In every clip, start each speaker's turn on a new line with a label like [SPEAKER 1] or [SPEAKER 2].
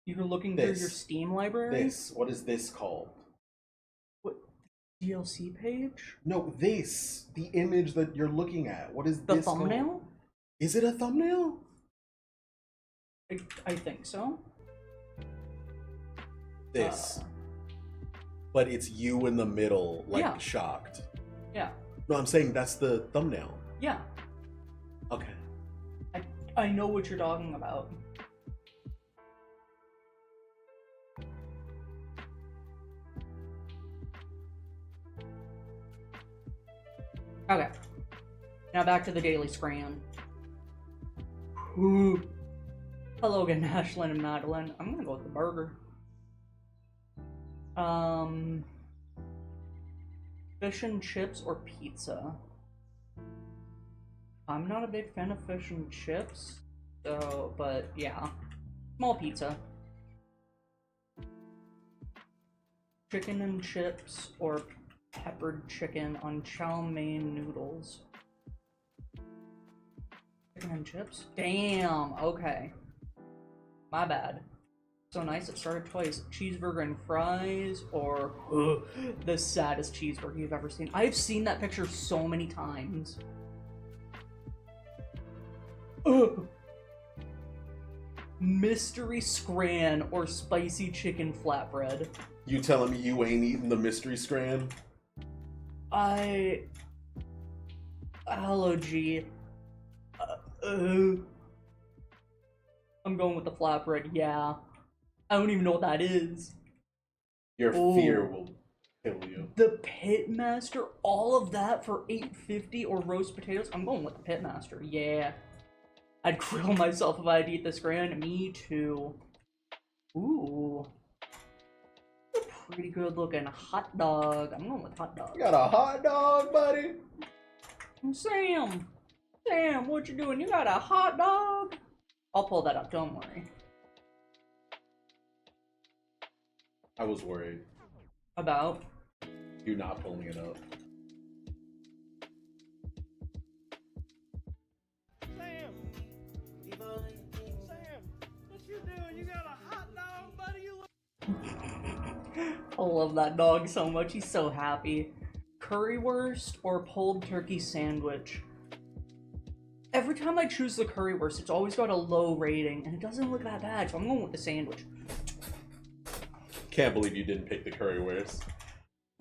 [SPEAKER 1] You're looking through your Steam library?
[SPEAKER 2] What is this called?
[SPEAKER 1] What, DLC page?
[SPEAKER 2] No, the image that you're looking at. What is
[SPEAKER 1] The
[SPEAKER 2] this
[SPEAKER 1] thumbnail?
[SPEAKER 2] called? Is it a thumbnail?
[SPEAKER 1] I think so.
[SPEAKER 2] This. But it's you in the middle, like,
[SPEAKER 1] yeah.
[SPEAKER 2] shocked.
[SPEAKER 1] Yeah.
[SPEAKER 2] No, I'm saying that's the thumbnail.
[SPEAKER 1] Yeah.
[SPEAKER 2] Okay.
[SPEAKER 1] I know what you're talking about. Okay. Now back to the daily scran. Ooh. Hello again, Ashlyn and Madeline. I'm gonna go with the burger. Fish and chips or pizza? I'm not a big fan of fish and chips, so, but yeah. Small pizza. Chicken and chips or peppered chicken on chow mein noodles. Chicken and chips? Damn, okay. My bad. So nice, it started twice. Cheeseburger and fries, or the saddest cheeseburger you've ever seen. I've seen that picture so many times. Mystery scran or spicy chicken flatbread.
[SPEAKER 2] You telling me you ain't eating the mystery scran?
[SPEAKER 1] Allergy. I'm going with the flatbread, yeah. I don't even know what that is.
[SPEAKER 2] Your fear will kill you.
[SPEAKER 1] The Pitmaster, all of that for $8.50 or roast potatoes? I'm going with the Pitmaster, yeah. I'd grill myself if I'd eat this grand. Me too. Ooh. A pretty good looking hot dog. I'm going with hot dog.
[SPEAKER 2] You got a hot dog, buddy?
[SPEAKER 1] Sam, what you doing? You got a hot dog? I'll pull that up, don't worry.
[SPEAKER 2] I was worried.
[SPEAKER 1] About?
[SPEAKER 2] You not pulling it up.
[SPEAKER 3] Sam, what you doing? You got a hot dog, buddy?
[SPEAKER 1] I love that dog so much. He's so happy. Currywurst or pulled turkey sandwich? Every time I choose the currywurst, it's always got a low rating, and it doesn't look that bad, so I'm going with the sandwich.
[SPEAKER 2] Can't believe you didn't pick the currywurst.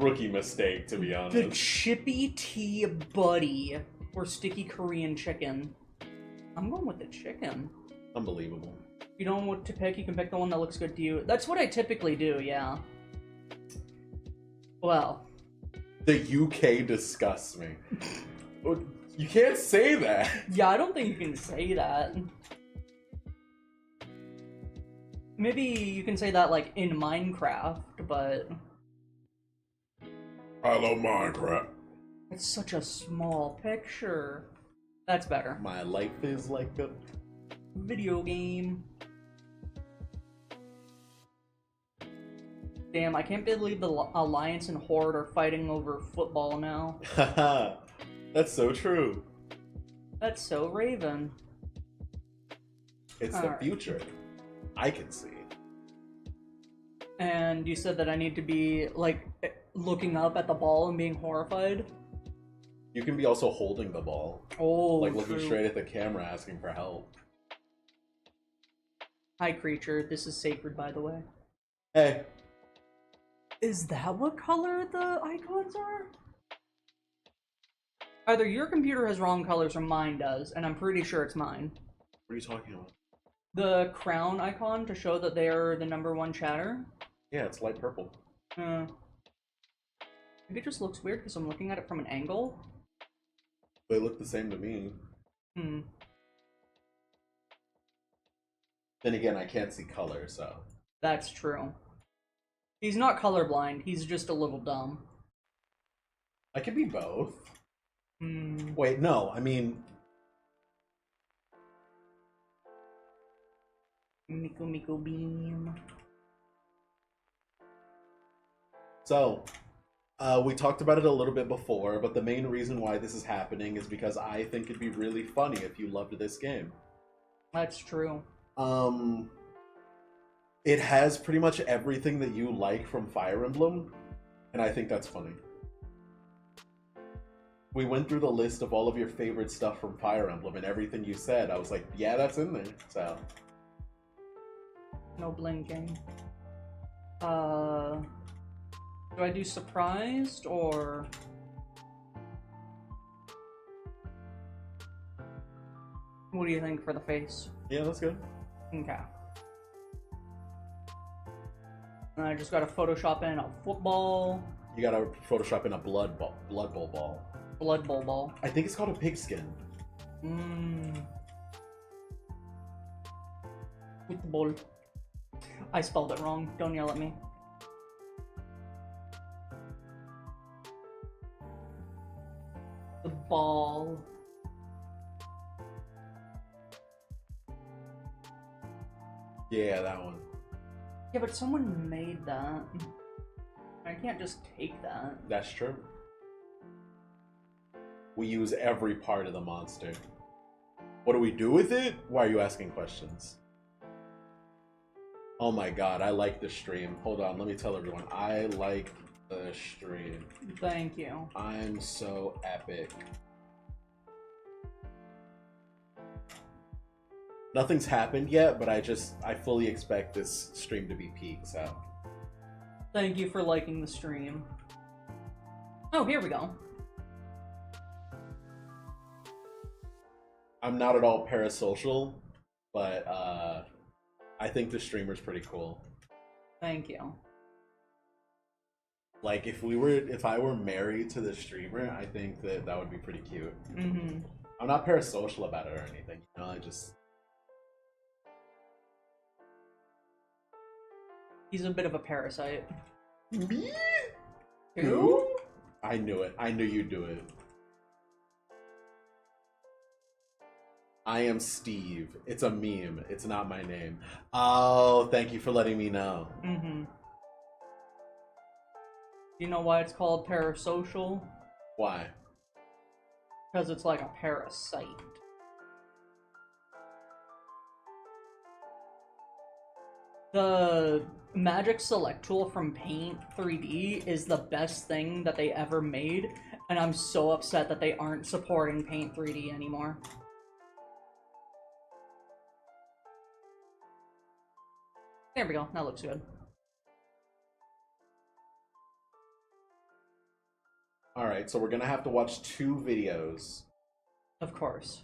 [SPEAKER 2] Rookie mistake, to be honest.
[SPEAKER 1] The Chippy Tea Buddy or sticky Korean chicken. I'm going with the chicken.
[SPEAKER 2] Unbelievable.
[SPEAKER 1] If you don't know what to pick, you can pick the one that looks good to you. That's what I typically do, yeah. Well.
[SPEAKER 2] The UK disgusts me. You can't say that.
[SPEAKER 1] Yeah, I don't think you can say that. Maybe you can say that, like, in Minecraft, but...
[SPEAKER 2] I love Minecraft.
[SPEAKER 1] It's such a small picture. That's better.
[SPEAKER 2] My life is like a...
[SPEAKER 1] video game. Damn, I can't believe the Alliance and Horde are fighting over football now.
[SPEAKER 2] Haha, that's so true.
[SPEAKER 1] That's so Raven.
[SPEAKER 2] It's the future. I can see.
[SPEAKER 1] And you said that I need to be, like, looking up at the ball and being horrified?
[SPEAKER 2] You can be also holding the ball.
[SPEAKER 1] Oh,
[SPEAKER 2] like looking
[SPEAKER 1] true.
[SPEAKER 2] straight at the camera asking for help.
[SPEAKER 1] Hi, creature. This is sacred, by the way.
[SPEAKER 2] Hey.
[SPEAKER 1] Is that what color the icons are? Either your computer has wrong colors or mine does, and I'm pretty sure it's mine.
[SPEAKER 2] What are you talking about?
[SPEAKER 1] The crown icon to show that they're the #1 chatter?
[SPEAKER 2] Yeah, it's light purple.
[SPEAKER 1] Maybe it just looks weird because I'm looking at it from an angle.
[SPEAKER 2] They look the same to me. Then again, I can't see color, so...
[SPEAKER 1] That's true. He's not colorblind, he's just a little dumb.
[SPEAKER 2] I could be both. Wait, no, I mean...
[SPEAKER 1] Miko beam.
[SPEAKER 2] So, we talked about it a little bit before, but the main reason why this is happening is because I think it'd be really funny if you loved this game.
[SPEAKER 1] That's true.
[SPEAKER 2] It has pretty much everything that you like from Fire Emblem, and I think that's funny. We went through the list of all of your favorite stuff from Fire Emblem, and everything you said, I was like, yeah, that's in there. So.
[SPEAKER 1] No blinking. Do I do surprised or? What do you think for the face?
[SPEAKER 2] Yeah, that's good.
[SPEAKER 1] Okay. And I just gotta Photoshop in a football.
[SPEAKER 2] You gotta Photoshop in a blood bowl ball.
[SPEAKER 1] Blood bowl ball.
[SPEAKER 2] I think it's called a pigskin.
[SPEAKER 1] With the ball. I spelled it wrong. Don't yell at me. The ball.
[SPEAKER 2] Yeah, that one.
[SPEAKER 1] Yeah, but someone made that. I can't just take that.
[SPEAKER 2] That's true. We use every part of the monster. What do we do with it? Why are you asking questions? Oh my god, I like the stream. Hold on, let me tell everyone. I like the stream.
[SPEAKER 1] Thank you.
[SPEAKER 2] I'm so epic. Nothing's happened yet, but I fully expect this stream to be peak, so.
[SPEAKER 1] Thank you for liking the stream. Oh, here we go.
[SPEAKER 2] I'm not at all parasocial, but I think the streamer's pretty cool.
[SPEAKER 1] Thank you.
[SPEAKER 2] Like if I were married to the streamer, I think that would be pretty cute.
[SPEAKER 1] Mm-hmm.
[SPEAKER 2] I'm not parasocial about it or anything. You know, I just.
[SPEAKER 1] He's a bit of a parasite.
[SPEAKER 2] Me?
[SPEAKER 1] Who?
[SPEAKER 2] I knew it. I knew you'd do it. I am Steve. It's a meme. It's not my name. Oh, thank you for letting me know.
[SPEAKER 1] Mm-hmm. You know why it's called parasocial?
[SPEAKER 2] Why?
[SPEAKER 1] Because it's like a parasite. The Magic Select tool from Paint 3D is the best thing that they ever made, and I'm so upset that they aren't supporting Paint 3D anymore. There we go, that looks good.
[SPEAKER 2] Alright, so we're gonna have to watch 2 videos.
[SPEAKER 1] Of course.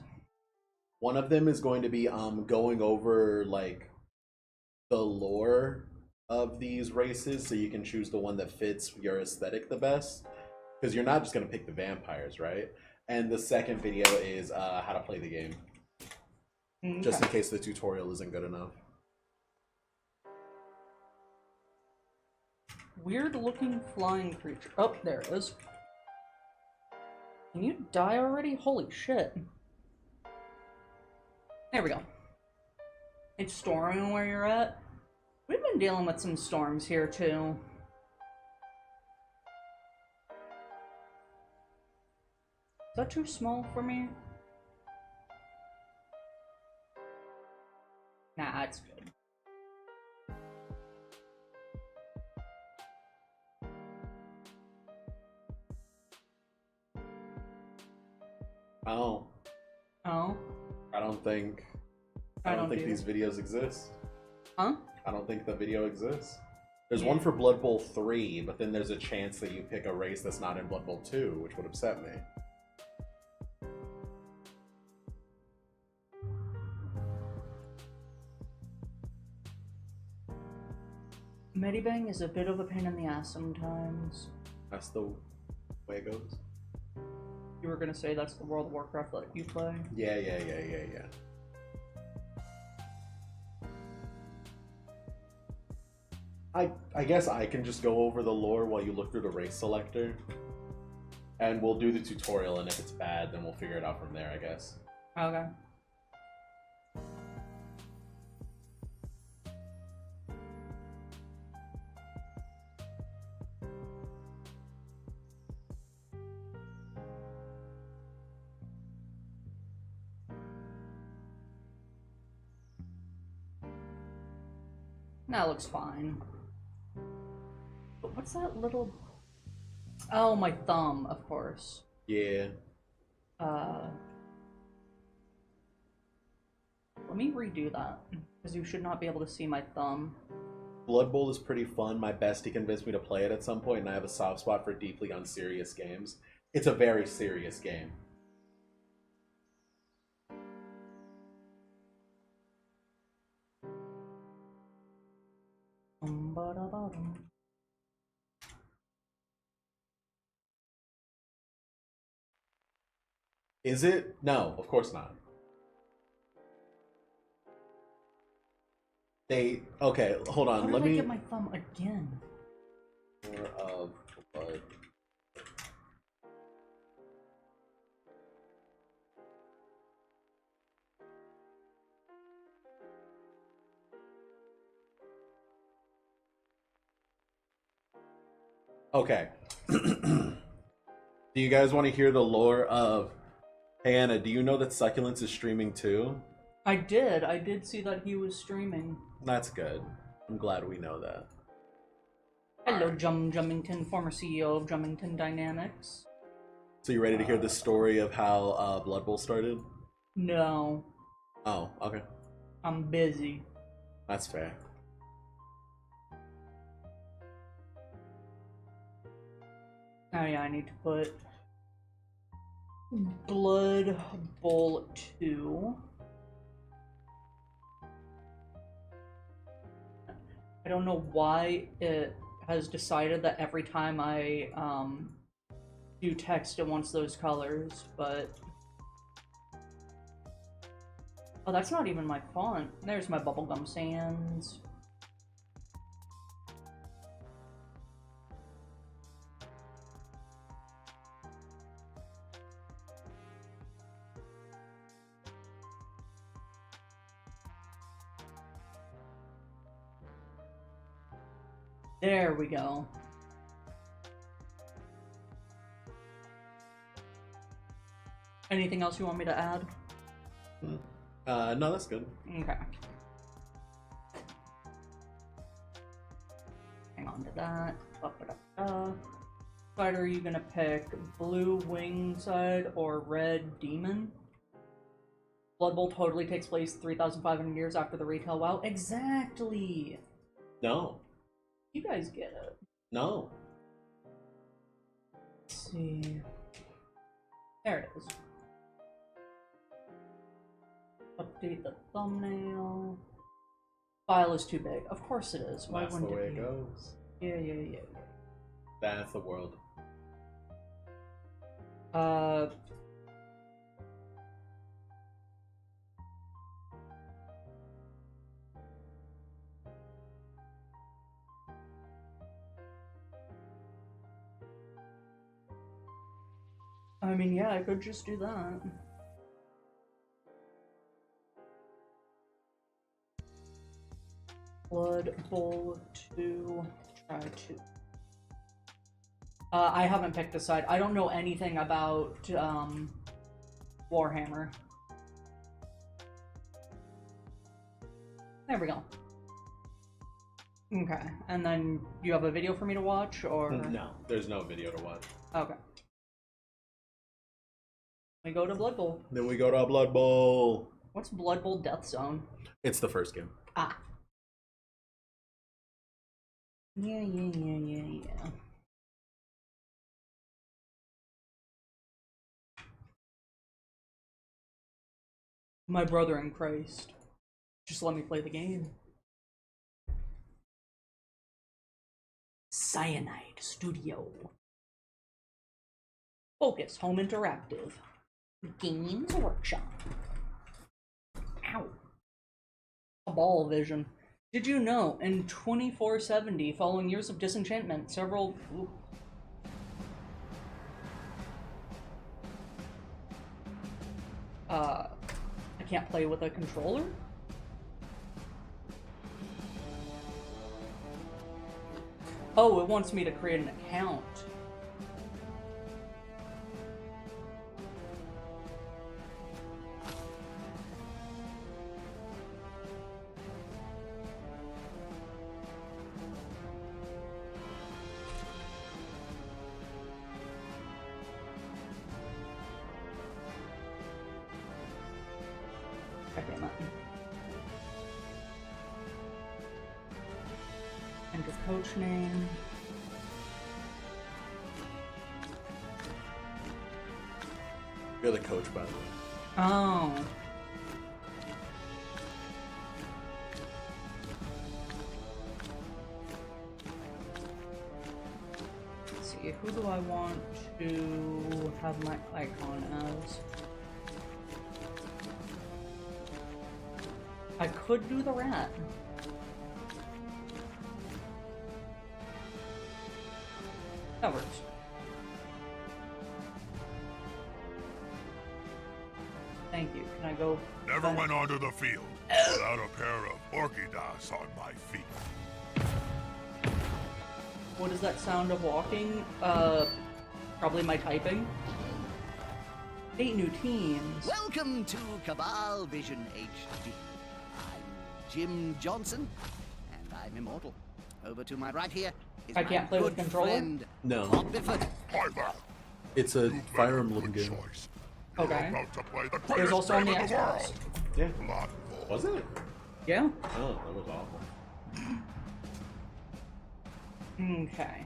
[SPEAKER 2] One of them is going to be going over like the lore of these races, so you can choose the one that fits your aesthetic the best. Because you're not just gonna pick the vampires, right? And the second video is how to play the game.
[SPEAKER 1] Okay.
[SPEAKER 2] Just in case the tutorial isn't good enough.
[SPEAKER 1] Weird looking flying creature. Oh, there it is. Can you die already? Holy shit. There we go. It's storming where you're at. We've been dealing with some storms here too. Is that too small for me? Nah, it's good.
[SPEAKER 2] Oh.
[SPEAKER 1] Oh?
[SPEAKER 2] I don't think these videos exist.
[SPEAKER 1] Huh?
[SPEAKER 2] I don't think the video exists. There's one for Blood Bowl 3, but then there's a chance that you pick a race that's not in Blood Bowl 2, which would upset me.
[SPEAKER 1] Medibang is a bit of a pain in the ass sometimes.
[SPEAKER 2] That's the way it goes.
[SPEAKER 1] You were gonna say that's the World of Warcraft that you play?
[SPEAKER 2] Yeah. I guess I can just go over the lore while you look through the race selector. And we'll do the tutorial, and if it's bad, then we'll figure it out from there, I guess.
[SPEAKER 1] Okay. That looks fine. But what's that little... Oh, my thumb, of course.
[SPEAKER 2] Yeah.
[SPEAKER 1] Let me redo that, because you should not be able to see my thumb.
[SPEAKER 2] Blood Bowl is pretty fun. My bestie convinced me to play it at some point, and I have a soft spot for deeply unserious games. It's a very serious game. Is it? No, of course not. Okay, hold on.
[SPEAKER 1] How
[SPEAKER 2] Let
[SPEAKER 1] did I
[SPEAKER 2] me.
[SPEAKER 1] get my thumb again?
[SPEAKER 2] More of blood. Okay. Do you guys want to hear the lore of... Hey Anna, do you know that Succulents is streaming too?
[SPEAKER 1] I did see that he was streaming.
[SPEAKER 2] That's good. I'm glad we know that.
[SPEAKER 1] Hello, Jummington, former CEO of Jummington Dynamics.
[SPEAKER 2] So you ready to hear the story of how Blood Bowl started?
[SPEAKER 1] No,
[SPEAKER 2] Oh, okay.
[SPEAKER 1] I'm busy.
[SPEAKER 2] That's fair.
[SPEAKER 1] Oh yeah, I need to put Blood Bowl 2. I don't know why it has decided that every time I do text it wants those colors, but... Oh, that's not even my font. There's my Bubblegum Sands. There we go. Anything else you want me to add?
[SPEAKER 2] No, that's good.
[SPEAKER 1] Okay. Hang on to that. Side are you gonna pick? Blue Wing Side or Red Demon? Blood Bowl totally takes place 3,500 years after the retail WoW. Exactly!
[SPEAKER 2] No.
[SPEAKER 1] You guys get it.
[SPEAKER 2] No.
[SPEAKER 1] Let's see. There it is. Update the thumbnail. File is too big. Of course it is. Why
[SPEAKER 2] That's the
[SPEAKER 1] wouldn't
[SPEAKER 2] way
[SPEAKER 1] it
[SPEAKER 2] it
[SPEAKER 1] be?
[SPEAKER 2] goes.
[SPEAKER 1] Yeah.
[SPEAKER 2] That's the world.
[SPEAKER 1] I mean, yeah, I could just do that. Blood Bowl 2, try 2. I haven't picked a side. I don't know anything about Warhammer. There we go. Okay, and then you have a video for me to watch, or?
[SPEAKER 2] No, there's no video to watch.
[SPEAKER 1] Okay. We go to Blood Bowl.
[SPEAKER 2] Then we go to a Blood Bowl.
[SPEAKER 1] What's Blood Bowl Death Zone?
[SPEAKER 2] It's the first game.
[SPEAKER 1] Ah. Yeah. My brother in Christ. Just let me play the game. Cyanide Studio. Focus Home Interactive. Games Workshop. Ow. A ball vision. Did you know, in 2470, following years of disenchantment, several... Ooh. I can't play with a controller? Oh, it wants me to create an account. damn it. Enter coach name.
[SPEAKER 2] You're the coach, by the way.
[SPEAKER 1] Oh. Let's see, who do I want to have my icon as? I could do the rat. That works. Thank you. Can I go?
[SPEAKER 4] Never went onto the field without a pair of orchidas on my feet.
[SPEAKER 1] What is that sound of walking? Probably my typing. 8 new teams.
[SPEAKER 5] Welcome to Cabal Vision HD. I'm Jim Johnson, and I'm immortal. Over to my right here is
[SPEAKER 1] I
[SPEAKER 5] my
[SPEAKER 1] can't play with
[SPEAKER 5] good
[SPEAKER 1] controller?
[SPEAKER 5] friend,
[SPEAKER 2] No.
[SPEAKER 5] Bob Bifford.
[SPEAKER 4] Hi there.
[SPEAKER 2] It's a
[SPEAKER 4] You
[SPEAKER 2] Fire
[SPEAKER 4] made a
[SPEAKER 2] Emblem
[SPEAKER 4] good
[SPEAKER 2] game.
[SPEAKER 4] choice. You're
[SPEAKER 1] Okay.
[SPEAKER 4] about to play the
[SPEAKER 1] It was
[SPEAKER 4] greatest
[SPEAKER 1] also on
[SPEAKER 4] game
[SPEAKER 1] the
[SPEAKER 4] in the
[SPEAKER 1] Xbox.
[SPEAKER 4] world.
[SPEAKER 2] Yeah.
[SPEAKER 4] Blood Bowl.
[SPEAKER 2] Was it?
[SPEAKER 1] Yeah.
[SPEAKER 2] Oh, that was awful.
[SPEAKER 1] Okay.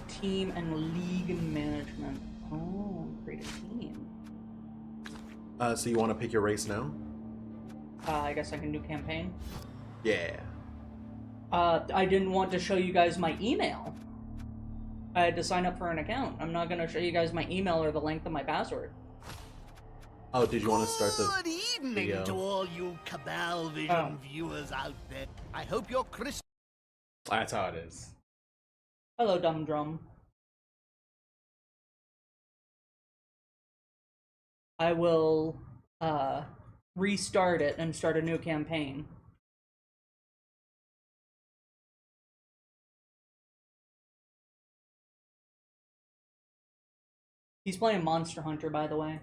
[SPEAKER 1] Team and league management. Oh, create a team.
[SPEAKER 2] So you want to pick your race now?
[SPEAKER 1] I guess I can do campaign.
[SPEAKER 2] Yeah.
[SPEAKER 1] I didn't want to show you guys my email. I had to sign up for an account. I'm not going to show you guys my email or the length of my password.
[SPEAKER 2] Oh, did you want to start the
[SPEAKER 5] Good evening
[SPEAKER 2] video?
[SPEAKER 5] to all you Cabal Vision
[SPEAKER 1] Oh.
[SPEAKER 5] viewers out there. I hope you're Chris.
[SPEAKER 2] That's how it is.
[SPEAKER 1] Hello, Dumb Drum. I will restart it and start a new campaign. He's playing Monster Hunter, by the way.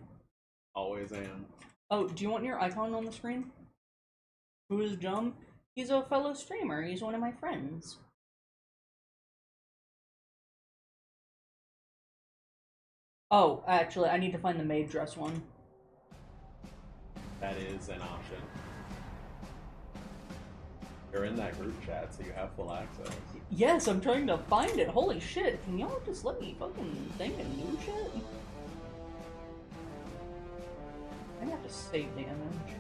[SPEAKER 2] Always am.
[SPEAKER 1] Oh, do you want your icon on the screen? Who is Jum? He's a fellow streamer. He's one of my friends. Oh, actually, I need to find the maid dress one.
[SPEAKER 2] That is an option. You're in that group chat, so you have full access.
[SPEAKER 1] Yes, I'm trying to find it. Holy shit. Can y'all just let me fucking think and do shit? I have to save the image.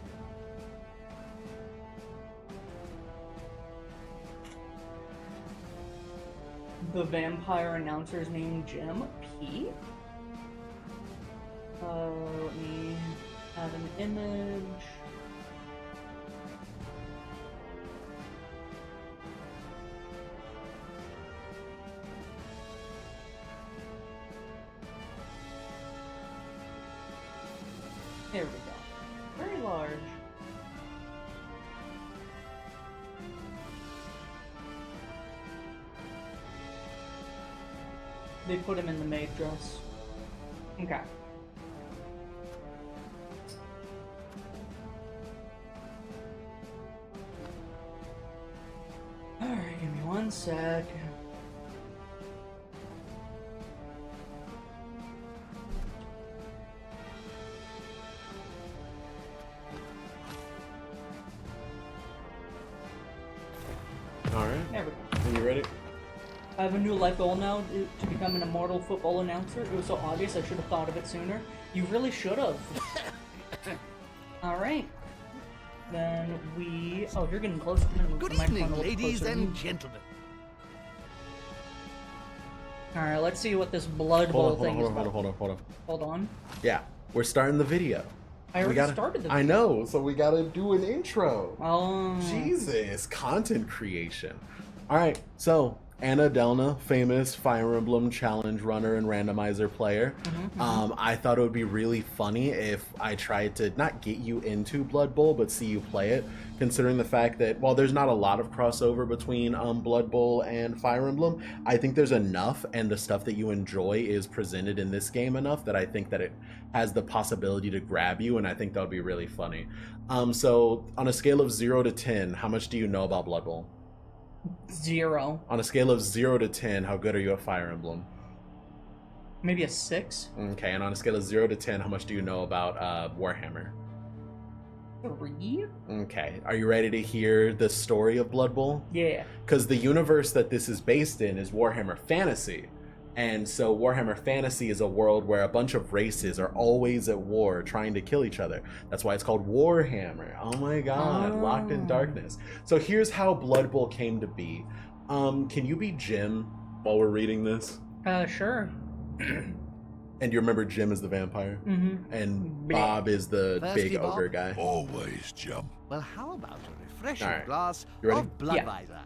[SPEAKER 1] The vampire announcer's name Jim P. Let me have an image. There we go. Very large. They put him in the maid dress. Okay. Alright, give me one sec.
[SPEAKER 2] Alright.
[SPEAKER 1] There we go.
[SPEAKER 2] Are you ready?
[SPEAKER 1] I have a new life goal now to become an immortal football announcer. It was so obvious, I should have thought of it sooner. You really should have. Alright. Then we... Oh, you're getting close. I'm gonna move
[SPEAKER 5] Good
[SPEAKER 1] the microphone
[SPEAKER 5] evening,
[SPEAKER 1] a little
[SPEAKER 5] ladies
[SPEAKER 1] closer to
[SPEAKER 5] and
[SPEAKER 1] you.
[SPEAKER 5] gentlemen.
[SPEAKER 1] Alright, let's see what this Blood Bowl thing is about.
[SPEAKER 2] hold on.
[SPEAKER 1] Hold on.
[SPEAKER 2] Yeah, we're starting the video.
[SPEAKER 1] I already
[SPEAKER 2] We gotta,
[SPEAKER 1] started the
[SPEAKER 2] I know, so we gotta do an intro.
[SPEAKER 1] Oh.
[SPEAKER 2] Jesus, content creation. Alright, so Anna Delna, famous Fire Emblem challenge runner and randomizer player. I thought it would be really funny if I tried to not get you into Blood Bowl, but see you play it, considering the fact that while there's not a lot of crossover between Blood Bowl and Fire Emblem, I think there's enough, and the stuff that you enjoy is presented in this game enough that I think that it has the possibility to grab you, and I think that would be really funny. So on a scale of 0 to 10, how much do you know about Blood Bowl?
[SPEAKER 1] 0.
[SPEAKER 2] On a scale of 0 to 10, how good are you at Fire Emblem?
[SPEAKER 1] Maybe a 6?
[SPEAKER 2] Okay, and on a scale of 0 to 10, how much do you know about Warhammer?
[SPEAKER 1] 3?
[SPEAKER 2] Okay, are you ready to hear the story of Blood Bowl?
[SPEAKER 1] Yeah.
[SPEAKER 2] Because the universe that this is based in is Warhammer Fantasy. And so Warhammer Fantasy is a world where a bunch of races are always at war trying to kill each other. That's why it's called Warhammer. Oh my god, Locked in Darkness. So here's how Blood Bowl came to be. Can you be Jim while we're reading this?
[SPEAKER 1] Sure.
[SPEAKER 2] And you remember Jim is the vampire?
[SPEAKER 1] Mm-hmm.
[SPEAKER 2] And Bob is the
[SPEAKER 5] Thirsty,
[SPEAKER 2] big
[SPEAKER 5] Bob?
[SPEAKER 2] ogre guy.
[SPEAKER 4] Always, Jim.
[SPEAKER 5] Well, how about a refreshing
[SPEAKER 2] All right.
[SPEAKER 5] glass
[SPEAKER 2] You ready?
[SPEAKER 5] of Bloodweiser?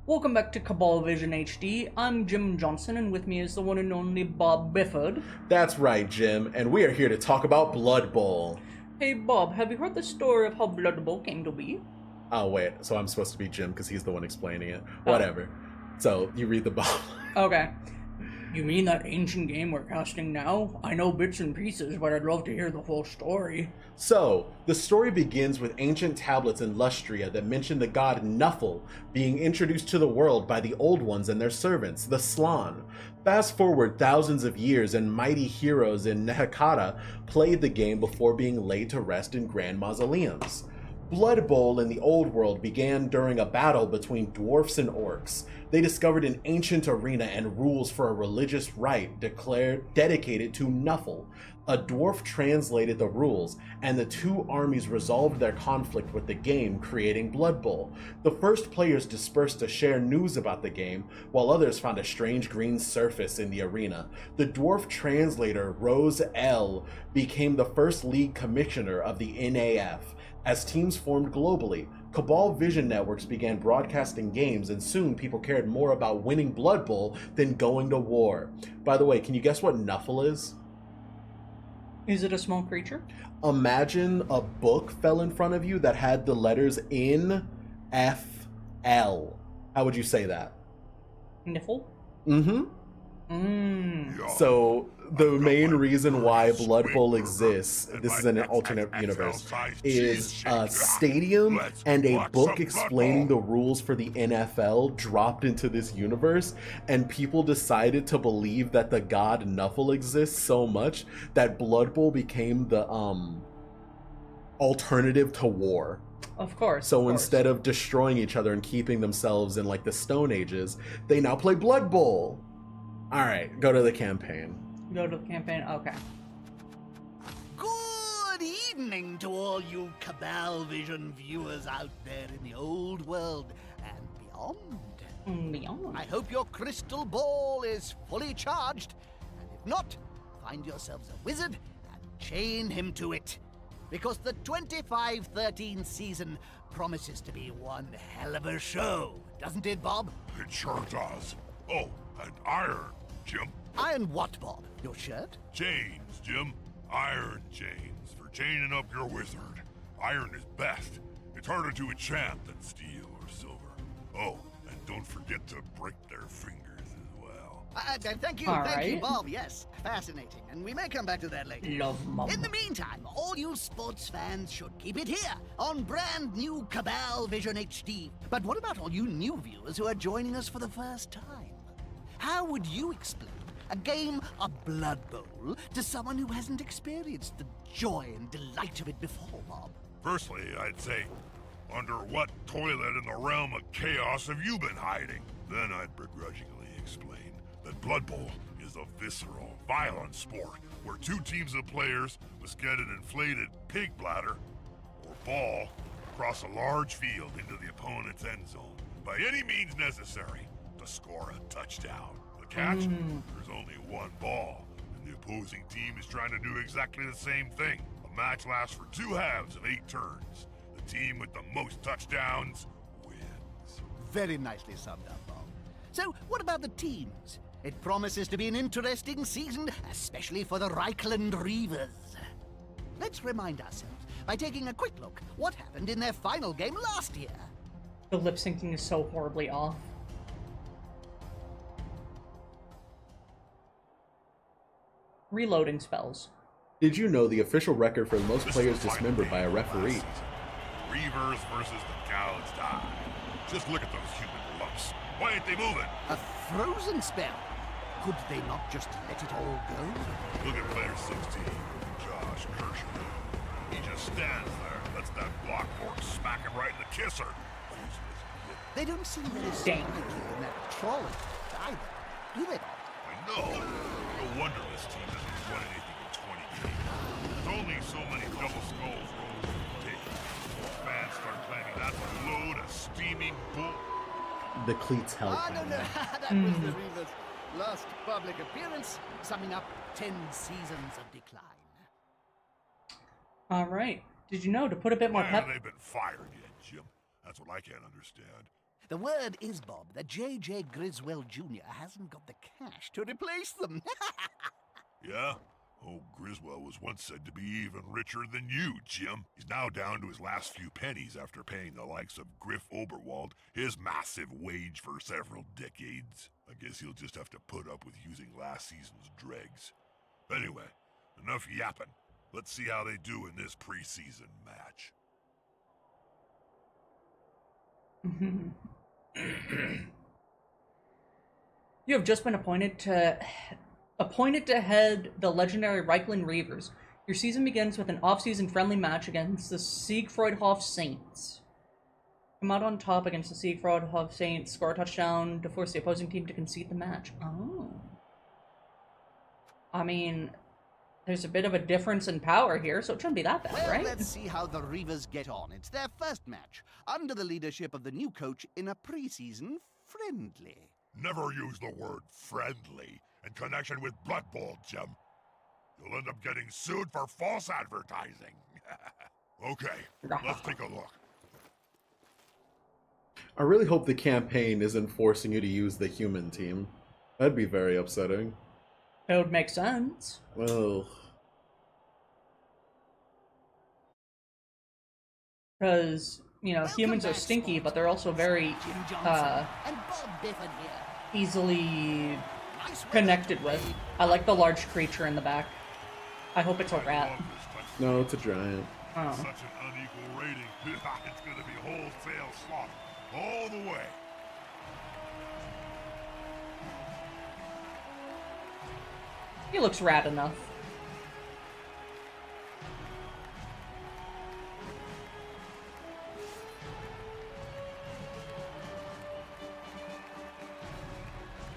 [SPEAKER 1] Welcome back to Cabal Vision HD. I'm Jim Johnson, and with me is the one and only Bob Bifford.
[SPEAKER 2] That's right, Jim. And we are here to talk about Blood Bowl.
[SPEAKER 1] Hey Bob, have you heard the story of how Blood Bowl came to be?
[SPEAKER 2] Oh, wait. So I'm supposed to be Jim because he's the one explaining it. Whatever. So you read the Bob.
[SPEAKER 1] Okay. You mean that ancient game we're casting now? I know bits and pieces, but I'd love to hear the whole story.
[SPEAKER 2] So, the story begins with ancient tablets in Lustria that mention the god Nuffle being introduced to the world by the Old Ones and their servants, the Slann. Fast forward thousands of years and mighty heroes in Nehekata played the game before being laid to rest in grand mausoleums. Blood Bowl in the Old World began during a battle between dwarfs and orcs. They discovered an ancient arena and rules for a religious rite dedicated to Nuffle. A dwarf translated the rules, and the two armies resolved their conflict with the game, creating Blood Bowl. The first players dispersed to share news about the game, while others found a strange green surface in the arena. The dwarf translator, Rose L., became the first league commissioner of the NAF. As teams formed globally, Cabal Vision networks began broadcasting games, and soon people cared more about winning Blood Bowl than going to war. By the way, can you guess what Nuffle is?
[SPEAKER 1] Is it a small creature?
[SPEAKER 2] Imagine a book fell in front of you that had the letters N, F, L. How would you say that?
[SPEAKER 1] Niffle?
[SPEAKER 2] Mm-hmm. So the main reason why Blood Bowl exists, this is an alternate universe, is a stadium and a book explaining the rules for the NFL dropped into this universe, and people decided to believe that the god Nuffle exists so much that Blood Bowl became the alternative to war.
[SPEAKER 1] Of course.
[SPEAKER 2] So instead of destroying each other and keeping themselves in like the Stone Ages, they now play Blood Bowl. All right, go to the campaign.
[SPEAKER 1] Go to the campaign? Okay.
[SPEAKER 5] Good evening to all you Cabal Vision viewers out there in the old world and beyond.
[SPEAKER 1] Beyond.
[SPEAKER 5] I hope your crystal ball is fully charged, and if not, find yourselves a wizard and chain him to it. Because the 25-13 season promises to be one hell of a show, doesn't it, Bob?
[SPEAKER 4] It sure does. Oh, and iron, Jim.
[SPEAKER 5] Iron what, Bob? Your shirt?
[SPEAKER 4] Chains, Jim. Iron chains for chaining up your wizard. Iron is best. It's harder to enchant than steel or silver. Oh, and don't forget to break their fingers as well.
[SPEAKER 5] Thank you,
[SPEAKER 1] All
[SPEAKER 5] thank you,
[SPEAKER 1] right.
[SPEAKER 5] Bob. Yes, fascinating. And we may come back to that later.
[SPEAKER 1] Love mum.
[SPEAKER 5] In the meantime, all you sports fans should keep it here on brand new Cabal Vision HD. But what about all you new viewers who are joining us for the first time? How would you explain a game of Blood Bowl to someone who hasn't experienced the joy and delight of it before, Bob?
[SPEAKER 4] Firstly, I'd say, under what toilet in the realm of chaos have you been hiding? Then I'd begrudgingly explain that Blood Bowl is a visceral, violent sport where two teams of players must get an inflated pig bladder or ball across a large field into the opponent's end zone by any means necessary to score a touchdown. The catch? There's only one ball, and the opposing team is trying to do exactly the same thing. A match lasts for 2 halves of 8 turns. The team with the most touchdowns wins.
[SPEAKER 5] Very nicely summed up, Bob. So, what about the teams? It promises to be an interesting season, especially for the Reichland Reavers. Let's remind ourselves by taking a quick look what happened in their final game last year.
[SPEAKER 1] The lip syncing is so horribly off. Reloading spells.
[SPEAKER 2] Did you know the official record for the most
[SPEAKER 4] This
[SPEAKER 2] players
[SPEAKER 4] is the final
[SPEAKER 2] dismembered by a
[SPEAKER 4] game of last
[SPEAKER 2] referee?
[SPEAKER 4] season. Reavers versus the Gallons die. Just look at those human lumps. Why ain't they moving?
[SPEAKER 5] A frozen spell. Could they not just let it all go?
[SPEAKER 4] Look at player 16, Josh Kershaw. He just stands there, That's that blockboard smack him right in the kisser. Useless git.
[SPEAKER 5] They don't seem very
[SPEAKER 1] Dang.
[SPEAKER 5] striking in that trolley either, do they?
[SPEAKER 4] I know. No wonder this team doesn't win anything in 20 games. There's only so many double skulls rolls you can take. Fans start claiming that's a load of steaming bull.
[SPEAKER 2] The cleats help.
[SPEAKER 5] Ah, no, no, that was the Reaver's last public appearance, summing up 10 seasons of decline.
[SPEAKER 1] All right. Did you know to put a bit more
[SPEAKER 4] Why
[SPEAKER 1] pep?
[SPEAKER 4] haven't they been fired yet, Jim? That's what I can't understand.
[SPEAKER 5] The word is, Bob, that J.J. Griswold Jr. hasn't got the cash to replace them.
[SPEAKER 4] Yeah? Oh, Griswold was once said to be even richer than you, Jim. He's now down to his last few pennies after paying the likes of Griff Oberwald his massive wage for several decades. I guess he'll just have to put up with using last season's dregs. Anyway, enough yapping. Let's see how they do in this preseason match.
[SPEAKER 1] You have just been appointed to head the legendary Reichland Reavers. Your season begins with an off-season friendly match against the Siegfriedhof Saints. Come out on top against the Siegfriedhof Saints, score a touchdown to force the opposing team to concede the match. Oh. I mean, there's a bit of a difference in power here, so it shouldn't be that bad,
[SPEAKER 5] Well,
[SPEAKER 1] right?
[SPEAKER 5] let's see how the Reavers get on. It's their first match, under the leadership of the new coach in a preseason friendly.
[SPEAKER 4] Never use the word friendly in connection with Blood Bowl, Jim. You'll end up getting sued for false advertising. Okay, let's take a look.
[SPEAKER 2] I really hope the campaign isn't forcing you to use the human team. That'd be very upsetting.
[SPEAKER 1] It would make sense.
[SPEAKER 2] Well,
[SPEAKER 1] Because, you know,
[SPEAKER 5] Welcome
[SPEAKER 1] humans are
[SPEAKER 5] back,
[SPEAKER 1] stinky,
[SPEAKER 5] Spot.
[SPEAKER 1] but they're also very
[SPEAKER 5] Jim Johnson and Bob Biffin here.
[SPEAKER 1] easily
[SPEAKER 5] Nice work.
[SPEAKER 1] connected with. I like the large creature in the back. I hope it's a rat.
[SPEAKER 4] Love this touch.
[SPEAKER 2] no, it's a giant.
[SPEAKER 1] Oh.
[SPEAKER 4] Such an unequal rating. It's gonna be wholesale slaughter all the way.
[SPEAKER 1] He looks rat enough.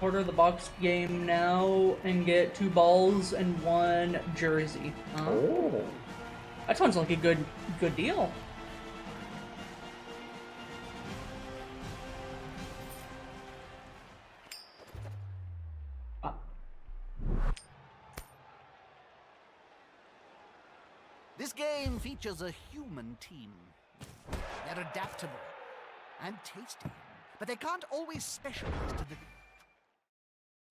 [SPEAKER 1] Order the box game now and get 2 balls and 1 jersey. Huh?
[SPEAKER 2] Oh.
[SPEAKER 1] That sounds like a good deal. Ah,
[SPEAKER 5] This game features a human team. They're adaptable and tasty, but they can't always specialize to the...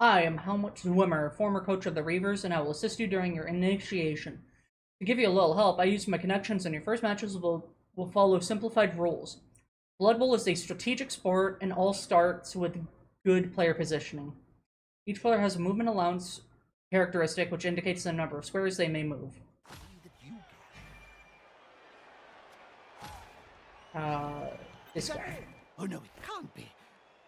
[SPEAKER 1] I am Helmut Zwimmer, former coach of the Reavers, and I will assist you during your initiation. To give you a little help, I use my connections, and your first matches will follow simplified rules. Blood Bowl is a strategic sport, and all starts with good player positioning. Each player has a movement allowance characteristic, which indicates the number of squares they may move.
[SPEAKER 5] that you
[SPEAKER 1] This
[SPEAKER 5] get.
[SPEAKER 1] guy.
[SPEAKER 5] Oh no, it can't be.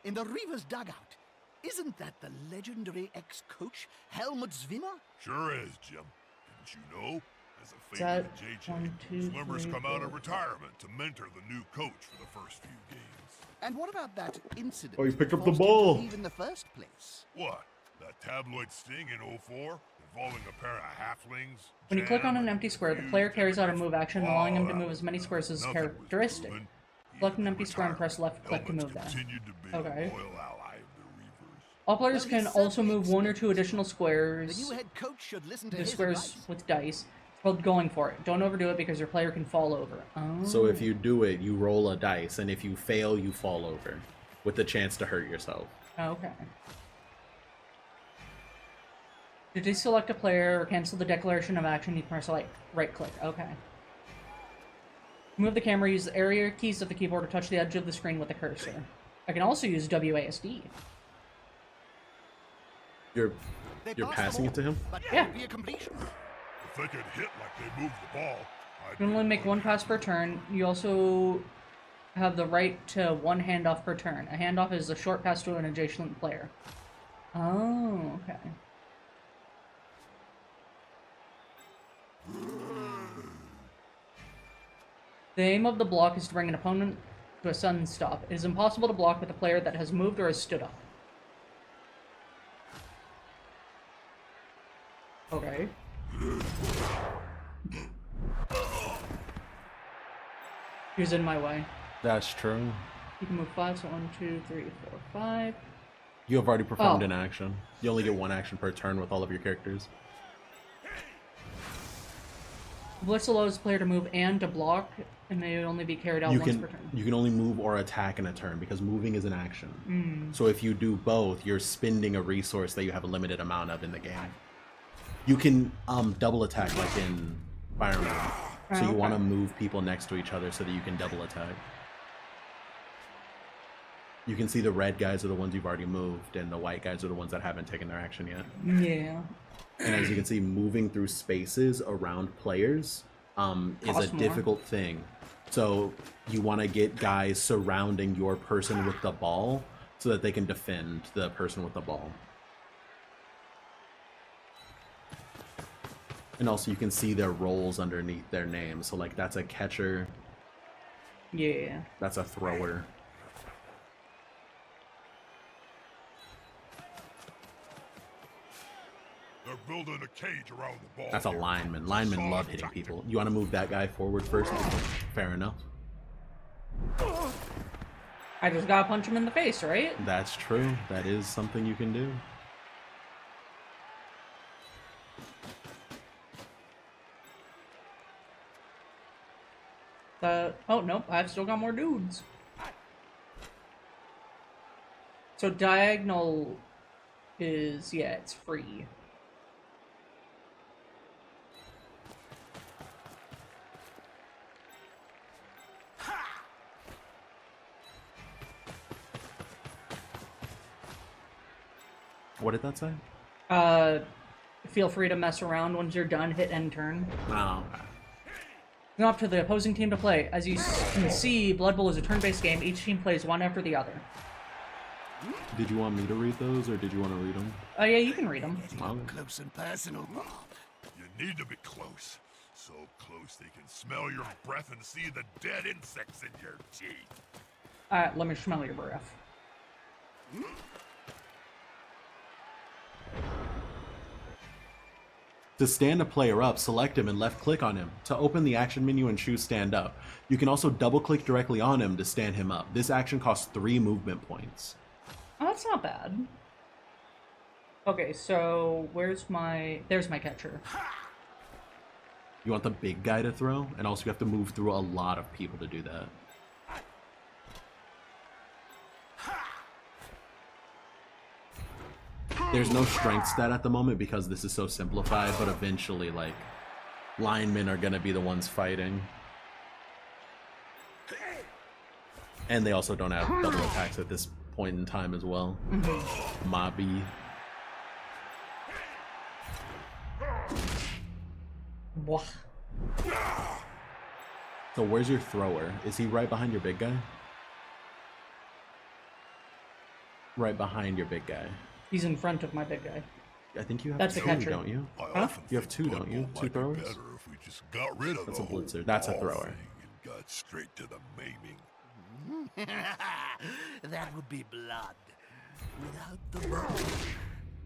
[SPEAKER 5] In the Reavers dugout. Isn't that the legendary ex-coach Helmut Zwimmer?
[SPEAKER 4] Sure is, Jim. Didn't you know? As a favor
[SPEAKER 1] that
[SPEAKER 4] to JJ,
[SPEAKER 1] 1, 2,
[SPEAKER 4] Swimmer's
[SPEAKER 1] 3,
[SPEAKER 4] come out of
[SPEAKER 1] 4?
[SPEAKER 4] retirement to mentor the new coach for the first few games.
[SPEAKER 5] And what about that incident?
[SPEAKER 2] Oh, you picked
[SPEAKER 5] that
[SPEAKER 2] up the
[SPEAKER 5] forced him to
[SPEAKER 2] ball.
[SPEAKER 5] leave in the first place.
[SPEAKER 4] What? That tabloid sting in 04? Involving a pair of halflings?
[SPEAKER 1] When you click on
[SPEAKER 4] Jam,
[SPEAKER 1] an empty square, the
[SPEAKER 4] fused,
[SPEAKER 1] player carries out a
[SPEAKER 4] and
[SPEAKER 1] move action,
[SPEAKER 4] all
[SPEAKER 1] allowing him to
[SPEAKER 4] that
[SPEAKER 1] move as many
[SPEAKER 4] was
[SPEAKER 1] squares as
[SPEAKER 4] nothing was
[SPEAKER 1] characteristic.
[SPEAKER 4] proven.
[SPEAKER 1] Select an
[SPEAKER 4] Even
[SPEAKER 1] empty square and press
[SPEAKER 4] retirement,
[SPEAKER 1] left click to
[SPEAKER 4] Helmut's
[SPEAKER 1] move that.
[SPEAKER 4] continued to be
[SPEAKER 1] Okay.
[SPEAKER 4] a loyal ally of the Reavers.
[SPEAKER 1] All players
[SPEAKER 5] Well,
[SPEAKER 1] can
[SPEAKER 5] he
[SPEAKER 1] also
[SPEAKER 5] certainly
[SPEAKER 1] move 1 or 2
[SPEAKER 5] explains
[SPEAKER 1] additional
[SPEAKER 5] The
[SPEAKER 1] squares.
[SPEAKER 5] new head coach should listen to
[SPEAKER 1] The
[SPEAKER 5] his
[SPEAKER 1] squares
[SPEAKER 5] advice.
[SPEAKER 1] with dice. It's called going for it. Don't overdo it because your player can fall over. Oh.
[SPEAKER 2] So if you do it, you roll a dice, and if you fail, you fall over, with the chance to hurt yourself.
[SPEAKER 1] Okay. To deselect a player or cancel the declaration of action, you press right click. Okay. To move the camera, use the area keys of the keyboard to touch the edge of the screen with the cursor. I can also use WASD.
[SPEAKER 2] You're
[SPEAKER 5] They
[SPEAKER 2] You're
[SPEAKER 5] passed
[SPEAKER 2] passing
[SPEAKER 5] the
[SPEAKER 2] it to him?
[SPEAKER 5] But
[SPEAKER 1] Yeah.
[SPEAKER 5] it would be a completion.
[SPEAKER 4] If they could hit like they moved the ball, I'd
[SPEAKER 1] You can only make 1 pass per turn. You also have the right to 1 handoff per turn. A handoff is a short pass to an adjacent player. Oh, okay. The aim of the block is to bring an opponent to a sudden stop. It is impossible to block with a player that has moved or has stood up. Okay. He's in my way.
[SPEAKER 2] That's true.
[SPEAKER 1] You can move 5, so 1, 2, 3, 4, 5.
[SPEAKER 2] You have already performed
[SPEAKER 1] Oh.
[SPEAKER 2] an action. You only get one action per turn with all of your characters.
[SPEAKER 1] Blitz allows the player to move and to block, and may only be carried out once per turn.
[SPEAKER 2] You can only move or attack in a turn because moving is an action. So if you do both, you're spending a resource that you have a limited amount of in the game. You can double attack like in Fire Emblem. So you
[SPEAKER 1] okay.
[SPEAKER 2] want to move people next to each other so that you can double attack. You can see the red guys are the ones you've already moved, and the white guys are the ones that haven't taken their action yet.
[SPEAKER 1] Yeah.
[SPEAKER 2] And as you can see, moving through spaces around players is a
[SPEAKER 1] Costs more.
[SPEAKER 2] difficult thing. So you want to get guys surrounding your person with the ball so that they can defend the person with the ball. And also you can see their roles underneath their names. So like that's a catcher,
[SPEAKER 1] Yeah.
[SPEAKER 2] that's a thrower.
[SPEAKER 4] They're building a cage around the ball.
[SPEAKER 2] That's a
[SPEAKER 4] here.
[SPEAKER 2] lineman. Linemen
[SPEAKER 4] Solid
[SPEAKER 2] love hitting
[SPEAKER 4] tactic.
[SPEAKER 2] people. You want to move that guy forward first? Fair enough.
[SPEAKER 1] I just gotta punch him in the face, right?
[SPEAKER 2] That's true. That is something you can do.
[SPEAKER 1] Oh, nope, I've still got more dudes. So diagonal is, yeah, it's free.
[SPEAKER 2] What did that say?
[SPEAKER 1] Feel free to mess around once you're done, hit end turn.
[SPEAKER 2] Oh.
[SPEAKER 1] Now up to the opposing team to play. As you can see, Blood Bowl is a turn-based game. Each team plays one after the other.
[SPEAKER 2] Did you want me to read those, or did you want to read them?
[SPEAKER 1] Oh yeah, you can read them.
[SPEAKER 2] Okay.
[SPEAKER 5] Close and personal, Bob.
[SPEAKER 4] You need to be close. So close they can smell your breath and see the dead insects in your teeth.
[SPEAKER 1] Alright, let me smell your breath.
[SPEAKER 2] To stand a player up, select him and left-click on him. To open the action menu and choose Stand Up. You can also double-click directly on him to stand him up. This action costs 3 movement points.
[SPEAKER 1] Oh, that's not bad. Okay, so where's my... There's my catcher.
[SPEAKER 2] You want the big guy to throw, and also you have to move through a lot of people to do that. There's no strength stat at the moment because this is so simplified, but eventually, like, linemen are gonna be the ones fighting. And they also don't have double attacks at this point in time as well. Mobby.
[SPEAKER 1] Wah.
[SPEAKER 2] So where's your thrower? Is he right behind your big guy? Right behind your big guy.
[SPEAKER 1] He's in front of my big guy.
[SPEAKER 2] I think you have
[SPEAKER 1] That's a
[SPEAKER 2] 2,
[SPEAKER 1] catcher.
[SPEAKER 2] don't you?
[SPEAKER 4] I
[SPEAKER 1] Huh?
[SPEAKER 4] often
[SPEAKER 2] You have
[SPEAKER 4] think
[SPEAKER 2] 2, don't you?
[SPEAKER 4] Blood Bowl
[SPEAKER 2] 2
[SPEAKER 4] might be
[SPEAKER 2] throwers?
[SPEAKER 4] better if we just got rid of
[SPEAKER 2] That's
[SPEAKER 4] the
[SPEAKER 2] a
[SPEAKER 4] whole
[SPEAKER 2] blitzer. That's a
[SPEAKER 4] ball
[SPEAKER 2] thrower.
[SPEAKER 4] thing and got straight to the maiming.
[SPEAKER 5] That would be blood. Without the ball,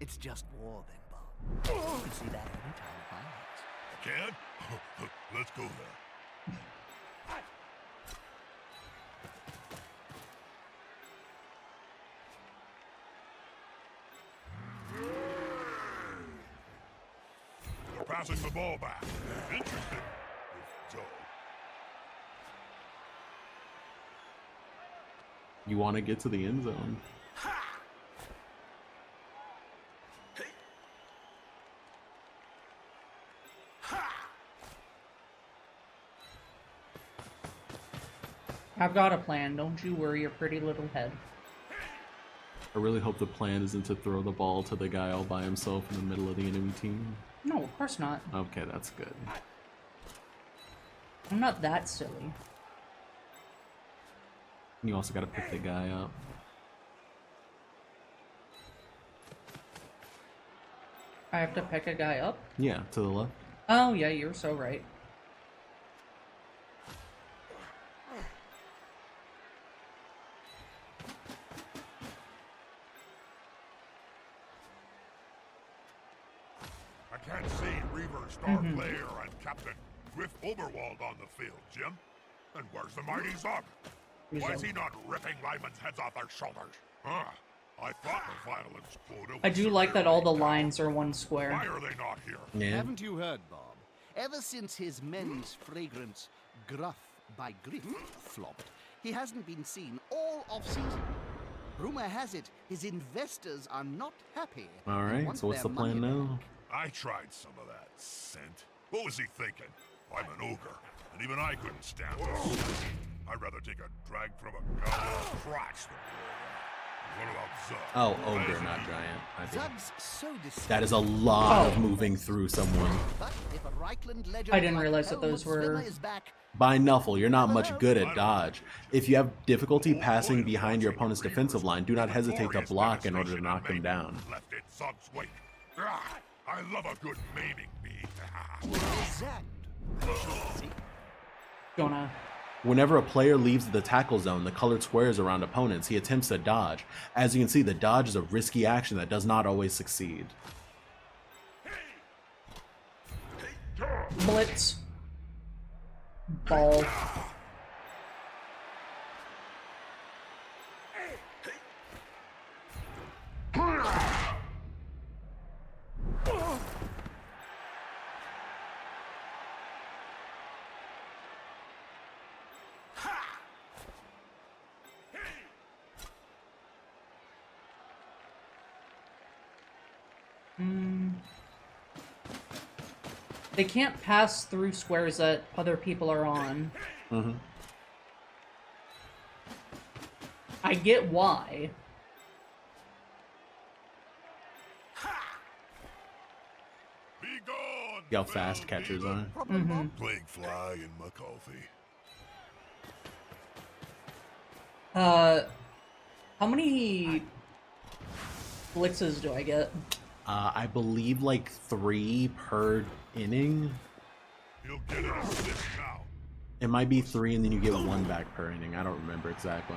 [SPEAKER 5] it's just war then, Bob. You can see that every time it highlights.
[SPEAKER 4] Can? Let's go there. They're passing the ball back. Interesting. If so.
[SPEAKER 2] You want to get to the end zone.
[SPEAKER 1] I've got a plan. Don't you worry your pretty little head.
[SPEAKER 2] I really hope the plan isn't to throw the ball to the guy all by himself in the middle of the enemy team.
[SPEAKER 1] No, of course not.
[SPEAKER 2] Okay, that's good.
[SPEAKER 1] I'm not that silly.
[SPEAKER 2] You also got to pick the guy up.
[SPEAKER 1] I have to pick a guy up?
[SPEAKER 2] Yeah, to the left.
[SPEAKER 1] Oh, yeah, you're so right.
[SPEAKER 4] can't see Reaver Starplayer and Captain Griff Oberwald on the field, Jim. And where's the mighty Zug? Why is he not ripping linemen's heads off their shoulders? Huh? I thought the violence quota was
[SPEAKER 1] I do like that all the
[SPEAKER 4] severely
[SPEAKER 1] lines are one square.
[SPEAKER 4] down. Why are they not here?
[SPEAKER 2] Yeah.
[SPEAKER 5] Haven't you heard, Bob? Ever since his men's fragrance, Gruff by Griff, flopped, he hasn't been seen all off-season. Rumor has it his investors are not happy.
[SPEAKER 2] All
[SPEAKER 5] and
[SPEAKER 2] right.
[SPEAKER 5] want
[SPEAKER 2] So what's the
[SPEAKER 5] their
[SPEAKER 2] plan
[SPEAKER 5] money
[SPEAKER 2] now?
[SPEAKER 5] back.
[SPEAKER 4] I tried some of that scent. What was he thinking? I'm an ogre, and even I couldn't stand this. I'd rather take a drag from a goblet of crotch than what about Zug?
[SPEAKER 2] Oh, ogre, not giant. I think.
[SPEAKER 5] Zug's so distinct.
[SPEAKER 2] That is a lot
[SPEAKER 1] Oh.
[SPEAKER 2] of moving through someone.
[SPEAKER 5] But if a Reichland legend
[SPEAKER 1] I didn't
[SPEAKER 5] like
[SPEAKER 1] realize that those
[SPEAKER 5] Helmut
[SPEAKER 1] were-
[SPEAKER 5] Svimmer is back,
[SPEAKER 2] By Nuffle, you're not much good at dodge. If you have difficulty passing behind your opponent's defensive line, do not hesitate to block in order to knock him down.
[SPEAKER 4] Left in Zug's wake. Ah, I love a good maiming bee.
[SPEAKER 5] exact.
[SPEAKER 1] Gonna.
[SPEAKER 2] Whenever a player leaves the tackle zone, the colored squares around opponents, he attempts to dodge. As you can see, the dodge is a risky action that does not always succeed.
[SPEAKER 1] Blitz. Ball. They can't pass through squares that other people are on.
[SPEAKER 2] Mm-hmm.
[SPEAKER 1] I get why.
[SPEAKER 4] Be gone!
[SPEAKER 2] See how fast catchers are.
[SPEAKER 5] Problem, Bob?
[SPEAKER 4] Plague fly in my coffee.
[SPEAKER 1] How many blitzes do I get?
[SPEAKER 2] I believe like 3 per inning.
[SPEAKER 4] You'll get an assist now.
[SPEAKER 2] It might be 3 and then you get 1 back per inning. I don't remember exactly.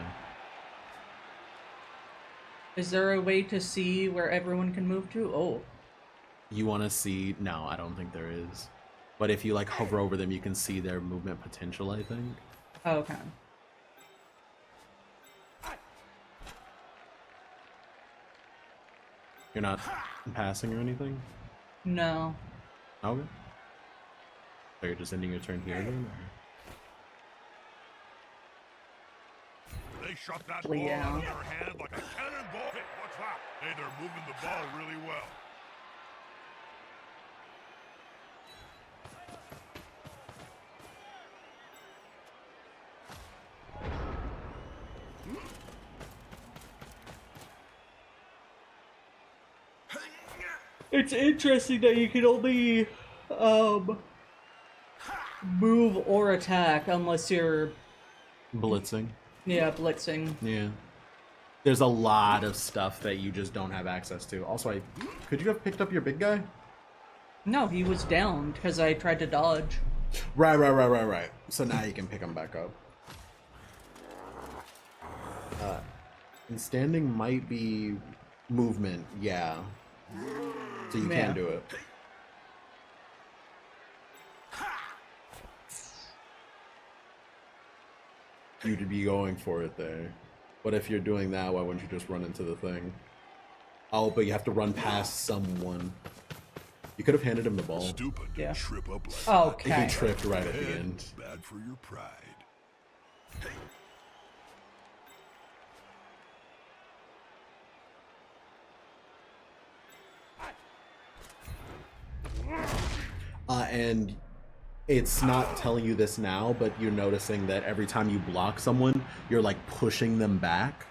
[SPEAKER 1] Is there a way to see where everyone can move to? Oh.
[SPEAKER 2] You want to see? No, I don't think there is. But if you like hover over them, you can see their movement potential, I think.
[SPEAKER 1] Okay.
[SPEAKER 2] You're not passing or anything?
[SPEAKER 1] No.
[SPEAKER 2] Okay. So you're just ending your turn here then?
[SPEAKER 4] They shot that ball
[SPEAKER 1] Yeah.
[SPEAKER 4] out of their hand like a cannonball. Hey, what's that? Hey, they're moving the ball really well.
[SPEAKER 1] It's interesting that you can only move or attack unless you're
[SPEAKER 2] Blitzing.
[SPEAKER 1] blitzing.
[SPEAKER 2] Yeah. There's a lot of stuff that you just don't have access to. Also, could you have picked up your big guy?
[SPEAKER 1] No, he was down because I tried to dodge.
[SPEAKER 2] Right. So now you can pick him back up. And standing might be movement, yeah. So you
[SPEAKER 1] Yeah.
[SPEAKER 2] can do it. You'd be going for it there. But if you're doing that, why wouldn't you just run into the thing? Oh, but you have to run past someone. You could have handed him the ball.
[SPEAKER 4] Stupid to
[SPEAKER 1] Yeah.
[SPEAKER 4] trip up like
[SPEAKER 1] Okay.
[SPEAKER 2] He tripped right at the
[SPEAKER 4] that.
[SPEAKER 2] end.
[SPEAKER 4] Bad for your pride.
[SPEAKER 2] And it's not telling you this now, but you're noticing that every time you block someone, you're like pushing them back.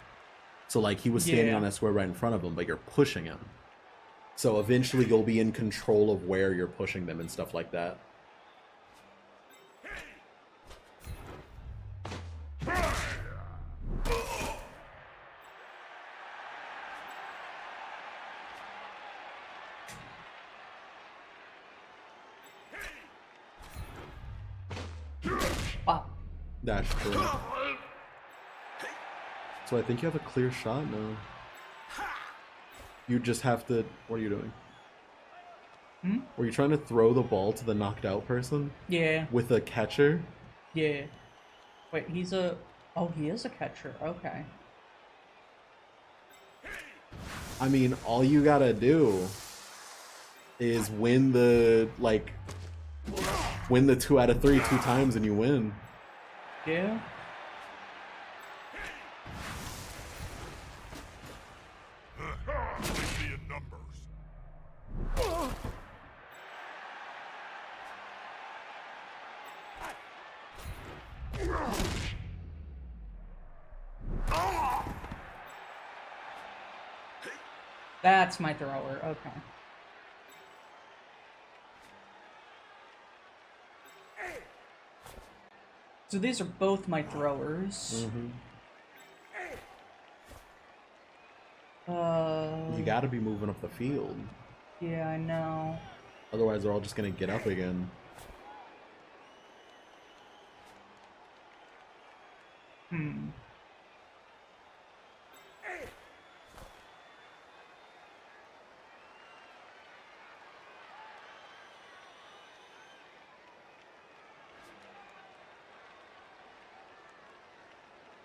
[SPEAKER 2] So like he was standing
[SPEAKER 1] Yeah.
[SPEAKER 2] on that square right in front of him, but you're pushing him. So eventually you'll be in control of where you're pushing them and stuff like that.
[SPEAKER 1] Wow.
[SPEAKER 2] That's true. So I think you have a clear shot now. You just have to... What are you doing? Were you trying to throw the ball to the knocked out person
[SPEAKER 1] Yeah,
[SPEAKER 2] with a catcher?
[SPEAKER 1] yeah. Wait, he's a... Oh, he is a catcher. Okay.
[SPEAKER 2] I mean, all you gotta do is win the, like, win the 2 out of 3 2 times and you win.
[SPEAKER 1] Yeah.
[SPEAKER 4] See in numbers.
[SPEAKER 1] That's my thrower. Okay. So these are both my throwers.
[SPEAKER 2] You gotta be moving up the field.
[SPEAKER 1] Yeah, I know.
[SPEAKER 2] Otherwise, they're all just gonna get up again.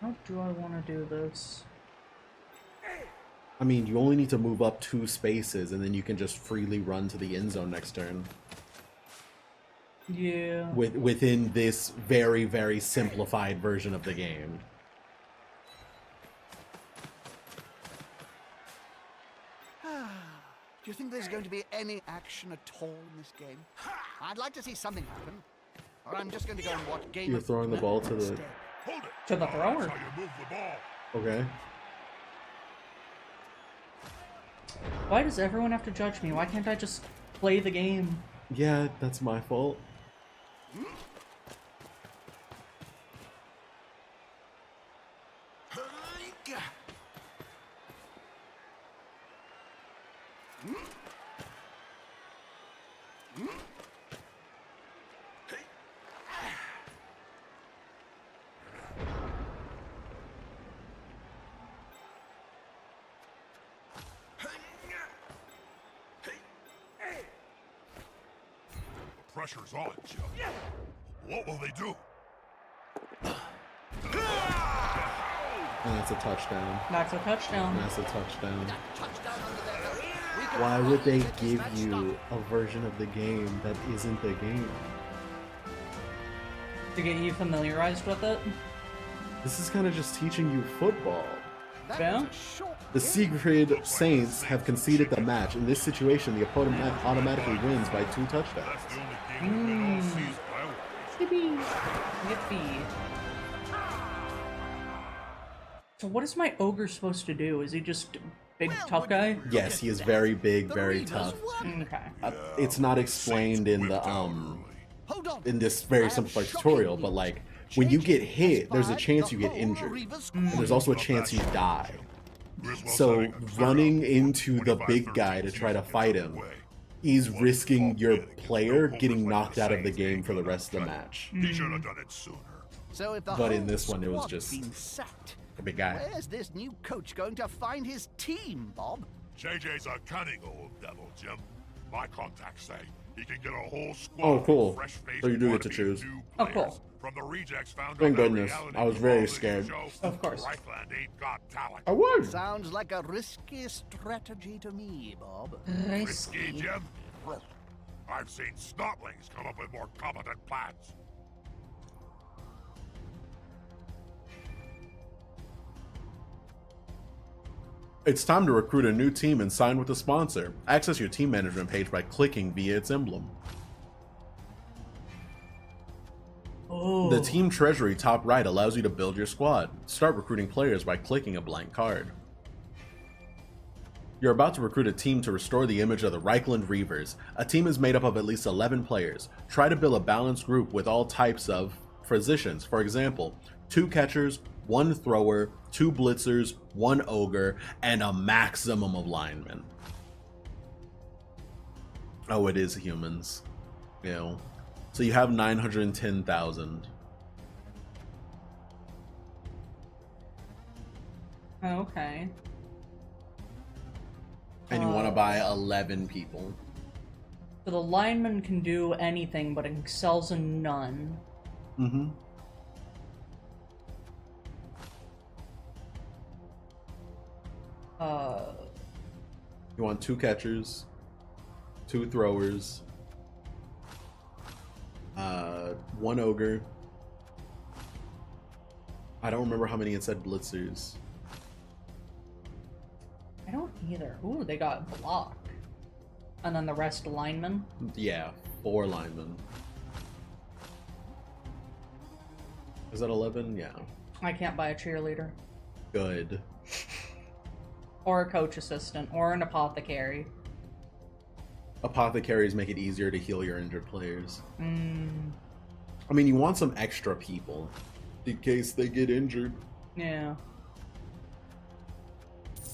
[SPEAKER 1] How do I want to do this?
[SPEAKER 2] I mean, you only need to move up 2 spaces, and then you can just freely run to the end zone next turn.
[SPEAKER 1] Yeah.
[SPEAKER 2] Within this very, very simplified version of the game.
[SPEAKER 5] Do you think there's going to be any action at all in this game? I'd like to see something happen. Or I'm just going to go and watch Game
[SPEAKER 2] You're
[SPEAKER 5] of
[SPEAKER 2] throwing the ball to the...
[SPEAKER 5] instead.
[SPEAKER 4] Hold it.
[SPEAKER 1] To the thrower.
[SPEAKER 4] That's how you move the ball.
[SPEAKER 2] Okay.
[SPEAKER 1] Why does everyone have to judge me? Why can't I just play the game?
[SPEAKER 2] Yeah, that's my fault.
[SPEAKER 4] Pressure's on, Jim. What will they do?
[SPEAKER 2] And that's a touchdown.
[SPEAKER 1] That's a touchdown.
[SPEAKER 2] That's a touchdown.
[SPEAKER 5] Touchdown under their belt. We can
[SPEAKER 2] Why would they
[SPEAKER 5] finally
[SPEAKER 2] give
[SPEAKER 5] match
[SPEAKER 2] you
[SPEAKER 5] stop.
[SPEAKER 2] a version of the game that isn't the game?
[SPEAKER 1] To get you familiarized with it?
[SPEAKER 2] This is kind of just teaching you football.
[SPEAKER 5] That
[SPEAKER 1] Yeah?
[SPEAKER 5] was a short
[SPEAKER 2] The
[SPEAKER 5] game.
[SPEAKER 2] Secret Saints have conceded the match. In this situation, the opponent automatically wins by 2 touchdowns.
[SPEAKER 4] That's the only game we've been all season.
[SPEAKER 1] Yippee. Yippee. So what is my ogre supposed to do? Is he just big tough guy?
[SPEAKER 2] Yes, he is very big,
[SPEAKER 5] The
[SPEAKER 2] very
[SPEAKER 5] Reavers
[SPEAKER 2] tough.
[SPEAKER 5] won.
[SPEAKER 1] Okay.
[SPEAKER 2] It's not explained in the
[SPEAKER 5] Hold on.
[SPEAKER 2] in this very
[SPEAKER 5] I have
[SPEAKER 2] simplified
[SPEAKER 5] shocking
[SPEAKER 2] tutorial, but
[SPEAKER 5] news.
[SPEAKER 2] like when you get
[SPEAKER 5] Changing
[SPEAKER 2] hit, there's a
[SPEAKER 5] inspired
[SPEAKER 2] chance you
[SPEAKER 5] the
[SPEAKER 2] get
[SPEAKER 5] whole
[SPEAKER 2] injured.
[SPEAKER 5] Reaver
[SPEAKER 2] And
[SPEAKER 5] squad.
[SPEAKER 2] there's also a chance you die. So running into the big guy to try to fight him is risking your player getting knocked out of the game for the rest of the match.
[SPEAKER 4] He should have done it sooner.
[SPEAKER 5] So if the
[SPEAKER 2] But in
[SPEAKER 5] whole
[SPEAKER 2] this one, it was
[SPEAKER 5] squad's
[SPEAKER 2] just
[SPEAKER 5] been sacked,
[SPEAKER 2] a big guy.
[SPEAKER 5] where's this new coach going to find his team, Bob?
[SPEAKER 4] JJ's a cunning old devil, Jim. My contacts say he can get a whole squad
[SPEAKER 2] Oh, cool.
[SPEAKER 4] of fresh-faced
[SPEAKER 2] So you do get to
[SPEAKER 4] wannabe
[SPEAKER 2] choose.
[SPEAKER 4] new
[SPEAKER 1] Oh,
[SPEAKER 4] players
[SPEAKER 1] cool.
[SPEAKER 4] From the rejects found
[SPEAKER 2] Thank
[SPEAKER 4] on that
[SPEAKER 2] goodness.
[SPEAKER 4] reality
[SPEAKER 2] I was very
[SPEAKER 4] television
[SPEAKER 2] scared.
[SPEAKER 4] show,
[SPEAKER 1] Of course.
[SPEAKER 4] Reichland ain't got talent.
[SPEAKER 2] I would.
[SPEAKER 5] Sounds like a risky strategy to me, Bob.
[SPEAKER 4] Risky, Jim? I've seen snotlings come up with more competent plans.
[SPEAKER 2] It's time to recruit a new team and sign with a sponsor. Access your team management page by clicking via its emblem.
[SPEAKER 1] Oh.
[SPEAKER 2] The team treasury top right allows you to build your squad. Start recruiting players by clicking a blank card. You're about to recruit a team to restore the image of the Reichland Reavers. A team is made up of at least 11 players. Try to build a balanced group with all types of positions. For example, 2 catchers, 1 thrower, 2 blitzers, 1 ogre, and a maximum of linemen. Oh, it is humans. You know. So you have 910,000.
[SPEAKER 1] Okay.
[SPEAKER 2] And you want to buy 11 people.
[SPEAKER 1] So the lineman can do anything, but excels in none.
[SPEAKER 2] Mm-hmm. You want 2 catchers, 2 throwers, 1 ogre. I don't remember how many it said blitzers.
[SPEAKER 1] I don't either. Ooh, they got block. And then the rest linemen.
[SPEAKER 2] Yeah, 4 linemen. Is that 11? Yeah.
[SPEAKER 1] I can't buy a cheerleader.
[SPEAKER 2] Good.
[SPEAKER 1] Or a coach assistant. Or an apothecary.
[SPEAKER 2] Apothecaries make it easier to heal your injured players.
[SPEAKER 1] Mm,
[SPEAKER 2] I mean, you want some extra people in case they get injured.
[SPEAKER 1] yeah.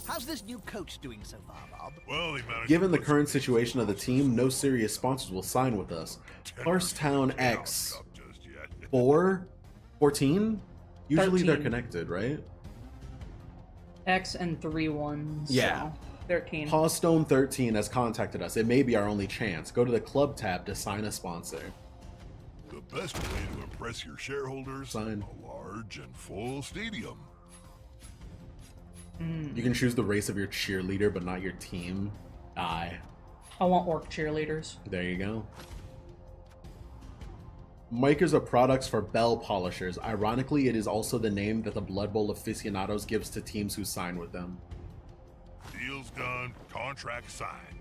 [SPEAKER 5] How's this new coach doing so far, Bob?
[SPEAKER 4] Well, he managed
[SPEAKER 2] Given
[SPEAKER 4] to
[SPEAKER 2] the
[SPEAKER 4] put
[SPEAKER 2] current
[SPEAKER 4] some
[SPEAKER 2] situation of the team, no serious sponsors will sign with us. Parstown
[SPEAKER 4] Chaos
[SPEAKER 2] X
[SPEAKER 4] up just yet.
[SPEAKER 2] 14? Usually they're
[SPEAKER 1] 13.
[SPEAKER 2] connected, right?
[SPEAKER 1] X and 3 ones.
[SPEAKER 2] Yeah.
[SPEAKER 1] So 13.
[SPEAKER 2] Pawstone 13 has contacted us. It may be our only chance. Go to the club tab to sign a sponsor.
[SPEAKER 4] The best way to impress your shareholders:
[SPEAKER 2] Sign.
[SPEAKER 4] a large and full stadium.
[SPEAKER 2] You can choose the race of your cheerleader, but not your team. Aye.
[SPEAKER 1] I want orc cheerleaders.
[SPEAKER 2] There you go. Micers are products for bell polishers. Ironically, it is also the name that the Blood Bowl aficionados gives to teams who sign with them.
[SPEAKER 4] Deal's done, contract signed.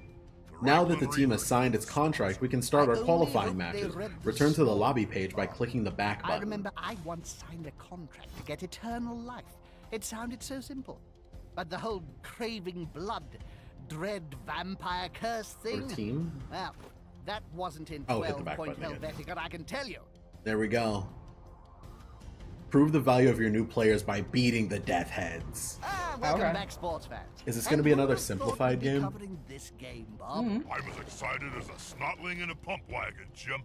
[SPEAKER 2] Now that the
[SPEAKER 4] Reckland
[SPEAKER 2] team has
[SPEAKER 4] Reavers
[SPEAKER 2] signed its contract, we can start our
[SPEAKER 5] I only
[SPEAKER 2] qualifying
[SPEAKER 5] hope they
[SPEAKER 2] matches.
[SPEAKER 5] read the
[SPEAKER 2] Return to the
[SPEAKER 5] small
[SPEAKER 2] lobby page by
[SPEAKER 5] print.
[SPEAKER 2] clicking the back
[SPEAKER 5] I
[SPEAKER 2] button.
[SPEAKER 5] remember I once signed a contract to get eternal life. It sounded so simple. But the whole craving blood, dread vampire curse
[SPEAKER 2] For
[SPEAKER 5] thing...
[SPEAKER 2] team?
[SPEAKER 5] Well, that wasn't in
[SPEAKER 2] Oh, hit the back
[SPEAKER 5] 12-point
[SPEAKER 2] button again.
[SPEAKER 5] Helvetica, I can tell you.
[SPEAKER 2] There we go. Prove the value of your new players by beating the Death Heads.
[SPEAKER 5] Welcome
[SPEAKER 1] Okay.
[SPEAKER 5] back, sports fans.
[SPEAKER 2] Is this gonna
[SPEAKER 5] And
[SPEAKER 2] be
[SPEAKER 5] who
[SPEAKER 2] another
[SPEAKER 5] would've thought
[SPEAKER 2] simplified
[SPEAKER 5] we'd be
[SPEAKER 2] game?
[SPEAKER 5] Covering this game, Bob.
[SPEAKER 4] I was excited as a snotling in a pump wagon, Jim.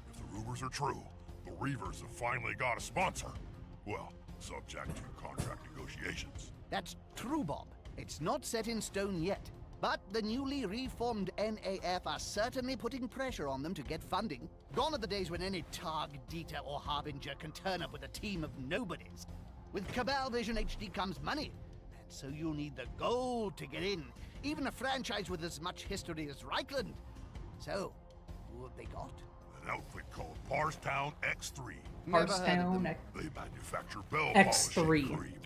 [SPEAKER 4] If the rumors are true, the Reavers have finally got a sponsor. Well, subject to contract negotiations.
[SPEAKER 5] That's true, Bob. It's not set in stone yet. But the newly reformed NAF are certainly putting pressure on them to get funding. Gone are the days when any Targ, Dieter, or Harbinger can turn up with a team of nobodies. With Cabal Vision HD comes money, and so you'll need the gold to get in. Even a franchise with as much history as Reichland. So, who have they got?
[SPEAKER 4] An outfit called Parstown X3.
[SPEAKER 5] Never heard of
[SPEAKER 1] Parstown,
[SPEAKER 5] them.
[SPEAKER 4] They manufacture bell
[SPEAKER 1] X3.
[SPEAKER 4] polishing cream.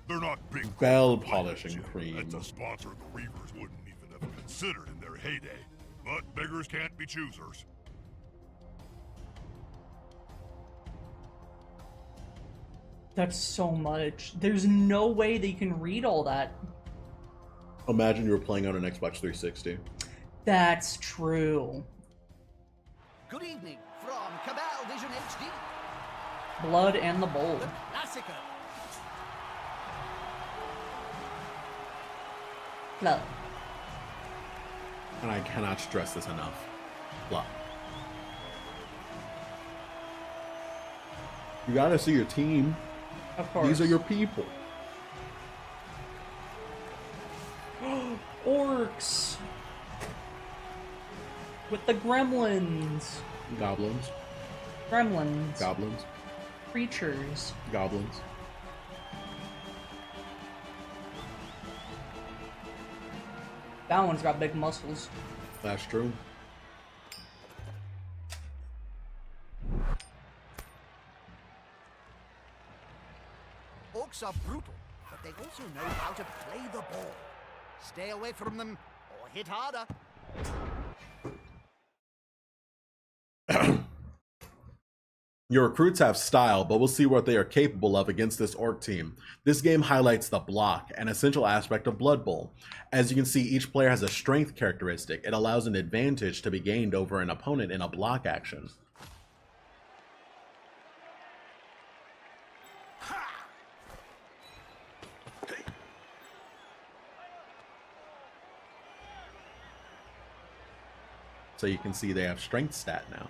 [SPEAKER 4] They're not big
[SPEAKER 2] Bell
[SPEAKER 4] corporate
[SPEAKER 2] polishing
[SPEAKER 4] players, Jim.
[SPEAKER 2] cream.
[SPEAKER 4] It's a sponsor the Reavers wouldn't even have considered in their heyday. But beggars can't be choosers.
[SPEAKER 1] That's so much. There's no way they can read all that.
[SPEAKER 2] Imagine you were playing on an Xbox 360.
[SPEAKER 1] That's true.
[SPEAKER 5] Good evening from Cabal Vision HD.
[SPEAKER 1] Blood and the Bowl.
[SPEAKER 5] The Classico.
[SPEAKER 1] Blood.
[SPEAKER 2] And I cannot stress this enough. Blah. You gotta see your team.
[SPEAKER 1] Of course.
[SPEAKER 2] These are your people.
[SPEAKER 1] Orcs! With the gremlins.
[SPEAKER 2] Goblins.
[SPEAKER 1] Gremlins.
[SPEAKER 2] Goblins.
[SPEAKER 1] Creatures.
[SPEAKER 2] Goblins.
[SPEAKER 1] That one's got big muscles.
[SPEAKER 2] That's true.
[SPEAKER 5] Orcs are brutal, but they also know how to play the ball. Stay away from them, or hit harder.
[SPEAKER 2] Your recruits have style, but we'll see what they are capable of against this orc team. This game highlights the block, an essential aspect of Blood Bowl. As you can see, each player has a strength characteristic. It allows an advantage to be gained over an opponent in a block action. So you can see they have strength stat now.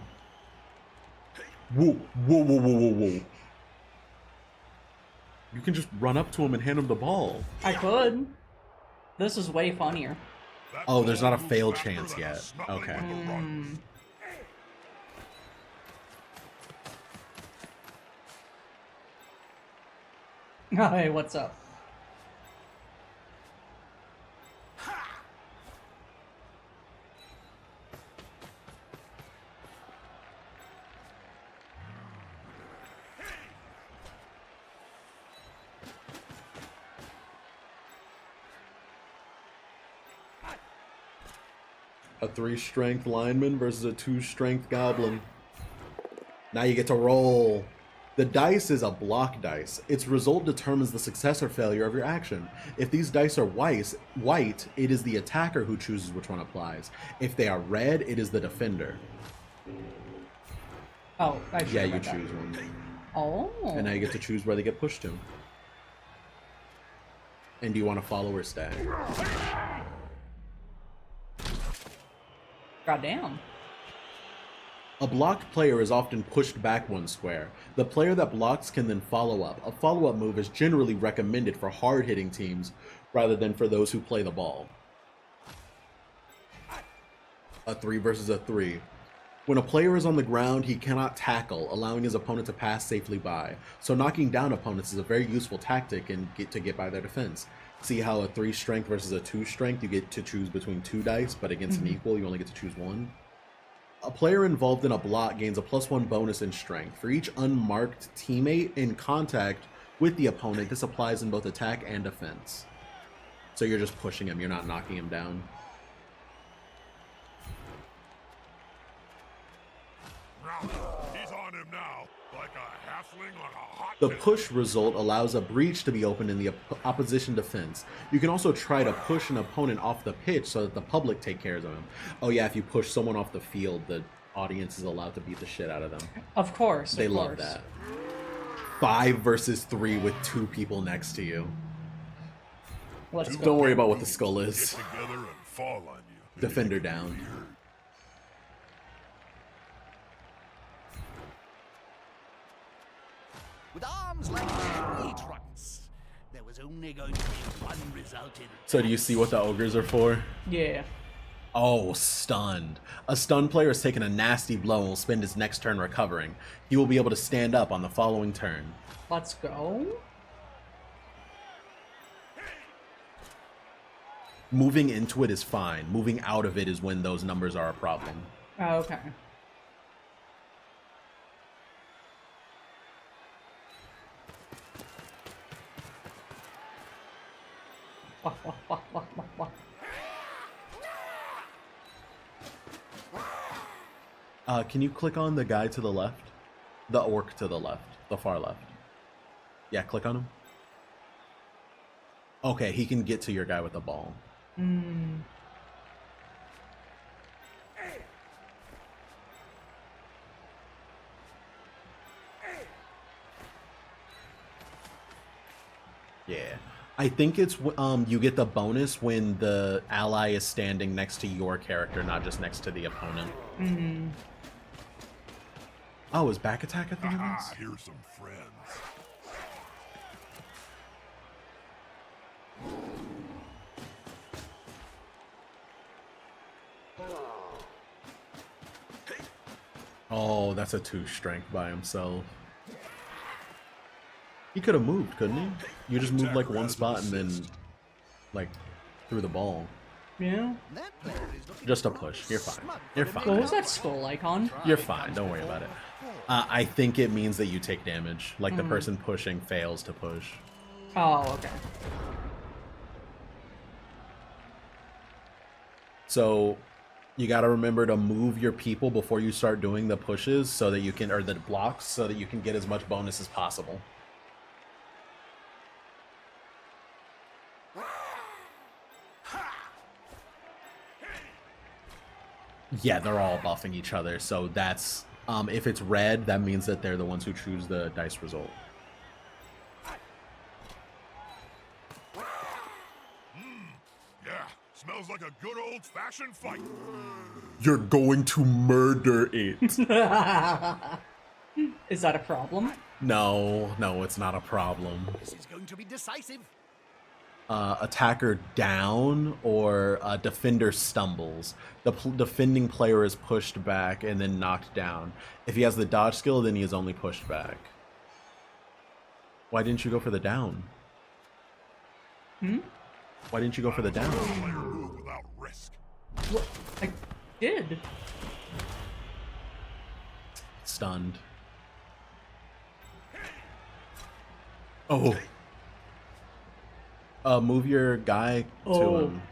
[SPEAKER 2] Whoa, whoa, whoa, whoa, whoa, whoa. You can just run up to him and hand him the ball.
[SPEAKER 1] I could. This is way funnier.
[SPEAKER 4] That
[SPEAKER 2] Oh, there's not a
[SPEAKER 4] ball moves
[SPEAKER 2] fail
[SPEAKER 4] faster
[SPEAKER 2] chance
[SPEAKER 4] than a
[SPEAKER 2] yet.
[SPEAKER 4] snuffling
[SPEAKER 2] Okay.
[SPEAKER 4] with a run.
[SPEAKER 1] Oh, hey, what's up?
[SPEAKER 2] A 3-strength lineman versus a 2-strength goblin. Now you get to roll. The dice is a block dice. Its result determines the success or failure of your action. If these dice are white, it is the attacker who chooses which one applies. If they are red, it is the defender.
[SPEAKER 1] Oh, I should
[SPEAKER 2] Yeah,
[SPEAKER 1] have
[SPEAKER 2] you
[SPEAKER 1] read that.
[SPEAKER 2] choose one.
[SPEAKER 1] Oh.
[SPEAKER 2] And now you get to choose where they get pushed to. And do you want to follow or stay?
[SPEAKER 1] Goddamn.
[SPEAKER 2] A blocked player is often pushed back 1 square. The player that blocks can then follow up. A follow-up move is generally recommended for hard-hitting teams rather than for those who play the ball. A 3 versus a 3. When a player is on the ground, he cannot tackle, allowing his opponent to pass safely by. So knocking down opponents is a very useful tactic and to get by their defense. See how a 3 strength versus a 2 strength, you get to choose between 2 dice, but against an equal, you only get to choose 1? A player involved in a block gains a +1 bonus in strength. For each unmarked teammate in contact with the opponent, this applies in both attack and defense. So you're just pushing him, you're not knocking him down.
[SPEAKER 4] He's on him now, like a halfling on a hot
[SPEAKER 2] The
[SPEAKER 4] pit.
[SPEAKER 2] push result allows a breach to be opened in the opposition defense. You can also try to push an opponent off the pitch so that the public take care of him. Oh yeah, if you push someone off the field, the audience is allowed to beat the shit out of them.
[SPEAKER 1] Of course.
[SPEAKER 2] They
[SPEAKER 1] of
[SPEAKER 2] love
[SPEAKER 1] course.
[SPEAKER 2] that. 5 versus 3 with 2 people next to you.
[SPEAKER 1] Let's go.
[SPEAKER 2] Don't worry about what the skull
[SPEAKER 4] Get
[SPEAKER 2] is.
[SPEAKER 4] together and fall on you.
[SPEAKER 2] Defender down.
[SPEAKER 5] With arms like tree trunks, there was only going to be one result in.
[SPEAKER 2] So do you see what the ogres are for?
[SPEAKER 1] Yeah.
[SPEAKER 2] Oh, stunned. A stunned player has taken a nasty blow and will spend his next turn recovering. He will be able to stand up on the following turn.
[SPEAKER 1] Let's go.
[SPEAKER 2] Moving into it is fine. Moving out of it is when those numbers are a problem.
[SPEAKER 1] Oh, okay. Wah, wah, wah, wah, wah, wah.
[SPEAKER 2] Can you click on the guy to the left? The orc to the left. The far left. Yeah, click on him. Okay, he can get to your guy with the ball. Yeah. I think it's you get the bonus when the ally is standing next to your character, not just next to the opponent. Oh, is back attack a thing in this?
[SPEAKER 4] Here's some friends.
[SPEAKER 2] Oh, that's a 2 strength by himself. He could have moved, couldn't he? You just moved like one spot and then, like, threw the ball.
[SPEAKER 1] Yeah.
[SPEAKER 5] That player is looking
[SPEAKER 2] Just a push. You're fine. You're
[SPEAKER 1] What
[SPEAKER 2] fine.
[SPEAKER 1] was that skull icon?
[SPEAKER 2] You're fine. Don't worry about it. I think it means that you take damage. Like the person pushing fails to push.
[SPEAKER 1] Oh, okay.
[SPEAKER 2] So you got to remember to move your people before you start doing the pushes so that you can, or the blocks, so that you can get as much bonus as possible. Yeah, they're all buffing each other. So that's, if it's red, that means that they're the ones who choose the dice result.
[SPEAKER 4] Yeah, smells like a good old-fashioned fight.
[SPEAKER 2] You're going to murder it.
[SPEAKER 1] Is that a problem?
[SPEAKER 2] No, it's not a problem.
[SPEAKER 5] This is going to be decisive.
[SPEAKER 2] attacker down or defender stumbles. The defending player is pushed back and then knocked down. If he has the dodge skill, then he is only pushed back. Why didn't you go for the down? Why didn't you go for the down?
[SPEAKER 4] Player move without risk.
[SPEAKER 1] What? I did.
[SPEAKER 2] Stunned. Oh. Move your guy to him.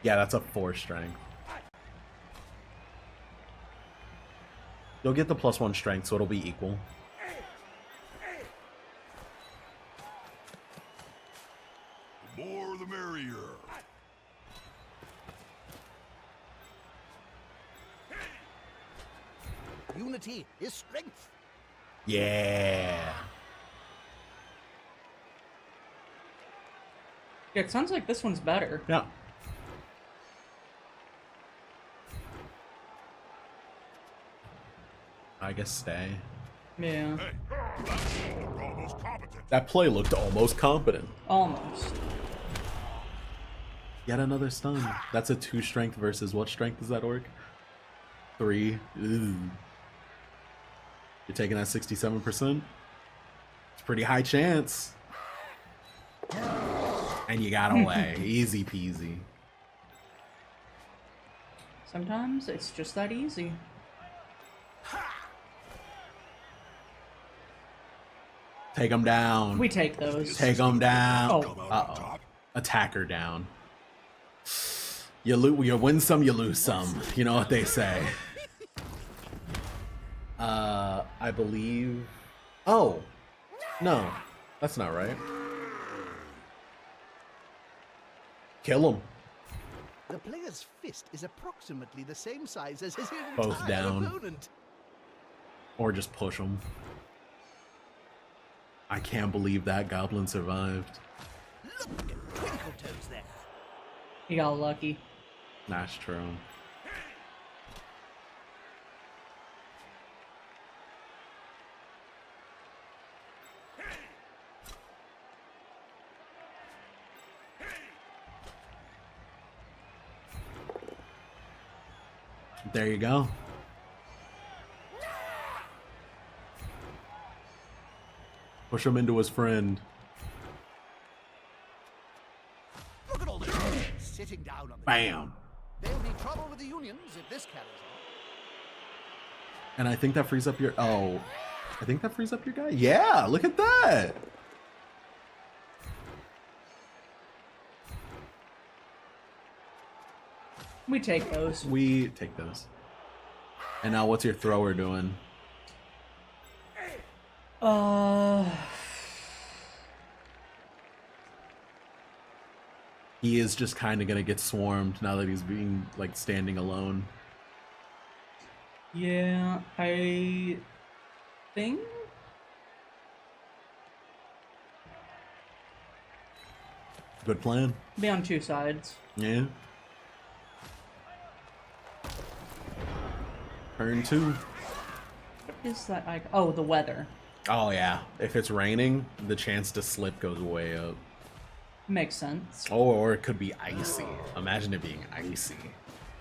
[SPEAKER 2] Yeah, that's a 4 strength. You'll get the +1 strength, so it'll be equal.
[SPEAKER 4] The more the merrier.
[SPEAKER 5] Unity is strength.
[SPEAKER 2] Yeah.
[SPEAKER 1] Yeah, it sounds like this one's better.
[SPEAKER 2] Yeah. I guess stay.
[SPEAKER 1] Yeah,
[SPEAKER 4] Hey, that looked almost competent.
[SPEAKER 2] That play looked almost competent.
[SPEAKER 1] almost.
[SPEAKER 2] Yet another stun. That's a 2 strength versus what strength is that orc? 3. Ooh. You're taking that 67%? It's a pretty high chance. And you got away. Easy peasy.
[SPEAKER 1] Sometimes it's just that easy.
[SPEAKER 2] Take him down.
[SPEAKER 1] We take those.
[SPEAKER 2] Take him down.
[SPEAKER 1] Oh.
[SPEAKER 4] Come out on
[SPEAKER 2] Uh-oh.
[SPEAKER 4] top.
[SPEAKER 2] Attacker down. You win some, you lose some. You know what they say. I believe... Oh. No. That's not right. Kill him.
[SPEAKER 5] The player's fist is approximately the same size as his
[SPEAKER 2] Both
[SPEAKER 5] entire
[SPEAKER 2] down.
[SPEAKER 5] opponent.
[SPEAKER 2] Or just push him. I can't believe that goblin survived.
[SPEAKER 5] Look at Twinkle Toes there.
[SPEAKER 1] You got lucky.
[SPEAKER 2] That's true. There you go. Push him into his friend.
[SPEAKER 5] Look at all the sitting down on the
[SPEAKER 2] Bam.
[SPEAKER 5] There'll be trouble with the unions if this carries on.
[SPEAKER 2] And I think that frees up your... Oh. I think that frees up your guy. Yeah, look at that.
[SPEAKER 1] We take those.
[SPEAKER 2] We take those. And now what's your thrower doing? He is just kind of going to get swarmed now that he's being, like, standing alone.
[SPEAKER 1] Yeah, I think.
[SPEAKER 2] Good plan.
[SPEAKER 1] Be on 2 sides.
[SPEAKER 2] Yeah. Turn 2.
[SPEAKER 1] What is that? Oh, the weather.
[SPEAKER 2] Oh, yeah. If it's raining, the chance to slip goes way up.
[SPEAKER 1] Makes sense.
[SPEAKER 2] Or it could be icy. Imagine it being icy.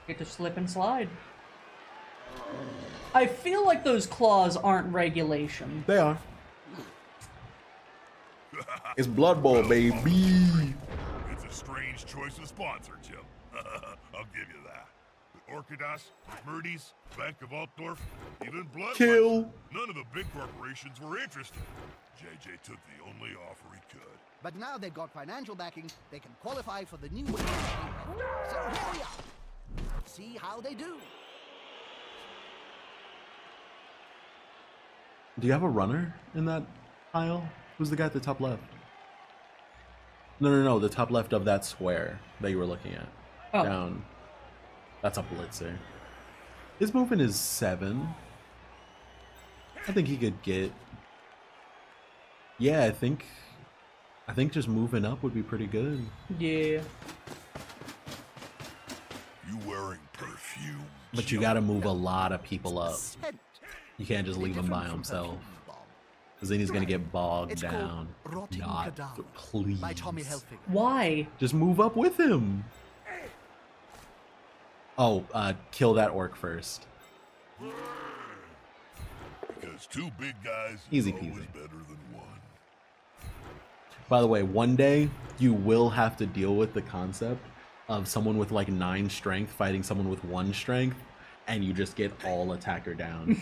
[SPEAKER 1] Get to slip and slide. I feel like those claws aren't regulation.
[SPEAKER 2] They are. It's Blood Bowl, baby.
[SPEAKER 4] It's a strange choice of sponsor, Jim. I'll give you that. The Orchidas, Murdy's, Bank of Altdorf, even Blood.
[SPEAKER 2] Kill.
[SPEAKER 4] None of the big corporations were interested. JJ took the only offer he could.
[SPEAKER 5] But now they've got financial backing, they can qualify for the new So here we are. See how they do.
[SPEAKER 2] Do you have a runner in that pile? Who's the guy at the top left? No, the top left of that square that you were looking at.
[SPEAKER 1] Oh.
[SPEAKER 2] Down. That's a blitzer. His movement is 7. I think he could get... Yeah, I think just moving up would be pretty good.
[SPEAKER 1] Yeah.
[SPEAKER 4] You wearing perfume?
[SPEAKER 2] But you gotta move a lot of people up.
[SPEAKER 5] Scent.
[SPEAKER 2] You can't just leave him by
[SPEAKER 5] Different from
[SPEAKER 2] himself.
[SPEAKER 5] perfume bomb.
[SPEAKER 2] Because then he's gonna get bogged
[SPEAKER 5] It's
[SPEAKER 2] down.
[SPEAKER 5] called Rotting
[SPEAKER 2] Not,
[SPEAKER 5] Cadaver
[SPEAKER 2] please.
[SPEAKER 5] by Tommy Hilfiger.
[SPEAKER 1] Why?
[SPEAKER 2] Just move up with him. Oh, kill that orc first.
[SPEAKER 4] Because two big guys
[SPEAKER 2] Easy
[SPEAKER 4] is always
[SPEAKER 2] peasy.
[SPEAKER 4] better than one.
[SPEAKER 2] By the way, one day you will have to deal with the concept of someone with like 9 strength fighting someone with 1 strength, and you just get all attacker down.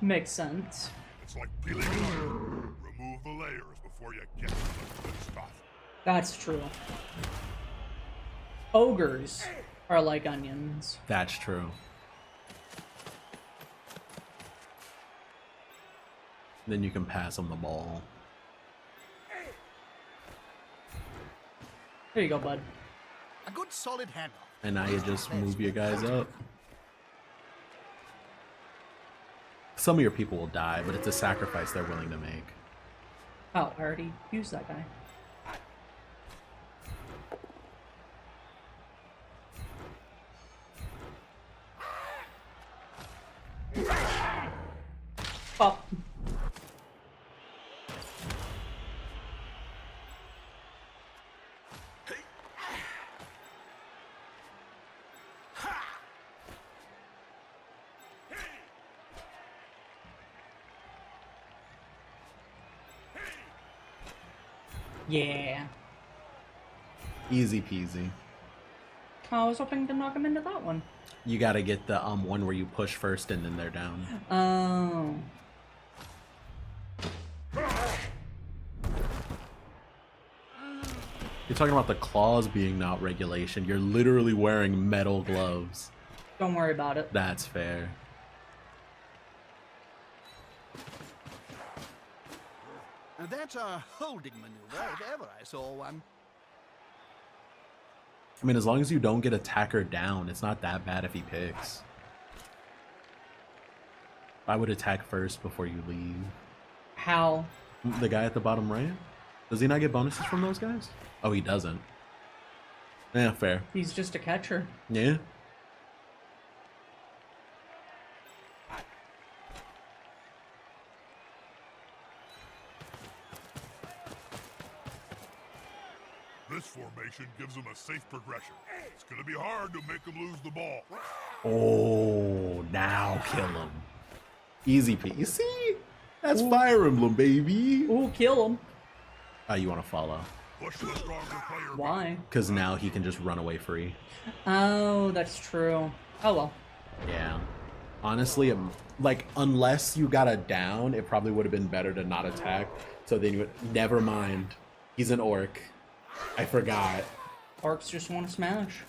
[SPEAKER 1] Makes sense.
[SPEAKER 4] It's like peeling an onion. Remove the layers before you get to the good stuff.
[SPEAKER 1] That's true. Ogres are like onions.
[SPEAKER 2] That's true. Then you can pass them the ball.
[SPEAKER 1] There you go, bud.
[SPEAKER 5] A good solid handoff.
[SPEAKER 2] And now you just move your guys up. Some of your people will die, but it's a sacrifice they're willing to make.
[SPEAKER 1] Oh, I already used that guy. Pop. Yeah.
[SPEAKER 2] Easy peasy.
[SPEAKER 1] I was hoping to knock him into that one.
[SPEAKER 2] You gotta get the one where you push first and then they're down.
[SPEAKER 1] Oh.
[SPEAKER 2] You're talking about the claws being not regulation. You're literally wearing metal gloves.
[SPEAKER 1] Don't worry about it.
[SPEAKER 2] That's fair.
[SPEAKER 5] Now that's a holding maneuver, if ever I saw one.
[SPEAKER 2] I mean, as long as you don't get attacker down, it's not that bad if he picks. I would attack first before you leave.
[SPEAKER 1] How?
[SPEAKER 2] The guy at the bottom right? Does he not get bonuses from those guys? Oh, he doesn't. Yeah, fair.
[SPEAKER 1] He's just a catcher.
[SPEAKER 2] Yeah.
[SPEAKER 4] This formation gives them a safe progression. It's gonna be hard to make them lose the ball.
[SPEAKER 2] Oh, now kill him. Easy peasy. See? That's Fire Emblem, baby.
[SPEAKER 1] Ooh, kill him.
[SPEAKER 2] Oh, you want to follow?
[SPEAKER 4] Push the stronger player.
[SPEAKER 1] Why?
[SPEAKER 2] Because now he can just run away free.
[SPEAKER 1] Oh, that's true. Oh well.
[SPEAKER 2] Yeah. Honestly, like, unless you got a down, it probably would have been better to not attack. So then you would... Never mind. He's an orc. I forgot.
[SPEAKER 1] Orcs just want to smash.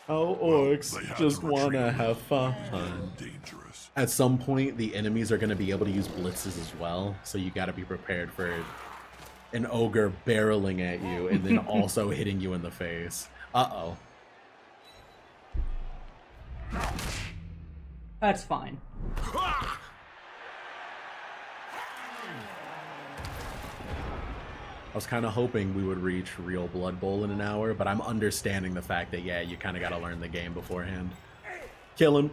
[SPEAKER 2] Oh, orcs
[SPEAKER 4] They have
[SPEAKER 2] just
[SPEAKER 4] to
[SPEAKER 2] want to
[SPEAKER 4] retreat.
[SPEAKER 2] have fun.
[SPEAKER 4] Dangerous.
[SPEAKER 2] At some point, the enemies are going to be able to use blitzes as well. So you got to be prepared for an ogre barreling at you and then also hitting you in the face. Uh-oh.
[SPEAKER 1] That's fine.
[SPEAKER 2] I was kind of hoping we would reach real Blood Bowl in an hour, but I'm understanding the fact that, yeah, you kind of got to learn the game beforehand. Kill him.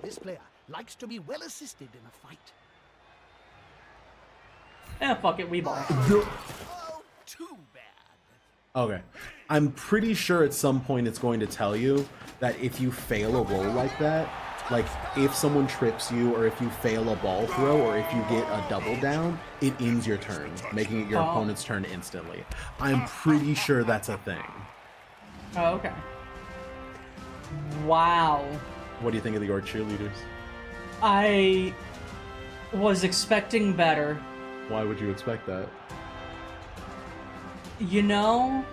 [SPEAKER 5] This player likes to be well assisted in a fight.
[SPEAKER 1] Eh, fuck it, we ball.
[SPEAKER 5] Oh, too bad.
[SPEAKER 2] Okay. I'm pretty sure at some point it's going to tell you that if you fail a roll like that, like if someone trips you or if you fail a ball throw or if you get a double down, it ends your turn, making it your opponent's turn instantly. I'm pretty sure that's a thing.
[SPEAKER 1] Oh, okay. Wow.
[SPEAKER 2] What do you think of the Orc cheerleaders?
[SPEAKER 1] I was expecting better.
[SPEAKER 2] Why would you expect that?
[SPEAKER 1] You know?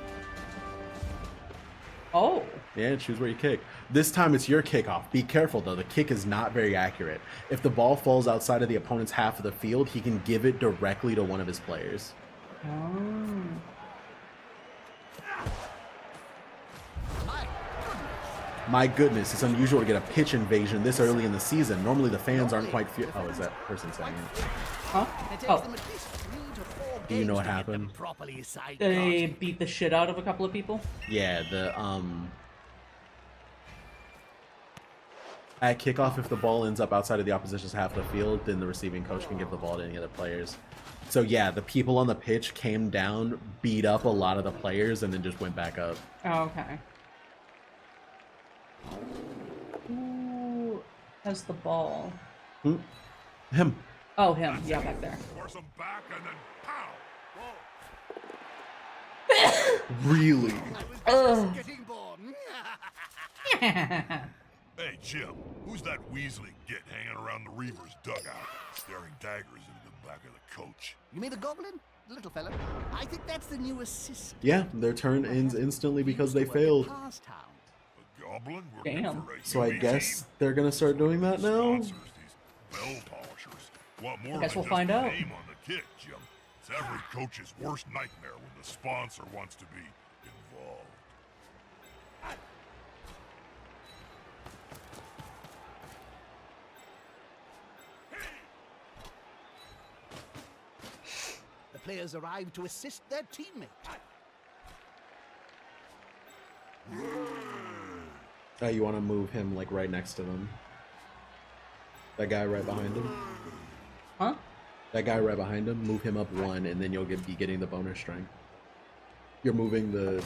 [SPEAKER 1] Oh.
[SPEAKER 2] Yeah, choose where you kick. This time it's your kickoff. Be careful though, the kick is not very accurate. If the ball falls outside of the opponent's half of the field, he can give it directly to one of his players.
[SPEAKER 1] Oh.
[SPEAKER 2] My goodness, it's unusual to get a pitch invasion this early in the season. Normally the fans aren't quite oh, is that person saying it?
[SPEAKER 1] Huh?
[SPEAKER 5] It takes
[SPEAKER 1] Oh.
[SPEAKER 5] them at least 3 to 4
[SPEAKER 2] Do you know
[SPEAKER 5] games
[SPEAKER 2] what
[SPEAKER 5] to get them
[SPEAKER 2] happened?
[SPEAKER 5] properly side
[SPEAKER 1] They beat the shit out of a couple of people.
[SPEAKER 2] Yeah, At kickoff, if the ball ends up outside of the opposition's half of the field, then the receiving coach can give the ball to any other players. So yeah, the people on the pitch came down, beat up a lot of the players, and then just went back up.
[SPEAKER 1] Oh, okay. Who has the ball?
[SPEAKER 2] Him.
[SPEAKER 1] Oh, him. Yeah, back there.
[SPEAKER 4] Force him back and then pow!
[SPEAKER 2] Really?
[SPEAKER 5] Just getting born.
[SPEAKER 4] Hey, Jim, who's that Weasley git hanging around the Reaver's dugout, staring daggers into the back of the coach?
[SPEAKER 5] You mean the goblin? Little fella. I think that's the new assistant.
[SPEAKER 2] Yeah, their turn ends instantly because they
[SPEAKER 5] Used to work
[SPEAKER 2] failed.
[SPEAKER 5] in Passtown.
[SPEAKER 4] A goblin working
[SPEAKER 1] Damn.
[SPEAKER 4] for a
[SPEAKER 2] So I
[SPEAKER 4] UV
[SPEAKER 2] guess
[SPEAKER 4] team?
[SPEAKER 2] they're gonna start doing that now?
[SPEAKER 4] Sponsors, these bell polishers. Want more
[SPEAKER 1] I guess
[SPEAKER 4] than
[SPEAKER 1] we'll
[SPEAKER 4] just
[SPEAKER 1] find
[SPEAKER 4] the
[SPEAKER 1] out.
[SPEAKER 4] name on the kit, Jim. It's every coach's worst nightmare when the sponsor wants to be involved.
[SPEAKER 5] The players arrive to assist their teammate.
[SPEAKER 2] You want to move him like right next to them. That guy right behind him.
[SPEAKER 1] Huh?
[SPEAKER 2] That guy right behind him. Move him up one, and then you'll be getting the bonus strength. You're moving the.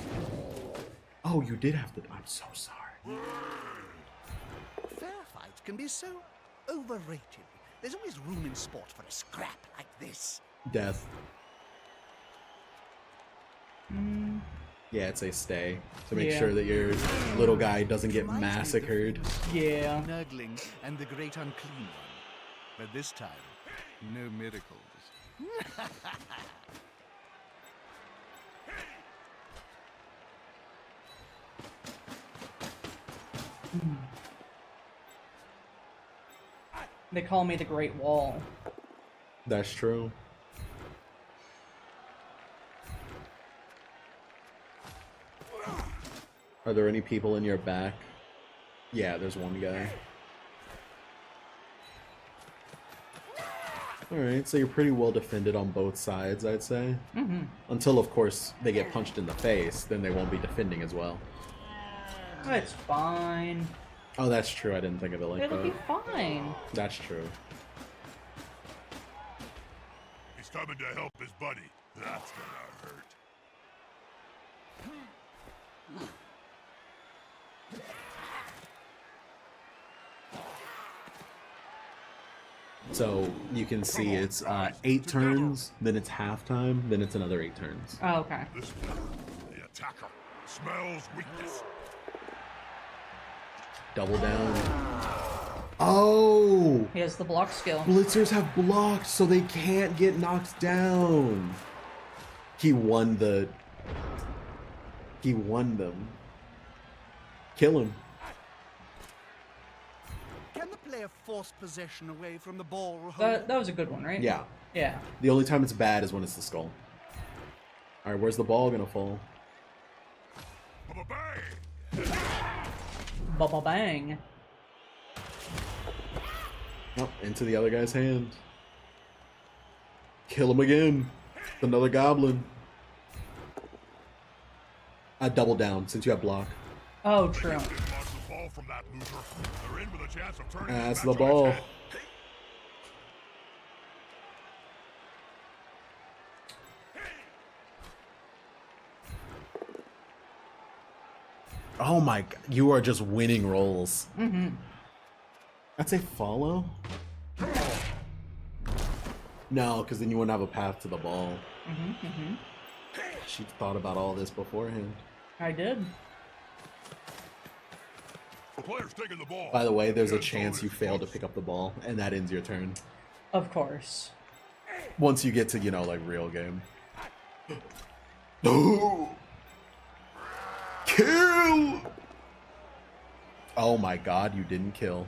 [SPEAKER 2] Oh, you did have to. I'm so sorry.
[SPEAKER 5] Fair fight can be so overrated. There's always room in sport for a scrap like this.
[SPEAKER 2] Death. Yeah, it's a stay to make
[SPEAKER 1] Yeah.
[SPEAKER 2] sure that your little guy doesn't get
[SPEAKER 5] Reminds me of the
[SPEAKER 2] massacred.
[SPEAKER 1] Yeah.
[SPEAKER 5] Nurgling and the Great Unclean One. But this time, no miracles.
[SPEAKER 1] They call me the Great Wall.
[SPEAKER 2] That's true. Are there any people in your back? Yeah, there's one guy. Alright, so you're pretty well defended on both sides, I'd say. Until, of course, they get punched in the face, then they won't be defending as well.
[SPEAKER 1] It's fine.
[SPEAKER 2] Oh, that's true, I didn't think of it like
[SPEAKER 1] It'll be
[SPEAKER 2] that.
[SPEAKER 1] fine.
[SPEAKER 2] That's true.
[SPEAKER 4] He's coming to help his buddy. That's gonna hurt.
[SPEAKER 2] So, you can see it's 8 turns, then it's halftime, then it's another 8 turns.
[SPEAKER 1] Oh, okay.
[SPEAKER 4] This player, the attacker, smells weakness.
[SPEAKER 2] Double down. Oh!
[SPEAKER 1] He has the block skill.
[SPEAKER 2] Blitzers have blocked, so they can't get knocked down. He won the... He won them. Kill him.
[SPEAKER 5] Can the player force possession away from the ball?
[SPEAKER 1] That was a good one, right?
[SPEAKER 2] Yeah.
[SPEAKER 1] Yeah.
[SPEAKER 2] The only time it's bad is when it's the skull. Alright, where's the ball gonna fall?
[SPEAKER 4] Ba-ba-bang!
[SPEAKER 1] Bubba bang.
[SPEAKER 2] Oh, into the other guy's hand. Kill him again. Another goblin. I double down since you have block.
[SPEAKER 1] Oh, true.
[SPEAKER 4] Launch the ball from that loser. They're in with a chance of turning
[SPEAKER 2] That's
[SPEAKER 4] it
[SPEAKER 2] the
[SPEAKER 4] back on its
[SPEAKER 2] ball.
[SPEAKER 4] head.
[SPEAKER 2] Oh my god, you are just winning rolls. That's a follow? No, because then you wouldn't have a path to the ball. She thought about all this beforehand.
[SPEAKER 1] I did.
[SPEAKER 4] The player's taking the ball.
[SPEAKER 2] By the way, there's a
[SPEAKER 4] End
[SPEAKER 2] chance
[SPEAKER 4] zone
[SPEAKER 2] you
[SPEAKER 4] is
[SPEAKER 2] fail to
[SPEAKER 4] close.
[SPEAKER 2] pick up the ball, and that ends your turn.
[SPEAKER 1] Of course.
[SPEAKER 2] Once you get to, you know, like, real game. No! Kill! Oh my god, you didn't kill.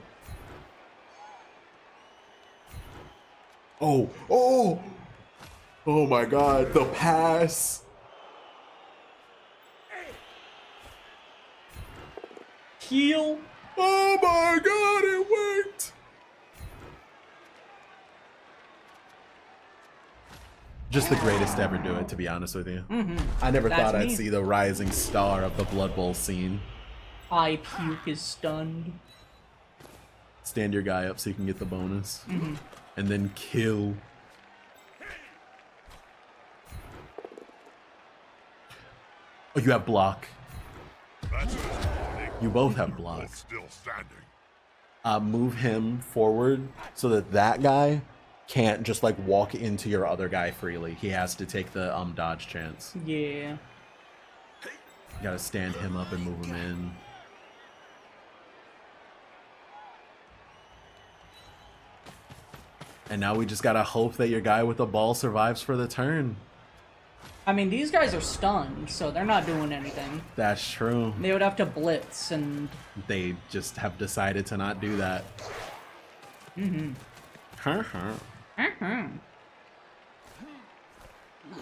[SPEAKER 2] Oh! Oh! Oh my god, the pass!
[SPEAKER 1] Heal.
[SPEAKER 2] Oh my god, it worked! Just the greatest to ever do it, to be honest with you. I never
[SPEAKER 1] That's
[SPEAKER 2] thought I'd
[SPEAKER 1] me.
[SPEAKER 2] see the rising star of the Blood Bowl scene.
[SPEAKER 1] I puke is stunned.
[SPEAKER 2] stand your guy up so you can get the bonus. And then kill. Oh, you have block.
[SPEAKER 4] That's it.
[SPEAKER 2] You both have block.
[SPEAKER 4] Both still standing.
[SPEAKER 2] Move him forward so that that guy can't just like walk into your other guy freely. He has to take the dodge chance.
[SPEAKER 1] Yeah.
[SPEAKER 2] You gotta stand him up and move him in. And now we just gotta hope that your guy with the ball survives for the turn.
[SPEAKER 1] I mean, these guys are stunned, so they're not doing anything.
[SPEAKER 2] That's true.
[SPEAKER 1] They would have to blitz, and
[SPEAKER 2] They just have decided to not do that.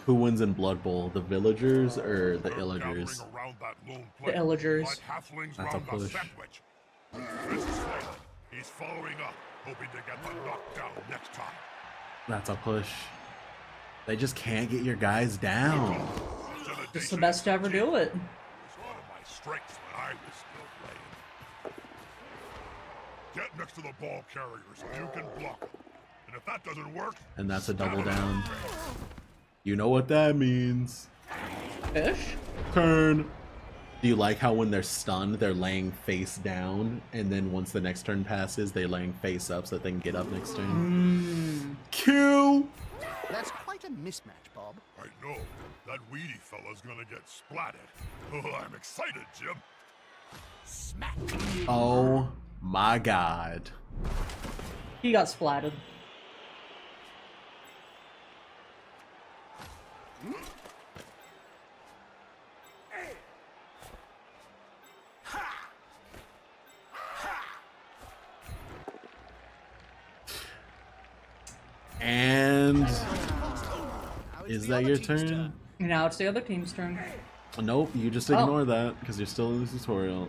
[SPEAKER 2] Who wins in Blood Bowl? The villagers or the illagers?
[SPEAKER 4] Gathering around that lone
[SPEAKER 1] the
[SPEAKER 4] player,
[SPEAKER 1] illagers.
[SPEAKER 4] like halflings
[SPEAKER 2] That's a
[SPEAKER 4] round
[SPEAKER 2] push.
[SPEAKER 4] sandwich. This is Phelan. He's following up, hoping to get the knockdown next time.
[SPEAKER 2] That's a push. They just can't get your guys down.
[SPEAKER 1] It's the best to ever do it.
[SPEAKER 4] It's one of my strengths when I was still playing. Get next to the ball carrier so you can block them. And if that doesn't work,
[SPEAKER 2] And that's a double down. You know what that means.
[SPEAKER 1] Fish?
[SPEAKER 2] Turn. Do you like how when they're stunned, they're laying face down, and then once the next turn passes, they're laying face up so that they can get up next turn? Kill!
[SPEAKER 5] That's quite a mismatch, Bob.
[SPEAKER 4] I know that weedy fella's gonna get splatted. Oh, I'm excited, Jim.
[SPEAKER 5] Smack.
[SPEAKER 2] Oh my god.
[SPEAKER 1] He got splatted.
[SPEAKER 2] And
[SPEAKER 5] Now it's
[SPEAKER 2] is
[SPEAKER 5] the
[SPEAKER 2] that
[SPEAKER 5] other
[SPEAKER 2] your
[SPEAKER 5] team's
[SPEAKER 2] turn?
[SPEAKER 1] Now it's the other team's turn.
[SPEAKER 2] Nope, you just ignore that because you're still in the tutorial.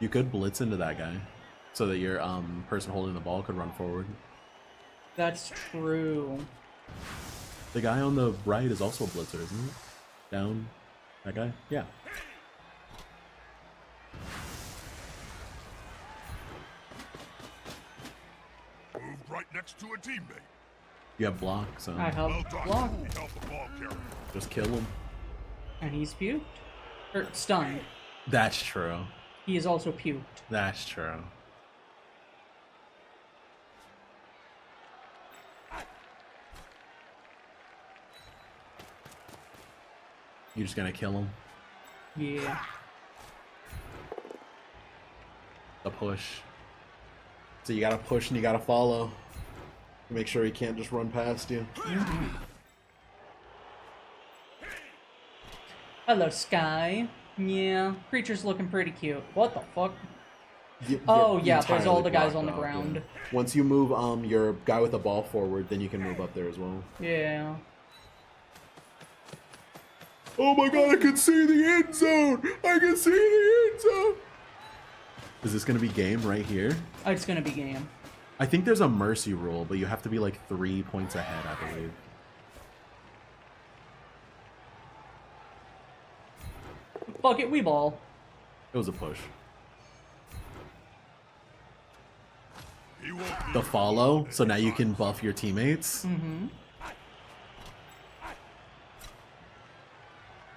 [SPEAKER 2] You could blitz into that guy so that your person holding the ball could run forward.
[SPEAKER 1] That's true.
[SPEAKER 2] The guy on the right is also a blitzer, isn't it? Down. That guy? Yeah.
[SPEAKER 4] Moved right next to a teammate.
[SPEAKER 2] You have block, so
[SPEAKER 1] I
[SPEAKER 4] Well
[SPEAKER 1] helped
[SPEAKER 4] done.
[SPEAKER 1] block,
[SPEAKER 4] He helped the ball carrier.
[SPEAKER 2] just kill him.
[SPEAKER 1] and he's puked. Or stunned.
[SPEAKER 2] That's true.
[SPEAKER 1] He is also puked.
[SPEAKER 2] That's true. You just gonna kill him?
[SPEAKER 1] Yeah.
[SPEAKER 2] The push. So you gotta push and you gotta follow. Make sure he can't just run past you.
[SPEAKER 1] Hello, Sky. Yeah, creature's looking pretty cute. What the fuck?
[SPEAKER 2] You're
[SPEAKER 1] Oh, yeah, there's all
[SPEAKER 2] entirely
[SPEAKER 1] the guys
[SPEAKER 2] blocked
[SPEAKER 1] on the
[SPEAKER 2] off,
[SPEAKER 1] ground.
[SPEAKER 2] yeah. Once you move your guy with the ball forward, then you can move up there as well.
[SPEAKER 1] Yeah.
[SPEAKER 2] Oh my god, I can see the end zone! I can see the end zone! Is this gonna be game right here?
[SPEAKER 1] It's gonna be game.
[SPEAKER 2] I think there's a mercy rule, but you have to be like 3 points ahead, I believe.
[SPEAKER 1] Fuck it, we ball.
[SPEAKER 2] It was a push.
[SPEAKER 4] He won't be
[SPEAKER 2] The follow, so now you can buff your teammates.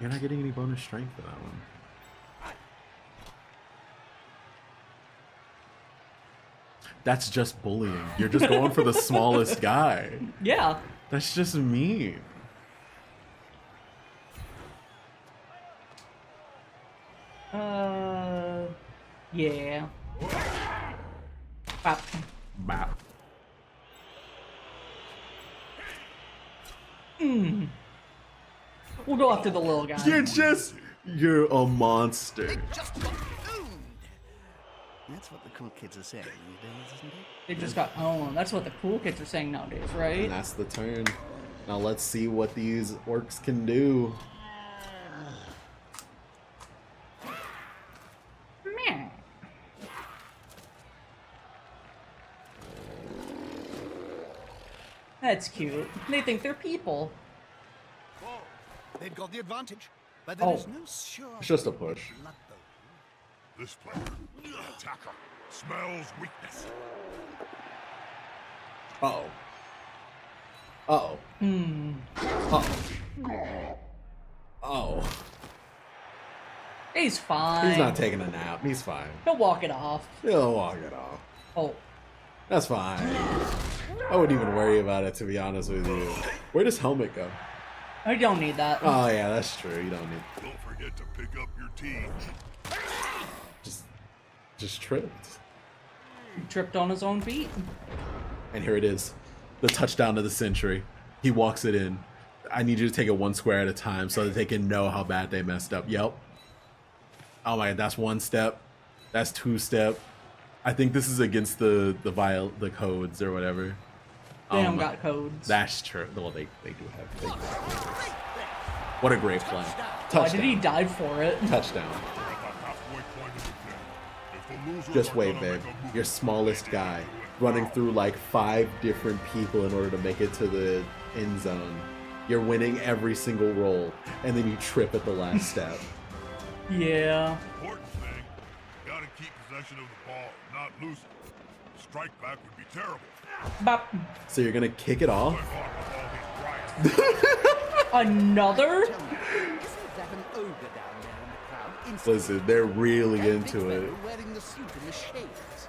[SPEAKER 2] You're not getting any bonus strength for that one. That's just bullying. You're just going for the smallest guy.
[SPEAKER 1] Yeah.
[SPEAKER 2] That's just mean.
[SPEAKER 1] Yeah. Bap.
[SPEAKER 2] Bap.
[SPEAKER 1] We'll go after the little guy.
[SPEAKER 2] You're a monster.
[SPEAKER 5] Just got owned. That's what the cool kids are saying these days, isn't it?
[SPEAKER 1] They just got owned. That's what the cool kids are saying nowadays, right?
[SPEAKER 2] And that's the turn. Now let's see what these orcs can do.
[SPEAKER 1] Meh. That's cute. They think they're people.
[SPEAKER 5] They've got the advantage, but there is no sure.
[SPEAKER 2] It's just a push.
[SPEAKER 4] This player, attacker, smells weakness.
[SPEAKER 2] Uh-oh. Uh-oh. Uh-oh. Oh.
[SPEAKER 1] He's fine.
[SPEAKER 2] He's not taking a nap. He's fine.
[SPEAKER 1] He'll walk it off.
[SPEAKER 2] He'll walk it off.
[SPEAKER 1] Oh.
[SPEAKER 2] That's fine. I wouldn't even worry about it, to be honest with you. Where does helmet go?
[SPEAKER 1] I don't need that.
[SPEAKER 2] Oh, yeah, that's true. You don't need...
[SPEAKER 4] Don't forget to pick up your tea.
[SPEAKER 2] Just tripped.
[SPEAKER 1] He tripped on his own feet.
[SPEAKER 2] And here it is. The touchdown of the century. He walks it in. I need you to take it one square at a time so that they can know how bad they messed up. Yep. Oh my god, that's one step. That's two step. I think this is against the codes or whatever.
[SPEAKER 1] They don't got codes.
[SPEAKER 2] That's true. Well, they do have. What a great play. Touchdown.
[SPEAKER 1] Why did he dive for it?
[SPEAKER 2] Touchdown. Just wait, babe. Your smallest guy running through like 5 different people in order to make it to the end zone. You're winning every single roll, and then you trip at the last step.
[SPEAKER 1] Yeah.
[SPEAKER 4] Important thing, gotta keep possession of the ball, not lose it. Strike back would be terrible.
[SPEAKER 1] Bop.
[SPEAKER 2] So you're gonna kick it off?
[SPEAKER 1] Another?
[SPEAKER 2] Listen, they're really into it.
[SPEAKER 5] Wearing the suit and the shades.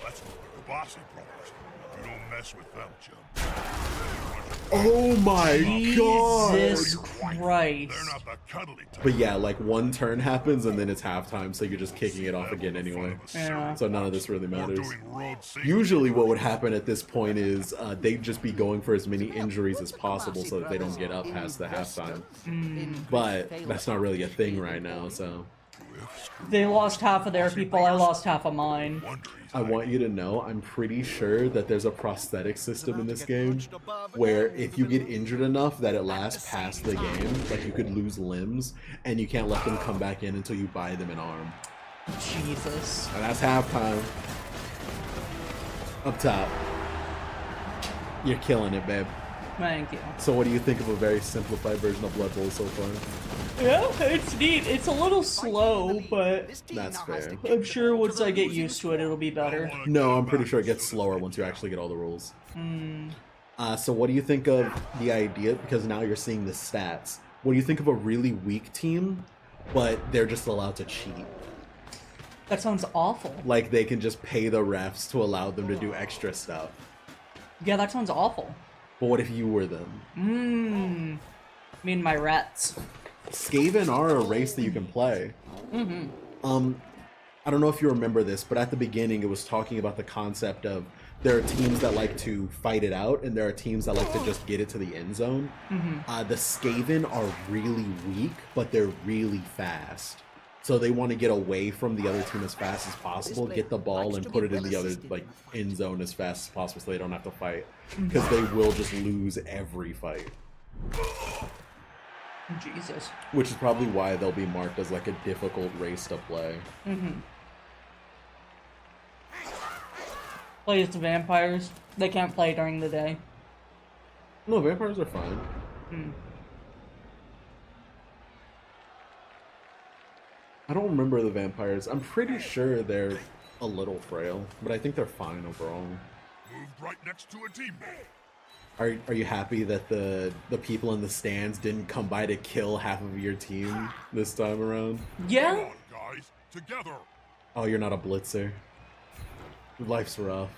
[SPEAKER 4] That's the Bossy brothers. You don't mess with them, chum.
[SPEAKER 2] Oh my god!
[SPEAKER 1] Jesus Christ.
[SPEAKER 4] They're not the cuddly type.
[SPEAKER 2] But yeah, like one turn happens and then it's halftime, so you're just kicking it off again anyway.
[SPEAKER 1] Yeah.
[SPEAKER 2] So none of this really matters.
[SPEAKER 4] Doing road safety.
[SPEAKER 2] Usually what would happen at this point is they'd just be going for as many injuries as possible so that they don't get up past the halftime. But that's not really a thing right now, so...
[SPEAKER 1] They lost half of their people, I lost half of mine.
[SPEAKER 2] I want you to know, I'm pretty sure that there's a prosthetic system in this game where if you get injured enough that it lasts past the game, like you could lose limbs, and you can't let them come back in until you buy them an arm.
[SPEAKER 1] Jesus.
[SPEAKER 2] And that's halftime. Up top. You're killing it, babe.
[SPEAKER 1] Thank you.
[SPEAKER 2] So what do you think of a very simplified version of Blood Bowl so far?
[SPEAKER 1] Yeah, it's neat. It's a little slow, but
[SPEAKER 2] That's fair.
[SPEAKER 1] I'm sure once I get used to it, it'll be better.
[SPEAKER 2] No, I'm pretty sure it gets slower once you actually get all the rules. So what do you think of the idea, because now you're seeing the stats, what do you think of a really weak team, but they're just allowed to cheat?
[SPEAKER 1] That sounds awful.
[SPEAKER 2] Like they can just pay the refs to allow them to do extra stuff.
[SPEAKER 1] Yeah, that sounds awful.
[SPEAKER 2] But what if you were them?
[SPEAKER 1] Me and my rats.
[SPEAKER 2] Skaven are a race that you can play. I don't know if you remember this, but at the beginning it was talking about the concept of there are teams that like to fight it out, and there are teams that like to just get it to the end zone. The Skaven are really weak, but they're really fast. So they want to get away from the other team as fast as possible, get the ball and put it in the other end zone as fast as possible so they don't have to fight. Because they will just lose every fight.
[SPEAKER 1] Jesus.
[SPEAKER 2] Which is probably why they'll be marked as like a difficult race to play.
[SPEAKER 1] Play as the vampires. They can't play during the day.
[SPEAKER 2] No, vampires are fine. I don't remember the vampires. I'm pretty sure they're a little frail, but I think they're fine overall.
[SPEAKER 4] Moved right next to a teammate.
[SPEAKER 2] Are you happy that the people in the stands didn't come by to kill half of your team this time around?
[SPEAKER 1] Yeah?
[SPEAKER 4] Come on, guys, together.
[SPEAKER 2] Oh, you're not a blitzer. Life's rough.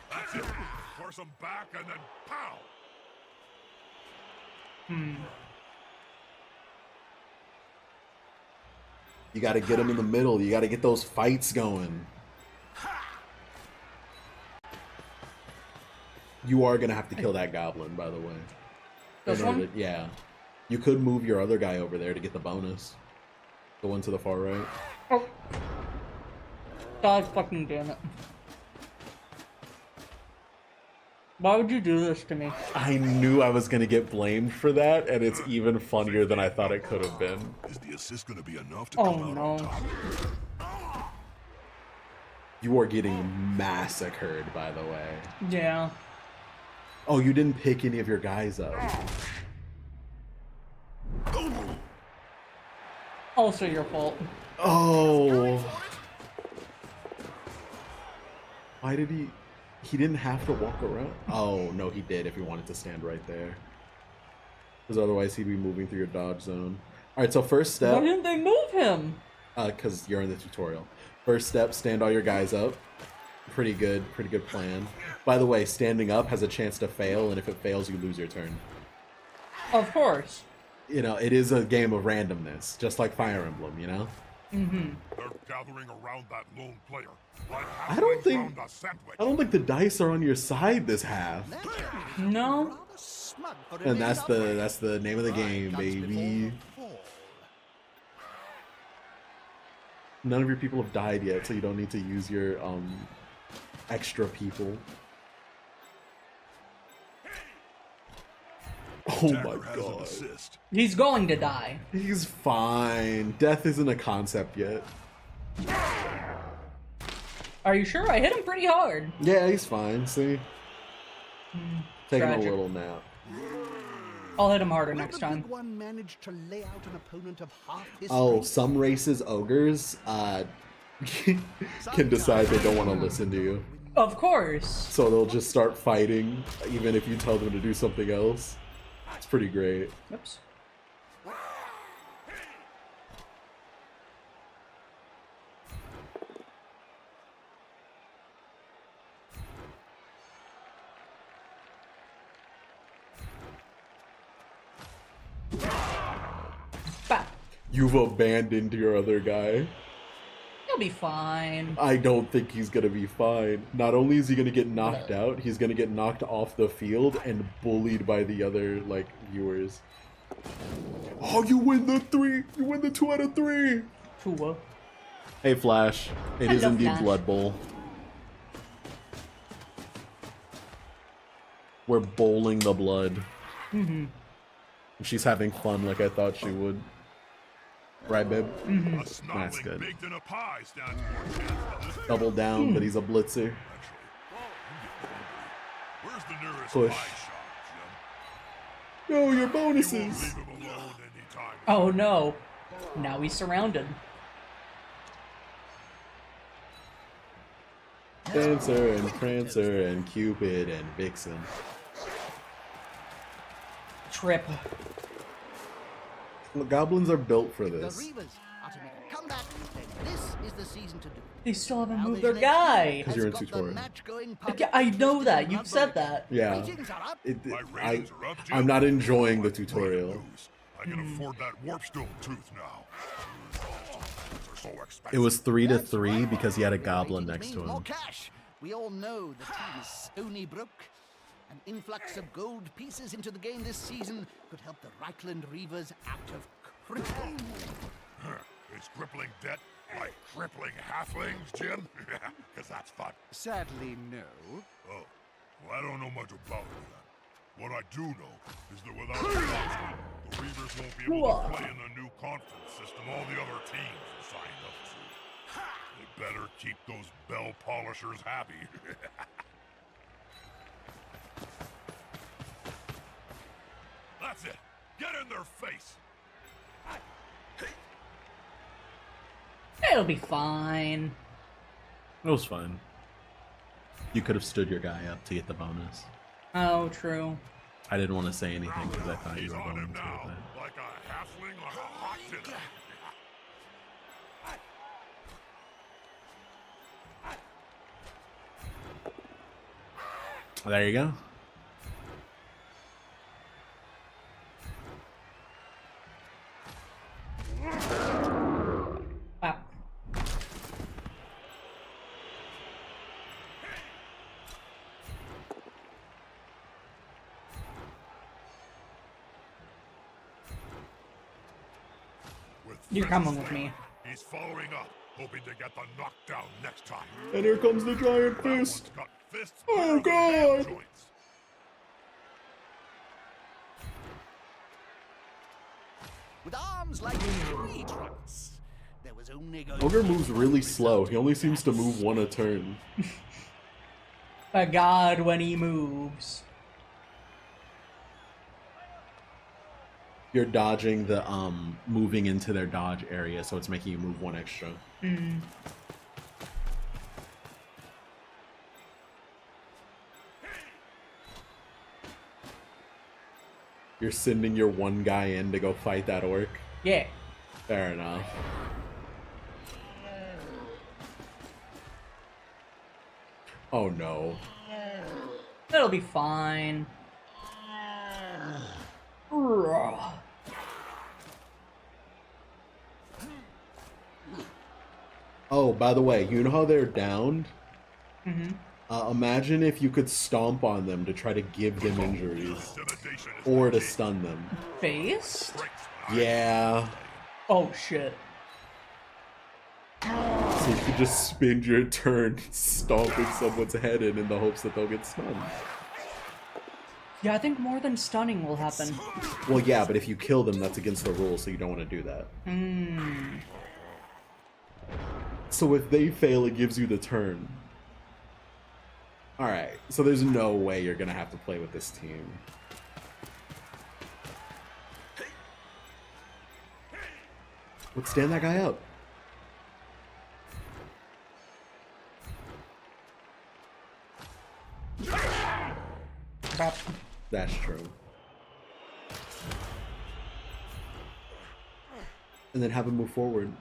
[SPEAKER 4] That's it. Force them back and then pow.
[SPEAKER 2] You gotta get them in the middle. You gotta get those fights going. You are gonna have to kill that goblin, by the way.
[SPEAKER 1] This one?
[SPEAKER 2] Yeah. You could move your other guy over there to get the bonus. The one to the far right.
[SPEAKER 1] Oh. God fucking damn it. Why would you do this to me?
[SPEAKER 2] I knew I was gonna get blamed for that, and it's even funnier than I thought it could have been.
[SPEAKER 4] Is the assist going to be enough to
[SPEAKER 1] Oh
[SPEAKER 4] come out
[SPEAKER 1] no.
[SPEAKER 4] on top?
[SPEAKER 2] You are getting massacred, by the way.
[SPEAKER 1] Yeah.
[SPEAKER 2] Oh, you didn't pick any of your guys up.
[SPEAKER 1] Also your fault.
[SPEAKER 2] Oh. Why did he... He didn't have to walk around? Oh, no, he did if he wanted to stand right there. Because otherwise he'd be moving through your dodge zone. Alright, so first step...
[SPEAKER 1] Why didn't they move him?
[SPEAKER 2] Because you're in the tutorial. First step, stand all your guys up. Pretty good plan. By the way, standing up has a chance to fail, and if it fails, you lose your turn.
[SPEAKER 1] Of course.
[SPEAKER 2] You know, it is a game of randomness, just like Fire Emblem, you know?
[SPEAKER 1] Mm-hmm.
[SPEAKER 4] They're gathering around that lone player. Like
[SPEAKER 2] I don't
[SPEAKER 4] halflings
[SPEAKER 2] think
[SPEAKER 4] round a sandwich.
[SPEAKER 2] I don't think the dice are on your side this half.
[SPEAKER 1] No.
[SPEAKER 2] And that's the name of the game, baby. None of your people have died yet, so you don't need to use your extra people. Oh my god.
[SPEAKER 1] He's going to die.
[SPEAKER 2] He's fine. Death isn't a concept yet.
[SPEAKER 1] Are you sure? I hit him pretty hard.
[SPEAKER 2] Yeah, he's fine. See? Taking
[SPEAKER 1] Tragic.
[SPEAKER 2] a little nap.
[SPEAKER 1] I'll hit him harder next time.
[SPEAKER 5] One managed to lay out an opponent of half his
[SPEAKER 2] Oh,
[SPEAKER 5] strength.
[SPEAKER 2] some races, ogres, can decide they don't want to listen to you.
[SPEAKER 1] Of course.
[SPEAKER 2] So they'll just start fighting, even if you tell them to do something else. It's pretty great.
[SPEAKER 1] Oops. Bah.
[SPEAKER 2] You've abandoned your other guy.
[SPEAKER 1] He'll be fine.
[SPEAKER 2] I don't think he's gonna be fine. Not only is he gonna get knocked out, he's gonna get knocked off the field and bullied by the other, like, viewers. Oh, you win the 3! You win the 2 out of 3!
[SPEAKER 1] Tua.
[SPEAKER 2] Hey, Flash. It is
[SPEAKER 1] Hello,
[SPEAKER 2] indeed
[SPEAKER 1] Flash.
[SPEAKER 2] Blood Bowl. We're bowling the blood.
[SPEAKER 1] Mm-hmm.
[SPEAKER 2] She's having fun like I thought she would. Right, babe?
[SPEAKER 1] Mm-hmm.
[SPEAKER 4] A snotling
[SPEAKER 2] That's good.
[SPEAKER 4] baked in a pie stands more chance than this.
[SPEAKER 2] Double down, but he's a blitzer.
[SPEAKER 4] Where's the nearest
[SPEAKER 2] Push.
[SPEAKER 4] pie shop,
[SPEAKER 2] No, your
[SPEAKER 4] Jim? You won't
[SPEAKER 2] bonuses!
[SPEAKER 4] leave him alone anytime.
[SPEAKER 1] Oh no. Now he's surrounded.
[SPEAKER 2] Dancer and Prancer and Cupid and Vixen.
[SPEAKER 1] Trip.
[SPEAKER 2] Well, goblins are built for
[SPEAKER 5] The
[SPEAKER 2] this.
[SPEAKER 5] Reavers are to make a comeback, then this is the season to do it.
[SPEAKER 1] They still haven't
[SPEAKER 5] Now
[SPEAKER 1] moved their
[SPEAKER 5] Vision HD
[SPEAKER 1] guy.
[SPEAKER 2] 'Cause you're in
[SPEAKER 5] has got the
[SPEAKER 2] tutorial.
[SPEAKER 5] match-going public
[SPEAKER 1] Yeah, I know
[SPEAKER 5] interest
[SPEAKER 1] that.
[SPEAKER 5] in
[SPEAKER 1] You've said
[SPEAKER 5] Blood Bowl.
[SPEAKER 1] that.
[SPEAKER 2] Yeah.
[SPEAKER 5] Ratings are up.
[SPEAKER 4] My ratings are up, Jim.
[SPEAKER 2] I'm not enjoying the
[SPEAKER 4] Way to
[SPEAKER 2] tutorial.
[SPEAKER 4] lose. I can afford that warpstone tooth now. They're so expensive.
[SPEAKER 2] It was 3 to
[SPEAKER 5] That's
[SPEAKER 2] 3
[SPEAKER 5] right.
[SPEAKER 2] because he had a
[SPEAKER 5] Ratings
[SPEAKER 2] goblin next
[SPEAKER 5] mean
[SPEAKER 2] to
[SPEAKER 5] more
[SPEAKER 2] him.
[SPEAKER 5] cash. We all know the team is stony broke. An influx of gold pieces into the game this season could help the Reichland Reavers out of crippling.
[SPEAKER 4] Is crippling debt like crippling halflings, Jim? Because that's fun.
[SPEAKER 3] Sadly, no.
[SPEAKER 4] Oh, well, I don't know much about it then. What I do know is that without the monster, the Reavers won't be able to play in the new conference system all the other teams are signed up to. They better keep those bell polishers happy. That's it. Get in their face.
[SPEAKER 1] It'll be fine.
[SPEAKER 2] It was fine. You could have stood your guy up to get the bonus.
[SPEAKER 1] Oh, true.
[SPEAKER 2] I didn't want to say anything because I thought you
[SPEAKER 4] He's
[SPEAKER 2] were
[SPEAKER 4] on
[SPEAKER 2] going
[SPEAKER 4] him
[SPEAKER 2] to
[SPEAKER 4] now,
[SPEAKER 2] with it.
[SPEAKER 4] like a halfling on a hot dinner.
[SPEAKER 2] There you go.
[SPEAKER 1] Wow.
[SPEAKER 4] With
[SPEAKER 1] You're
[SPEAKER 4] fresh
[SPEAKER 1] coming with
[SPEAKER 4] flavor.
[SPEAKER 1] me.
[SPEAKER 4] He's following up, hoping to get the knockdown next time.
[SPEAKER 2] And here comes the giant
[SPEAKER 4] That
[SPEAKER 2] fist.
[SPEAKER 4] one's got fists
[SPEAKER 2] Oh,
[SPEAKER 4] bigger than hand
[SPEAKER 2] God.
[SPEAKER 4] joints.
[SPEAKER 5] With arms like tree trunks, there was only going
[SPEAKER 2] Ogre
[SPEAKER 5] to
[SPEAKER 2] moves really slow. He only seems to move one a turn.
[SPEAKER 1] A god when he moves.
[SPEAKER 2] You're dodging the moving into their dodge area, so it's making you move one extra. You're sending your one guy in to go fight that orc?
[SPEAKER 1] Yeah.
[SPEAKER 2] Fair enough. Oh no.
[SPEAKER 1] That'll be fine. Ugh.
[SPEAKER 2] Oh, by the way, you know how they're downed?
[SPEAKER 1] Mm-hmm.
[SPEAKER 2] Imagine if you could stomp on them to try to give them injuries. Or to stun them.
[SPEAKER 1] Based?
[SPEAKER 2] Yeah.
[SPEAKER 1] Oh shit.
[SPEAKER 2] So you could just spend your turn stomping someone's head in the hopes that they'll get stunned.
[SPEAKER 1] Yeah, I think more than stunning will happen.
[SPEAKER 2] Well, yeah, but if you kill them, that's against the rules, so you don't want to do that. So if they fail, it gives you the turn. Alright, so there's no way you're gonna have to play with this team. Let's stand that guy up.
[SPEAKER 1] Crap.
[SPEAKER 2] That's true. And then have him move forward.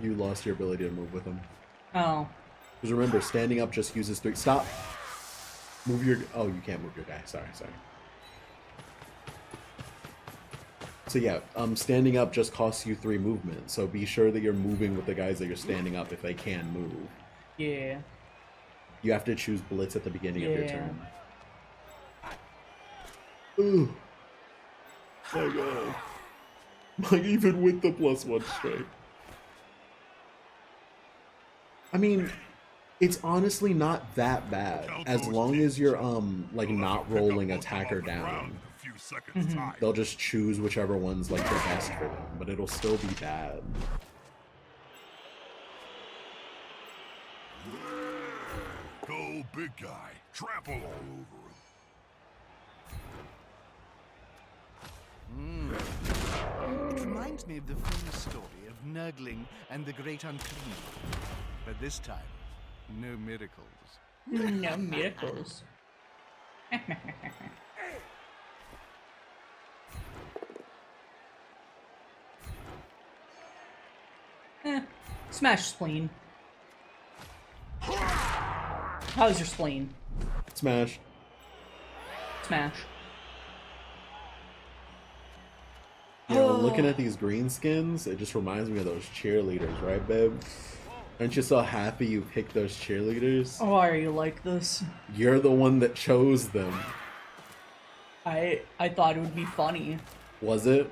[SPEAKER 2] You lost your ability to move with him.
[SPEAKER 1] Oh.
[SPEAKER 2] Because remember, standing up just uses 3. Stop! Move your... Oh, you can't move your guy. Sorry. So yeah, standing up just costs you 3 movement. So be sure that you're moving with the guys that you're standing up if they can move.
[SPEAKER 1] Yeah.
[SPEAKER 2] You have to choose Blitz at the beginning of your
[SPEAKER 1] Yeah.
[SPEAKER 2] turn. Ooh. My god. Like, even with the +1 strike. I mean, it's honestly not that bad. As long as you're, like, not rolling attacker down. They'll just choose whichever one's, like, the best for them. But it'll still be bad.
[SPEAKER 4] Go, big guy. Trample all over him.
[SPEAKER 5] It reminds me of the famous story of Nurgling and the Great Unclean. But this time, no miracles.
[SPEAKER 1] No miracles. Smash spleen. How's your spleen?
[SPEAKER 2] Smash.
[SPEAKER 1] Smash.
[SPEAKER 2] Looking at these green skins, it just reminds me of those cheerleaders, right, babe? Aren't you so happy you picked those cheerleaders?
[SPEAKER 1] Why are you like this?
[SPEAKER 2] You're the one that chose them.
[SPEAKER 1] I thought it would be funny.
[SPEAKER 2] Was it?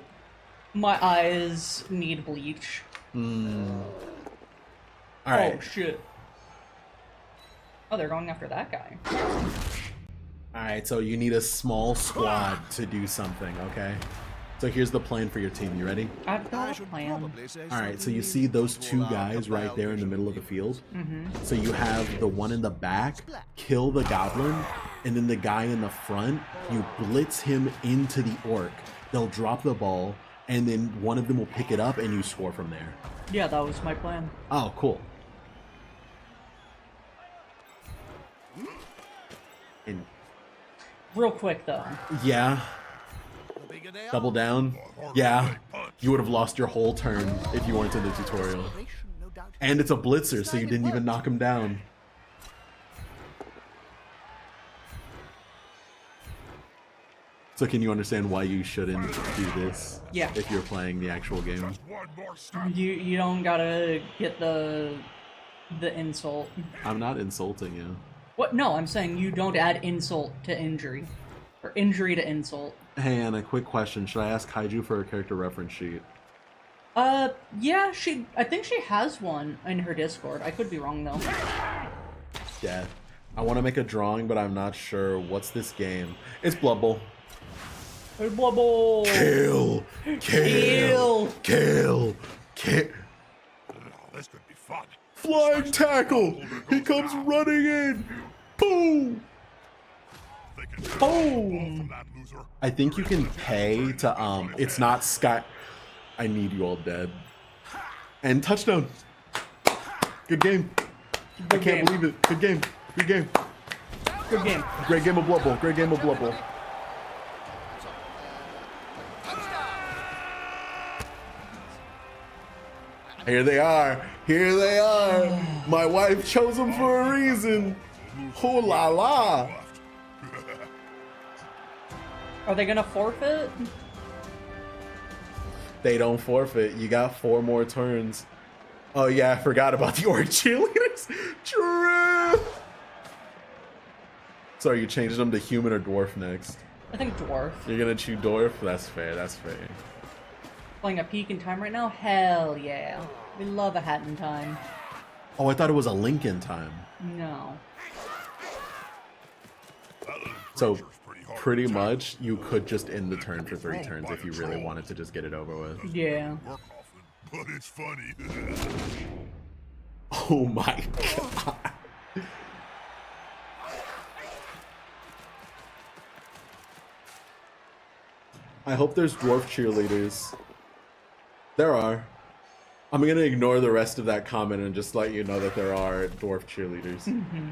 [SPEAKER 1] My eyes need bleach.
[SPEAKER 2] Alright.
[SPEAKER 1] Oh shit. Oh, they're going after that guy.
[SPEAKER 2] Alright, so you need a small squad to do something, okay? So here's the plan for your team. You ready?
[SPEAKER 1] I've got a plan.
[SPEAKER 2] Alright, so you see those 2 guys right there in the middle of the field? So you have the one in the back, kill the goblin, and then the guy in the front, you blitz him into the orc. They'll drop the ball, and then one of them will pick it up, and you score from there.
[SPEAKER 1] Yeah, that was my plan.
[SPEAKER 2] Oh, cool. And
[SPEAKER 1] Real quick though.
[SPEAKER 2] yeah, double down. Yeah, you would have lost your whole turn if you weren't in the tutorial. And it's a blitzer, so you didn't even knock him down. So can you understand why you shouldn't do this?
[SPEAKER 1] Yeah.
[SPEAKER 2] If you're playing the actual game.
[SPEAKER 4] One more step.
[SPEAKER 1] You don't gotta get the insult.
[SPEAKER 2] I'm not insulting you.
[SPEAKER 1] What? No, I'm saying you don't add insult to injury. Or injury to insult.
[SPEAKER 2] Hey Anna, quick question. Should I ask Kaiju for a character reference sheet?
[SPEAKER 1] Yeah, I think she has one in her Discord. I could be wrong though.
[SPEAKER 2] Yeah. I want to make a drawing, but I'm not sure. What's this game? It's Blood Bowl.
[SPEAKER 1] Hey, Blubble!
[SPEAKER 2] Kill! Kill! Kill! Kill!
[SPEAKER 4] fun.
[SPEAKER 2] Flying tackle! He comes running in! Boom!
[SPEAKER 1] Boom!
[SPEAKER 2] I think you can pay to, it's not Sky. I need you all dead. And touchdown! Good game. I can't believe it. Good game. Good game.
[SPEAKER 1] Good game.
[SPEAKER 2] Great game of Blood Bowl. Great game of Blood Bowl. Here they are. Here they are. My wife chose them for a reason. Oh la la.
[SPEAKER 1] Are they gonna forfeit?
[SPEAKER 2] They don't forfeit. You got 4 more turns. Oh yeah, I forgot about the orc cheerleaders. True. So are you changing them to human or dwarf next?
[SPEAKER 1] I think dwarf.
[SPEAKER 2] You're gonna choose dwarf? That's fair, that's fair.
[SPEAKER 1] Playing a peak in time right now? Hell yeah. We love a hat in time.
[SPEAKER 2] Oh, I thought it was a Lincoln time.
[SPEAKER 1] No.
[SPEAKER 2] So pretty much you could just end the turn for 3 turns if you really wanted to just get it over with.
[SPEAKER 1] Yeah.
[SPEAKER 4] Work often, but it's funny.
[SPEAKER 2] Oh my god. I hope there's dwarf cheerleaders. There are. I'm gonna ignore the rest of that comment and just let you know that there are dwarf cheerleaders.
[SPEAKER 1] Mm-hmm.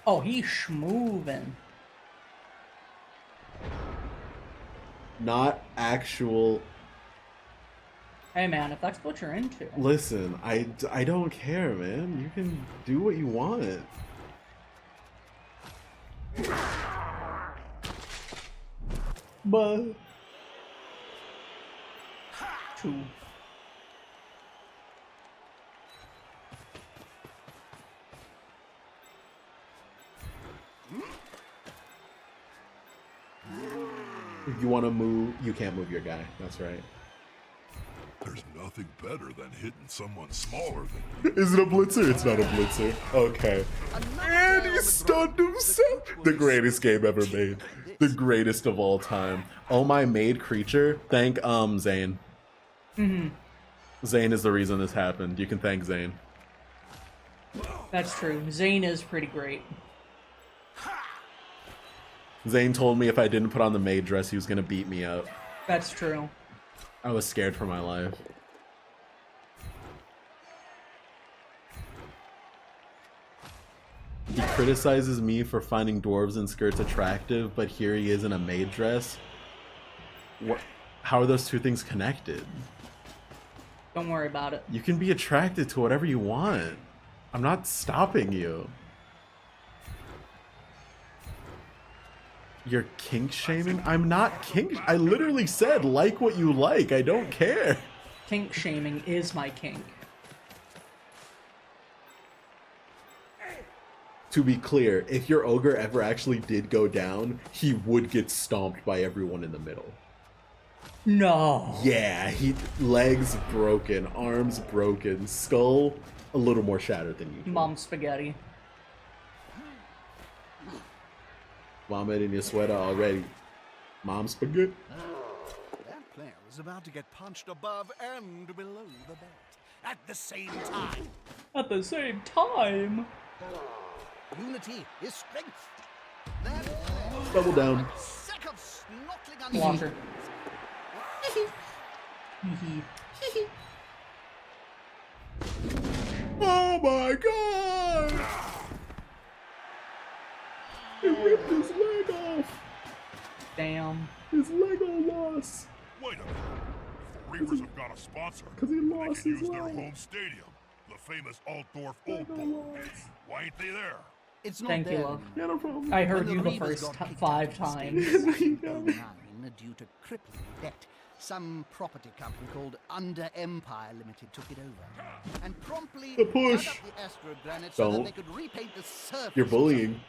[SPEAKER 1] Oh, he's schmoovin'.
[SPEAKER 2] Not actual.
[SPEAKER 1] Hey man, if that's what you're into.
[SPEAKER 2] Listen, I don't care, man. You can do what you want. But
[SPEAKER 1] 2.
[SPEAKER 2] if you want to move, you can't move your guy. That's right.
[SPEAKER 4] There's nothing better than hitting someone smaller than you.
[SPEAKER 2] Is it a blitzer? It's not a blitzer. Okay. And he stunned himself. The greatest game ever made. The greatest of all time. Oh my made creature. Thank Zane.
[SPEAKER 1] Mm-hmm.
[SPEAKER 2] Zane is the reason this happened. You can thank Zane.
[SPEAKER 1] That's true. Zane is pretty great.
[SPEAKER 2] Zane told me if I didn't put on the maid dress, he was gonna beat me up.
[SPEAKER 1] That's true.
[SPEAKER 2] I was scared for my life. He criticizes me for finding dwarves in skirts attractive, but here he is in a maid dress. What? How are those two things connected?
[SPEAKER 1] Don't worry about it.
[SPEAKER 2] You can be attracted to whatever you want. I'm not stopping you. You're kink shaming? I'm not kink. I literally said like what you like. I don't care.
[SPEAKER 1] Kink shaming is my kink.
[SPEAKER 2] To be clear, if your ogre ever actually did go down, he would get stomped by everyone in the middle.
[SPEAKER 1] No.
[SPEAKER 2] Yeah, legs broken, arms broken, skull a little more shattered than usual.
[SPEAKER 1] Mom spaghetti.
[SPEAKER 2] Vomit in your sweater already. Mom spaghetti.
[SPEAKER 5] That player is about to get punched above and below the belt at the same time.
[SPEAKER 1] At the same time.
[SPEAKER 5] Unity is strength. That player
[SPEAKER 2] Double down.
[SPEAKER 5] sick of snorkeling on
[SPEAKER 1] Blocker.
[SPEAKER 2] Oh my god! He ripped his leg off!
[SPEAKER 1] Damn.
[SPEAKER 2] His Lego loss!
[SPEAKER 4] Wait a minute. The Reavers have got a sponsor.
[SPEAKER 2] 'Cause he
[SPEAKER 4] They
[SPEAKER 2] lost
[SPEAKER 4] can
[SPEAKER 2] his
[SPEAKER 4] use their
[SPEAKER 2] leg.
[SPEAKER 4] home stadium, the famous Altdorf Old
[SPEAKER 2] Lego
[SPEAKER 4] Bowl.
[SPEAKER 2] loss.
[SPEAKER 4] Why ain't they there?
[SPEAKER 5] It's not
[SPEAKER 1] Thank you,
[SPEAKER 5] there
[SPEAKER 1] love.
[SPEAKER 5] anymore.
[SPEAKER 2] Yeah, no problem.
[SPEAKER 1] I heard
[SPEAKER 5] When
[SPEAKER 1] you the
[SPEAKER 5] Reavers
[SPEAKER 1] first
[SPEAKER 5] got kicked
[SPEAKER 1] 5
[SPEAKER 5] out of the
[SPEAKER 1] times.
[SPEAKER 5] stadium in 2009 due to crippling debt, some property company called Under Empire Limited took it over and promptly
[SPEAKER 2] The push.
[SPEAKER 5] dug up the astrogranite so that
[SPEAKER 2] Don't.
[SPEAKER 5] they could repaint the surface.
[SPEAKER 2] You're bullying.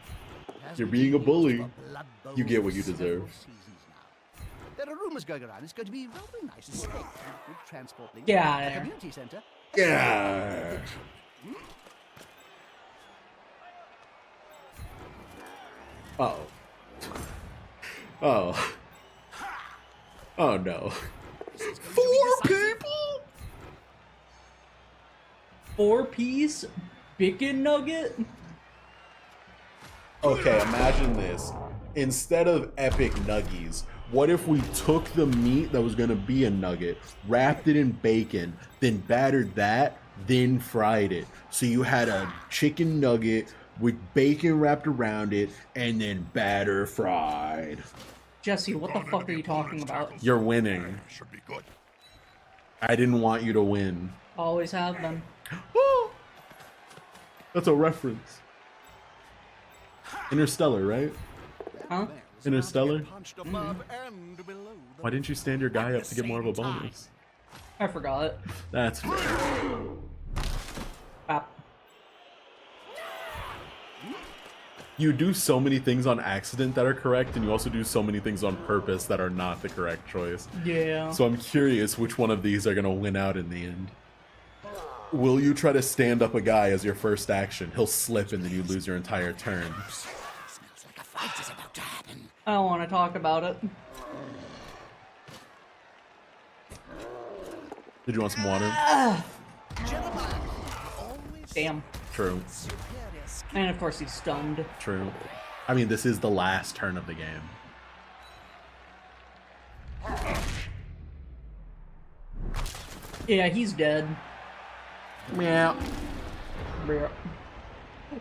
[SPEAKER 5] It has
[SPEAKER 2] You're
[SPEAKER 5] been
[SPEAKER 2] being a
[SPEAKER 5] used
[SPEAKER 2] bully.
[SPEAKER 5] for Blood Bowls
[SPEAKER 2] You get what
[SPEAKER 5] for
[SPEAKER 2] you
[SPEAKER 5] several
[SPEAKER 2] deserve.
[SPEAKER 5] seasons now. There are rumors going around it's going to be rather nice estate with good transport links.
[SPEAKER 1] Get out
[SPEAKER 5] a
[SPEAKER 1] of there.
[SPEAKER 5] community center.
[SPEAKER 2] Yeah. Oh. Oh. Oh no.
[SPEAKER 5] This is going to be
[SPEAKER 2] 4
[SPEAKER 5] decisive.
[SPEAKER 2] people?
[SPEAKER 1] 4-piece bacon nugget?
[SPEAKER 2] Okay, imagine this. Instead of epic nuggies, what if we took the meat that was gonna be a nugget, wrapped it in bacon, then battered that, then fried it? So you had a chicken nugget with bacon wrapped around it, and then batter fried.
[SPEAKER 1] Jesse, what the
[SPEAKER 4] Run
[SPEAKER 1] fuck
[SPEAKER 4] into
[SPEAKER 1] are you
[SPEAKER 4] the
[SPEAKER 1] talking
[SPEAKER 4] opponent's
[SPEAKER 1] about?
[SPEAKER 4] tackles.
[SPEAKER 2] You're winning.
[SPEAKER 4] Should be good.
[SPEAKER 2] I didn't want you to win.
[SPEAKER 1] Always have been.
[SPEAKER 2] That's a reference. Interstellar, right?
[SPEAKER 1] Huh?
[SPEAKER 2] Interstellar?
[SPEAKER 5] Punched above and below the
[SPEAKER 2] Why didn't you stand your guy up to get more of a bonus?
[SPEAKER 1] I forgot.
[SPEAKER 2] That's fair.
[SPEAKER 1] Bap.
[SPEAKER 2] You do so many things on accident that are correct, and you also do so many things on purpose that are not the correct choice.
[SPEAKER 1] Yeah.
[SPEAKER 2] So I'm curious which one of these are going to win out in the end. Will you try to stand up a guy as your first action? He'll slip and then you lose your entire turn.
[SPEAKER 5] Smells like a fight is about to happen.
[SPEAKER 1] I don't want to talk about it.
[SPEAKER 2] Did you want some water?
[SPEAKER 5] Gentlemen, always
[SPEAKER 1] Damn.
[SPEAKER 2] True,
[SPEAKER 5] superior skill.
[SPEAKER 1] And of course he's stunned.
[SPEAKER 2] true. I mean, this is the last turn of the game.
[SPEAKER 1] Yeah, he's dead.
[SPEAKER 2] Meow.
[SPEAKER 1] Bruh.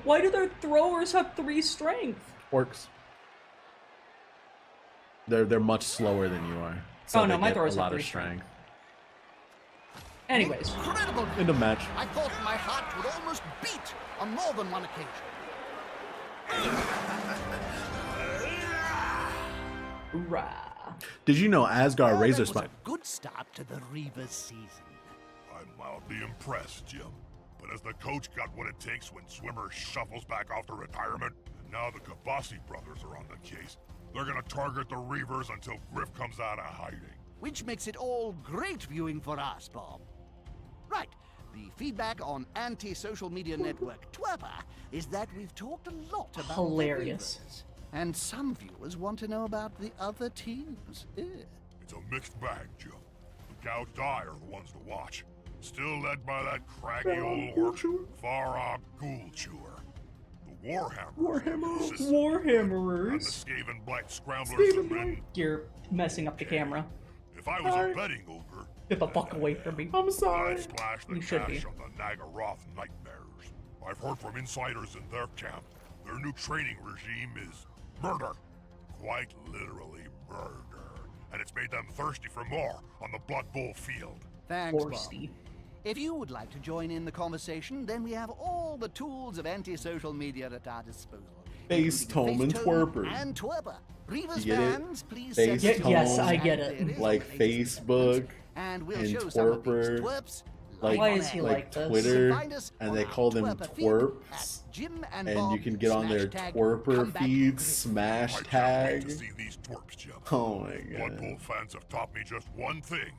[SPEAKER 1] Why do their throwers have 3 strength?
[SPEAKER 2] Works. They're much slower than you are. So
[SPEAKER 1] Oh, no,
[SPEAKER 2] they
[SPEAKER 1] my
[SPEAKER 2] get
[SPEAKER 1] throwers
[SPEAKER 2] a
[SPEAKER 1] have
[SPEAKER 2] lot of
[SPEAKER 1] 3
[SPEAKER 2] strength.
[SPEAKER 1] Anyways.
[SPEAKER 5] Incredible.
[SPEAKER 2] End of match.
[SPEAKER 5] I thought my heart would almost beat on more than one occasion.
[SPEAKER 1] Hoorah.
[SPEAKER 2] Did you know Asgard
[SPEAKER 5] Well,
[SPEAKER 2] Razor
[SPEAKER 5] that was
[SPEAKER 2] Spike?
[SPEAKER 5] a good start to the Reaver season.
[SPEAKER 4] I'm mildly impressed, Jim. But has the coach got what it takes when Swimmer shuffles back off to retirement? And now the Kabasi brothers are on the case. They're gonna target the Reavers until Griff comes out of hiding.
[SPEAKER 5] Which makes it all great viewing for us, Bob. Right. The feedback on anti-social media network Twerper is that we've talked a lot about the
[SPEAKER 1] Hilarious.
[SPEAKER 5] Reavers. And some viewers want to know about the other teams.
[SPEAKER 4] It's a mixed bag, Jim. The Gout Die are the ones to watch. Still led by that craggy old orc, Farah Ghoul Chewer. The Warhammer. And the
[SPEAKER 1] Warhammerers.
[SPEAKER 4] Skaven Blight Scramblers have been...
[SPEAKER 1] You're messing up the camera.
[SPEAKER 4] If I was a betting ogre,
[SPEAKER 1] Get the fuck away from me.
[SPEAKER 2] I'm sorry.
[SPEAKER 4] I'd splash the
[SPEAKER 1] You should
[SPEAKER 4] cash
[SPEAKER 1] be.
[SPEAKER 4] on the Nagaroth Nightmares. I've heard from insiders in their camp. Their new training regime is murder. Quite literally murder. And it's made them thirsty for more on the Blood Bowl field.
[SPEAKER 5] Thanks, Bob.
[SPEAKER 1] Horsey.
[SPEAKER 5] If you would like to join in the conversation, then we have all the tools of anti-social media at our disposal.
[SPEAKER 2] Face
[SPEAKER 5] including
[SPEAKER 2] Tome and
[SPEAKER 5] Facetome
[SPEAKER 2] Twerper.
[SPEAKER 5] And Twerper. Reavers
[SPEAKER 2] You get it?
[SPEAKER 5] fans, please
[SPEAKER 2] Face
[SPEAKER 5] send
[SPEAKER 2] Tome.
[SPEAKER 1] Yes, I get
[SPEAKER 5] And
[SPEAKER 1] it.
[SPEAKER 5] there is
[SPEAKER 2] Like
[SPEAKER 5] the latest
[SPEAKER 2] Facebook
[SPEAKER 5] developments, and we'll
[SPEAKER 2] and
[SPEAKER 5] show some of these
[SPEAKER 2] Twerper,
[SPEAKER 5] twerps
[SPEAKER 2] like,
[SPEAKER 1] Why
[SPEAKER 5] live
[SPEAKER 1] is he
[SPEAKER 5] on air.
[SPEAKER 1] like this?
[SPEAKER 2] Twitter,
[SPEAKER 5] You can find us
[SPEAKER 2] and
[SPEAKER 5] on
[SPEAKER 2] they
[SPEAKER 5] our
[SPEAKER 2] call them
[SPEAKER 5] Twerper feed
[SPEAKER 2] twerps,
[SPEAKER 5] at Jim
[SPEAKER 2] and
[SPEAKER 5] Bob
[SPEAKER 2] you can get on their
[SPEAKER 5] #
[SPEAKER 2] twerper
[SPEAKER 5] comeback
[SPEAKER 2] feeds,
[SPEAKER 5] grid.
[SPEAKER 2] smash
[SPEAKER 4] I can't wait
[SPEAKER 2] tag.
[SPEAKER 4] to see these twerps, Jim.
[SPEAKER 2] Oh my
[SPEAKER 4] Blood Bowl
[SPEAKER 2] god.
[SPEAKER 4] fans have taught me just one thing.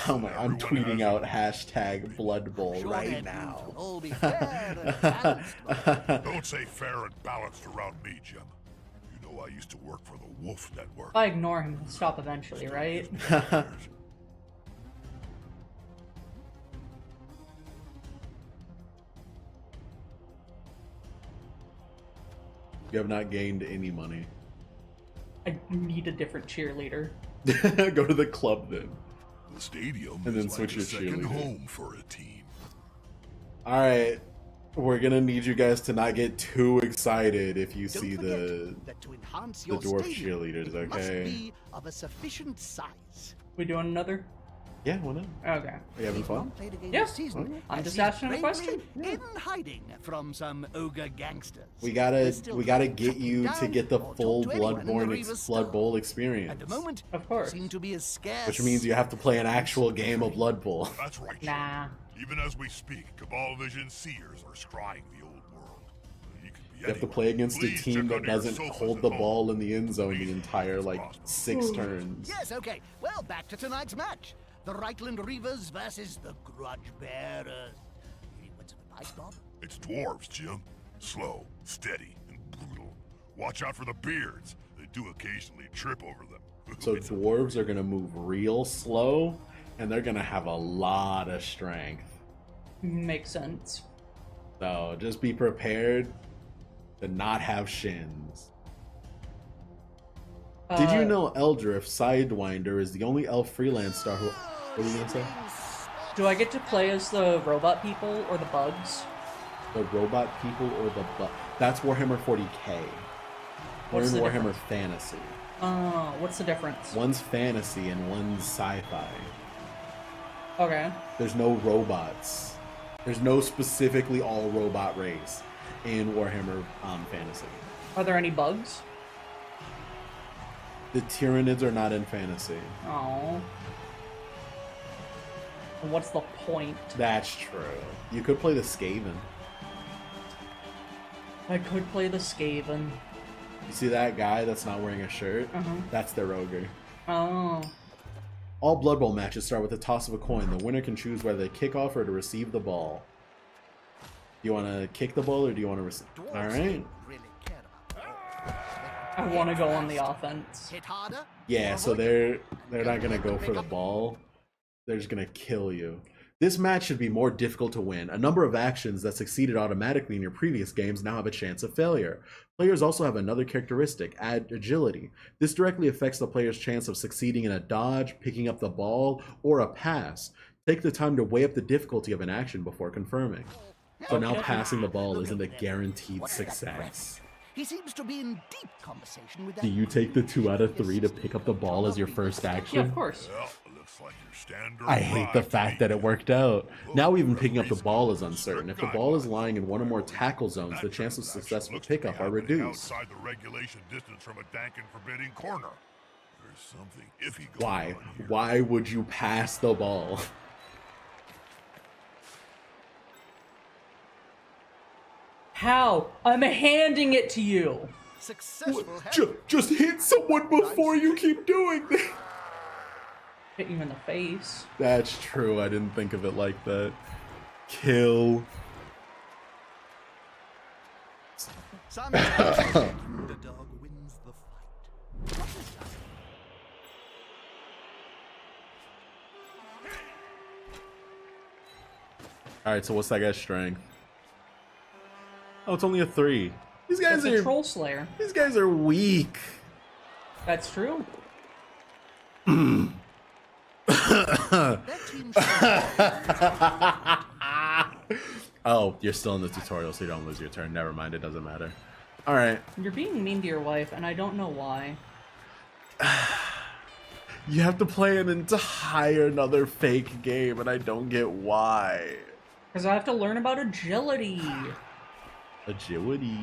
[SPEAKER 2] Oh my, I'm
[SPEAKER 4] Everyone
[SPEAKER 2] tweeting
[SPEAKER 4] has
[SPEAKER 2] out hashtag Blood Bowl
[SPEAKER 5] Sure
[SPEAKER 2] right
[SPEAKER 5] that
[SPEAKER 2] now.
[SPEAKER 5] will all be fair and balanced, Bob.
[SPEAKER 4] Don't say fair and balanced around me, Jim. You know I used to work for the Wolf Network.
[SPEAKER 1] If I ignore him, he'll stop eventually, right?
[SPEAKER 2] You have not gained any money.
[SPEAKER 1] I need a different cheerleader.
[SPEAKER 2] Go to the club then.
[SPEAKER 4] The stadium
[SPEAKER 2] And then
[SPEAKER 4] is
[SPEAKER 2] switch
[SPEAKER 4] like a
[SPEAKER 2] your
[SPEAKER 4] second
[SPEAKER 2] cheerleader.
[SPEAKER 4] home for a team.
[SPEAKER 2] Alright. We're gonna need you guys to not get too excited if you
[SPEAKER 5] Don't
[SPEAKER 2] see
[SPEAKER 5] forget
[SPEAKER 2] the
[SPEAKER 5] that to enhance
[SPEAKER 2] the
[SPEAKER 5] your
[SPEAKER 2] dwarf
[SPEAKER 5] stadium,
[SPEAKER 2] cheerleaders,
[SPEAKER 5] it must
[SPEAKER 2] okay?
[SPEAKER 5] be of a sufficient size.
[SPEAKER 1] We doing another?
[SPEAKER 2] Yeah, why not?
[SPEAKER 1] Okay.
[SPEAKER 2] Are you having fun?
[SPEAKER 5] Played a game
[SPEAKER 1] Yeah.
[SPEAKER 5] this season,
[SPEAKER 2] Okay.
[SPEAKER 1] I'm
[SPEAKER 5] as
[SPEAKER 1] just
[SPEAKER 5] he's
[SPEAKER 1] asking a
[SPEAKER 5] bravely
[SPEAKER 1] question.
[SPEAKER 5] In hiding from some ogre gangsters.
[SPEAKER 2] We
[SPEAKER 5] There's still
[SPEAKER 2] gotta
[SPEAKER 5] time to
[SPEAKER 2] get
[SPEAKER 5] track
[SPEAKER 2] you
[SPEAKER 5] them
[SPEAKER 2] to
[SPEAKER 5] down
[SPEAKER 2] get the
[SPEAKER 5] or talk
[SPEAKER 2] full
[SPEAKER 5] to anyone in the
[SPEAKER 2] Blood
[SPEAKER 5] Reaver's
[SPEAKER 2] Bowl
[SPEAKER 5] store.
[SPEAKER 2] experience.
[SPEAKER 5] At the moment,
[SPEAKER 1] Of course.
[SPEAKER 5] seem to be as scarce.
[SPEAKER 2] Which means you have to play an actual game of Blood Bowl.
[SPEAKER 4] That's right, Jim.
[SPEAKER 1] Nah.
[SPEAKER 4] Even as we speak, Cabal Vision seers are scrying the old world. You could be
[SPEAKER 2] You have to
[SPEAKER 4] anyone.
[SPEAKER 2] play against a
[SPEAKER 4] Please
[SPEAKER 2] team
[SPEAKER 4] check
[SPEAKER 2] that
[SPEAKER 4] under your
[SPEAKER 2] doesn't
[SPEAKER 4] sofas
[SPEAKER 2] hold
[SPEAKER 4] at
[SPEAKER 2] the
[SPEAKER 4] home.
[SPEAKER 2] ball in the end zone the
[SPEAKER 4] Please
[SPEAKER 2] entire, like,
[SPEAKER 4] cross them.
[SPEAKER 2] 6 turns.
[SPEAKER 5] Yes, okay. Well, back to tonight's match. The Reitland Reavers versus the Grudge Bearers. Any words of advice, Bob?
[SPEAKER 4] It's dwarves, Jim. Slow, steady, and brutal. Watch out for the beards. They do occasionally trip over them.
[SPEAKER 2] So dwarves are gonna move real slow, and they're gonna have a lot of strength.
[SPEAKER 1] Makes sense.
[SPEAKER 2] So just be prepared to not have shins. Did you know Eldriff Sidewinder is the only elf freelance star who... What are you gonna say?
[SPEAKER 1] Do I get to play as the robot people or the bugs?
[SPEAKER 2] The robot people or the that's Warhammer 40k. We're in
[SPEAKER 1] What's the
[SPEAKER 2] Warhammer
[SPEAKER 1] difference?
[SPEAKER 2] Fantasy.
[SPEAKER 1] What's the difference?
[SPEAKER 2] One's fantasy and one's sci-fi.
[SPEAKER 1] Okay.
[SPEAKER 2] There's no robots. There's no specifically all robot race in Warhammer Fantasy.
[SPEAKER 1] Are there any bugs?
[SPEAKER 2] The Tyranids are not in fantasy.
[SPEAKER 1] Oh. What's the point?
[SPEAKER 2] That's true. You could play the Skaven.
[SPEAKER 1] I could play the Skaven.
[SPEAKER 2] You see that guy that's not wearing a shirt?
[SPEAKER 1] Uh-huh.
[SPEAKER 2] That's their ogre.
[SPEAKER 1] Oh.
[SPEAKER 2] All Blood Bowl matches start with the toss of a coin. The winner can choose whether to kick off or to receive the ball. Do you want to kick the ball or do you want to receive? All right.
[SPEAKER 1] I want to go on the offense.
[SPEAKER 5] Hit harder.
[SPEAKER 2] Yeah, so they're not gonna go for the ball. They're just gonna kill you. This match should be more difficult to win. A number of actions that succeeded automatically in your previous games now have a chance of failure. Players also have another characteristic, agility. This directly affects the player's chance of succeeding in a dodge, picking up the ball, or a pass. Take the time to weigh up the difficulty of an action before confirming. So now passing the ball isn't a guaranteed success.
[SPEAKER 5] He seems to be in deep conversation with that.
[SPEAKER 2] Do you take the 2 out of 3 to pick up the ball as your first
[SPEAKER 1] Yeah,
[SPEAKER 2] action?
[SPEAKER 1] of course.
[SPEAKER 4] Well, it looks like your standard
[SPEAKER 2] I hate the fact that it worked out. Now even picking up the ball is uncertain. If the ball is lying in one or more tackle zones, the chances of successful pickup are reduced.
[SPEAKER 4] Outside the regulation distance from a dank and forbidding corner. There's something iffy going
[SPEAKER 2] Why?
[SPEAKER 4] on here.
[SPEAKER 2] Why would you pass the ball?
[SPEAKER 1] How? I'm handing it to you.
[SPEAKER 5] Successful.
[SPEAKER 2] Just hit someone before you keep doing that.
[SPEAKER 1] Hit you in the face.
[SPEAKER 2] That's true. I didn't think of it like that. Kill.
[SPEAKER 5] Sometimes the dog wins the fight. What is that?
[SPEAKER 2] Alright, so what's that guy's strength? Oh, it's only a 3. These guys
[SPEAKER 1] That's a
[SPEAKER 2] are
[SPEAKER 1] troll slayer.
[SPEAKER 2] These guys are weak.
[SPEAKER 1] That's true.
[SPEAKER 5] That team
[SPEAKER 2] Oh, you're still in the tutorial, so you don't lose your turn. Never mind, it doesn't matter. Alright.
[SPEAKER 1] You're being mean to your wife, and I don't know why.
[SPEAKER 2] You have to play an entire another fake game, and I don't get why.
[SPEAKER 1] Because I have to learn about agility.
[SPEAKER 2] Agility.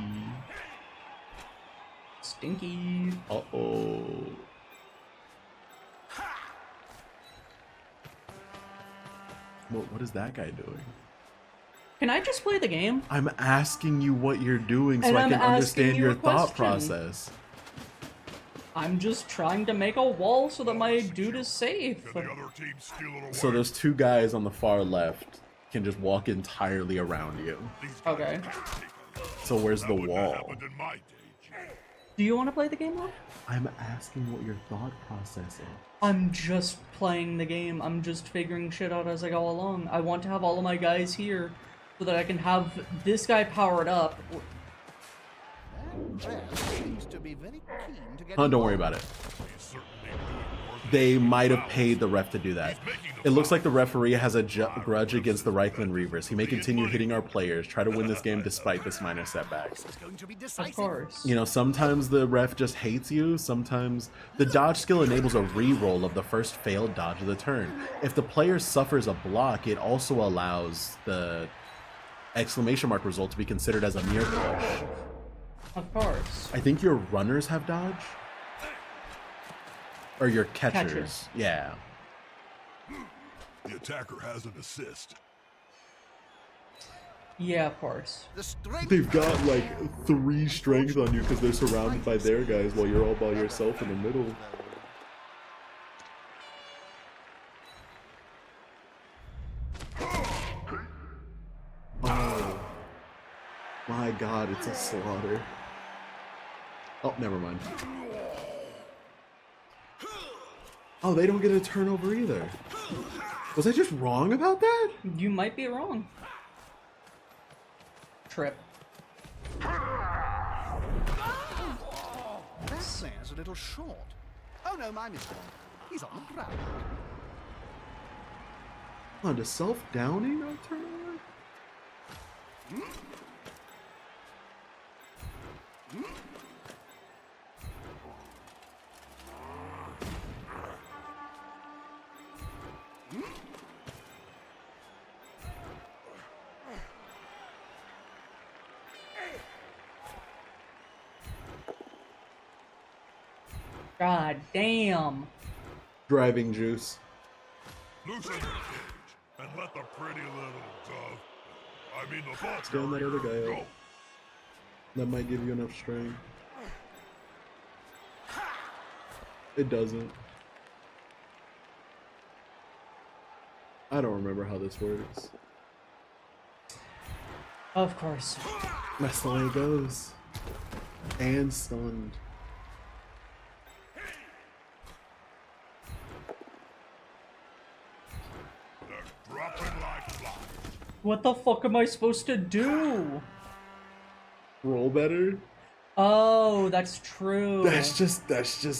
[SPEAKER 1] Stinky.
[SPEAKER 2] Uh-oh. What is that guy doing?
[SPEAKER 1] Can I just play the game?
[SPEAKER 2] I'm asking you what you're doing so
[SPEAKER 1] And
[SPEAKER 2] I
[SPEAKER 1] I'm
[SPEAKER 2] can
[SPEAKER 1] asking
[SPEAKER 2] understand
[SPEAKER 1] you
[SPEAKER 2] your
[SPEAKER 1] a
[SPEAKER 2] thought
[SPEAKER 1] question.
[SPEAKER 2] process.
[SPEAKER 1] I'm just trying to make a wall so that my dude is safe.
[SPEAKER 4] Can the other team steal it away?
[SPEAKER 2] So those 2 guys on the far left can just walk entirely around you.
[SPEAKER 4] These guys
[SPEAKER 1] Okay.
[SPEAKER 4] can't take it.
[SPEAKER 2] So where's the
[SPEAKER 4] That wouldn't have
[SPEAKER 2] wall?
[SPEAKER 4] happened in my day, Jim.
[SPEAKER 1] Do you want to play the game, though?
[SPEAKER 2] I'm asking what your thought process is.
[SPEAKER 1] I'm just playing the game. I'm just figuring shit out as I go along. I want to have all of my guys here so that I can have this guy powered up.
[SPEAKER 5] That seems to be very keen to get
[SPEAKER 2] Huh, don't worry
[SPEAKER 5] involved.
[SPEAKER 2] about it.
[SPEAKER 4] He's certainly doing more than
[SPEAKER 2] They
[SPEAKER 4] he
[SPEAKER 2] might have
[SPEAKER 4] knows.
[SPEAKER 2] paid the ref to do that.
[SPEAKER 4] He's making the
[SPEAKER 2] It looks like the
[SPEAKER 4] foul.
[SPEAKER 2] referee has a grudge against the Reichland Reavers. He may continue hitting our players, try to win this game despite this minor setback.
[SPEAKER 5] This is going to be
[SPEAKER 1] Of
[SPEAKER 5] decisive.
[SPEAKER 1] course.
[SPEAKER 2] You know, sometimes the ref just hates you, sometimes the dodge skill enables a re-roll of the first failed dodge of the turn. If the player suffers a block, it also allows the exclamation mark result to be considered as a mere push.
[SPEAKER 1] Of course.
[SPEAKER 2] I think your runners have dodge? Or your catchers.
[SPEAKER 1] Catchers.
[SPEAKER 2] Yeah.
[SPEAKER 4] The attacker has an assist.
[SPEAKER 1] Yeah, of course.
[SPEAKER 5] The strength
[SPEAKER 2] They've got like 3 strength on you because they're surrounded by their guys while you're all by yourself in the middle. Oh. My god, it's a slaughter. Oh, never mind. Oh, they don't get a turnover either. Was I just wrong about that?
[SPEAKER 1] You might be wrong. Trip.
[SPEAKER 5] That player's a little short. Oh no, my mistake. He's on the ground.
[SPEAKER 2] On to self-downing no turnover?
[SPEAKER 1] God damn.
[SPEAKER 2] Driving juice.
[SPEAKER 4] Loosen the cage and let the pretty little dove. I mean the ball
[SPEAKER 2] Stand that other
[SPEAKER 4] carrier
[SPEAKER 2] guy
[SPEAKER 4] go.
[SPEAKER 2] up. That might give you enough strength. It doesn't. I don't remember how this works.
[SPEAKER 1] Of course.
[SPEAKER 2] That's the way it goes. And stunned.
[SPEAKER 4] They're dropping like flies.
[SPEAKER 1] What the fuck am I supposed to do?
[SPEAKER 2] Roll better?
[SPEAKER 1] Oh, that's true.
[SPEAKER 2] That's just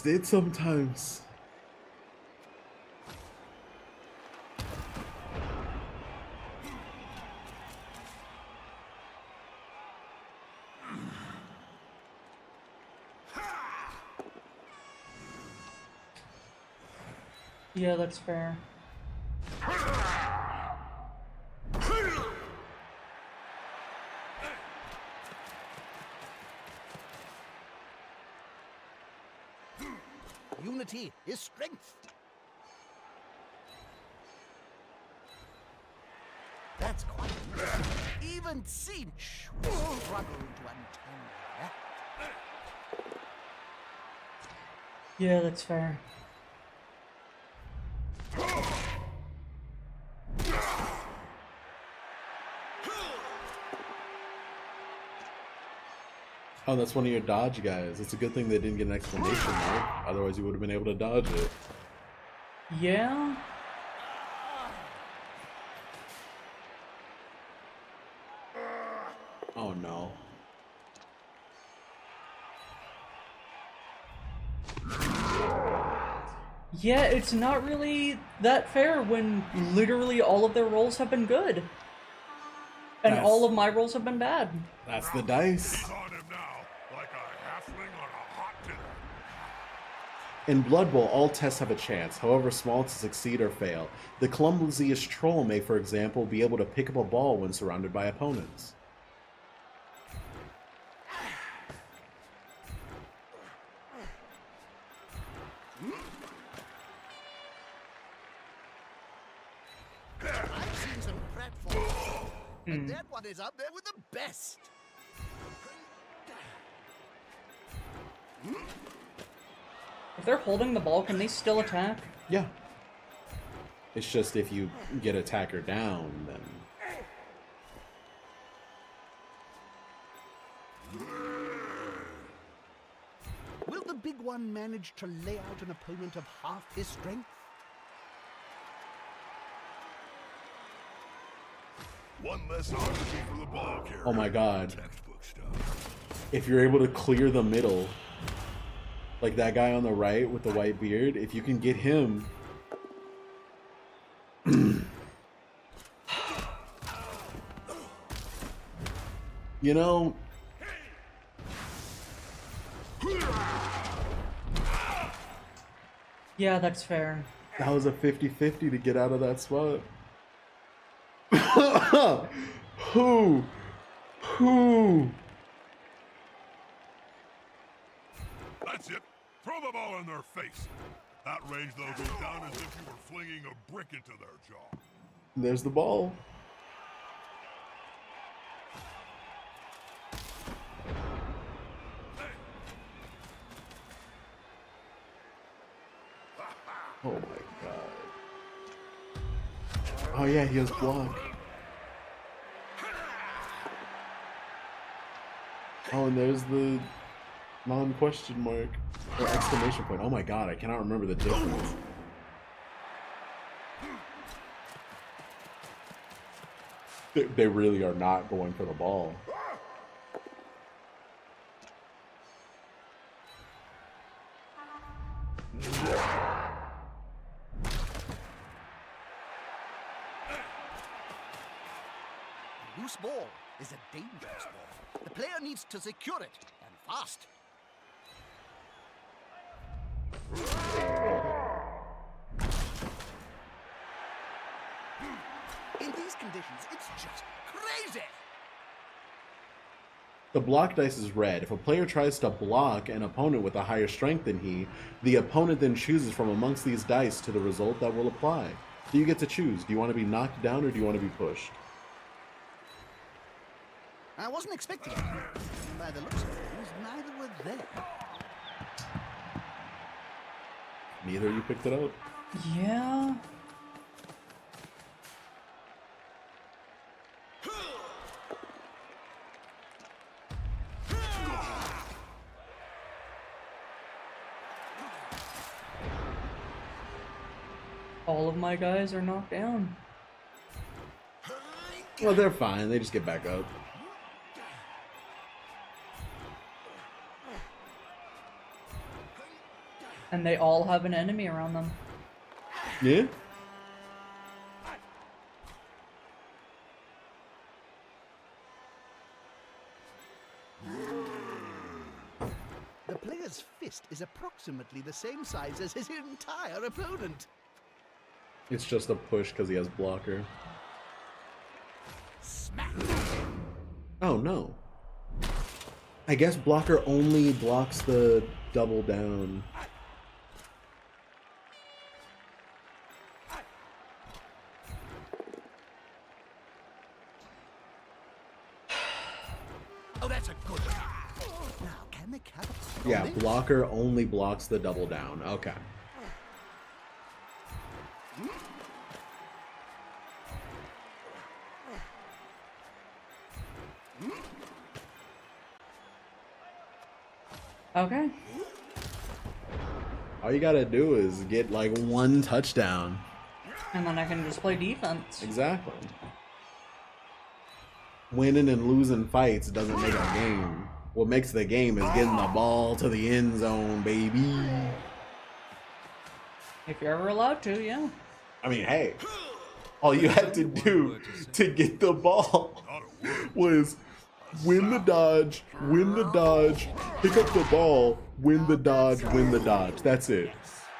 [SPEAKER 2] it sometimes.
[SPEAKER 1] Yeah, that's fair.
[SPEAKER 5] Unity is strength. That's quite interesting. Even Cinch will struggle to untangle.
[SPEAKER 1] Yeah, that's fair.
[SPEAKER 2] Oh, that's one of your dodge guys. It's a good thing they didn't get an exclamation mark. Otherwise, you would have been able to dodge it.
[SPEAKER 1] Yeah?
[SPEAKER 2] Oh no.
[SPEAKER 1] Yeah, it's not really that fair when literally all of their rolls have been good. And
[SPEAKER 2] That's-
[SPEAKER 1] all of my rolls have been bad.
[SPEAKER 2] That's the dice.
[SPEAKER 4] He's on him now, like a halfling on a hot dinner.
[SPEAKER 2] In Blood Bowl, all tests have a chance, however small, to succeed or fail. The clumsiest troll may, for example, be able to pick up a ball when surrounded by opponents.
[SPEAKER 5] I've seen some pratfalls, and that one is up there with the best.
[SPEAKER 1] If they're holding the ball, can they still attack?
[SPEAKER 2] Yeah. It's just if you get attacker down, then...
[SPEAKER 5] Will the big one manage to lay out an opponent of half his strength?
[SPEAKER 4] One less option for the ball carrier.
[SPEAKER 2] Oh my god.
[SPEAKER 4] Textbook stuff.
[SPEAKER 2] If you're able to clear the middle, like that guy on the right with the white beard, if you can get him... You know...
[SPEAKER 1] Yeah, that's fair.
[SPEAKER 2] That was a 50-50 to get out of that spot. Who?
[SPEAKER 4] That's it. Throw the ball in their face. That range, though, goes down as if you were flinging a brick into their jaw.
[SPEAKER 2] There's the ball. Oh my god. Oh yeah, he has block. Oh, and there's the non-question mark or exclamation point. Oh my god, I cannot remember the difference. They really are not going for the ball.
[SPEAKER 5] Loose ball is a dangerous ball. The player needs to secure it, and fast. In these conditions, it's just crazy!
[SPEAKER 2] The block dice is red. If a player tries to block an opponent with a higher strength than he, the opponent then chooses from amongst these dice to the result that will apply. So you get to choose. Do you want to be knocked down or do you want to be pushed?
[SPEAKER 5] I wasn't expecting it. By the looks of things, neither were they.
[SPEAKER 2] Neither of you picked it up?
[SPEAKER 1] Yeah. All of my guys are knocked down.
[SPEAKER 2] Well, they're fine. They just get back up.
[SPEAKER 1] And they all have an enemy around them.
[SPEAKER 2] Yeah?
[SPEAKER 5] The player's fist is approximately the same size as his entire opponent.
[SPEAKER 2] It's just a push because he has blocker.
[SPEAKER 5] Smack!
[SPEAKER 2] Oh, no. I guess blocker only blocks the double down.
[SPEAKER 5] Oh, that's a good one. Now, can the cat...
[SPEAKER 2] Yeah, blocker only blocks the double down. Okay.
[SPEAKER 1] Okay.
[SPEAKER 2] All you gotta do is get like one touchdown.
[SPEAKER 1] And then I can just play defense.
[SPEAKER 2] Exactly. Winning and losing fights doesn't make a game. What makes the game is getting the ball to the end zone, baby.
[SPEAKER 1] If you're ever allowed to, yeah.
[SPEAKER 2] I mean, hey, all you had to do to get the ball was win the dodge, pick up the ball, win the dodge, win the dodge. That's it.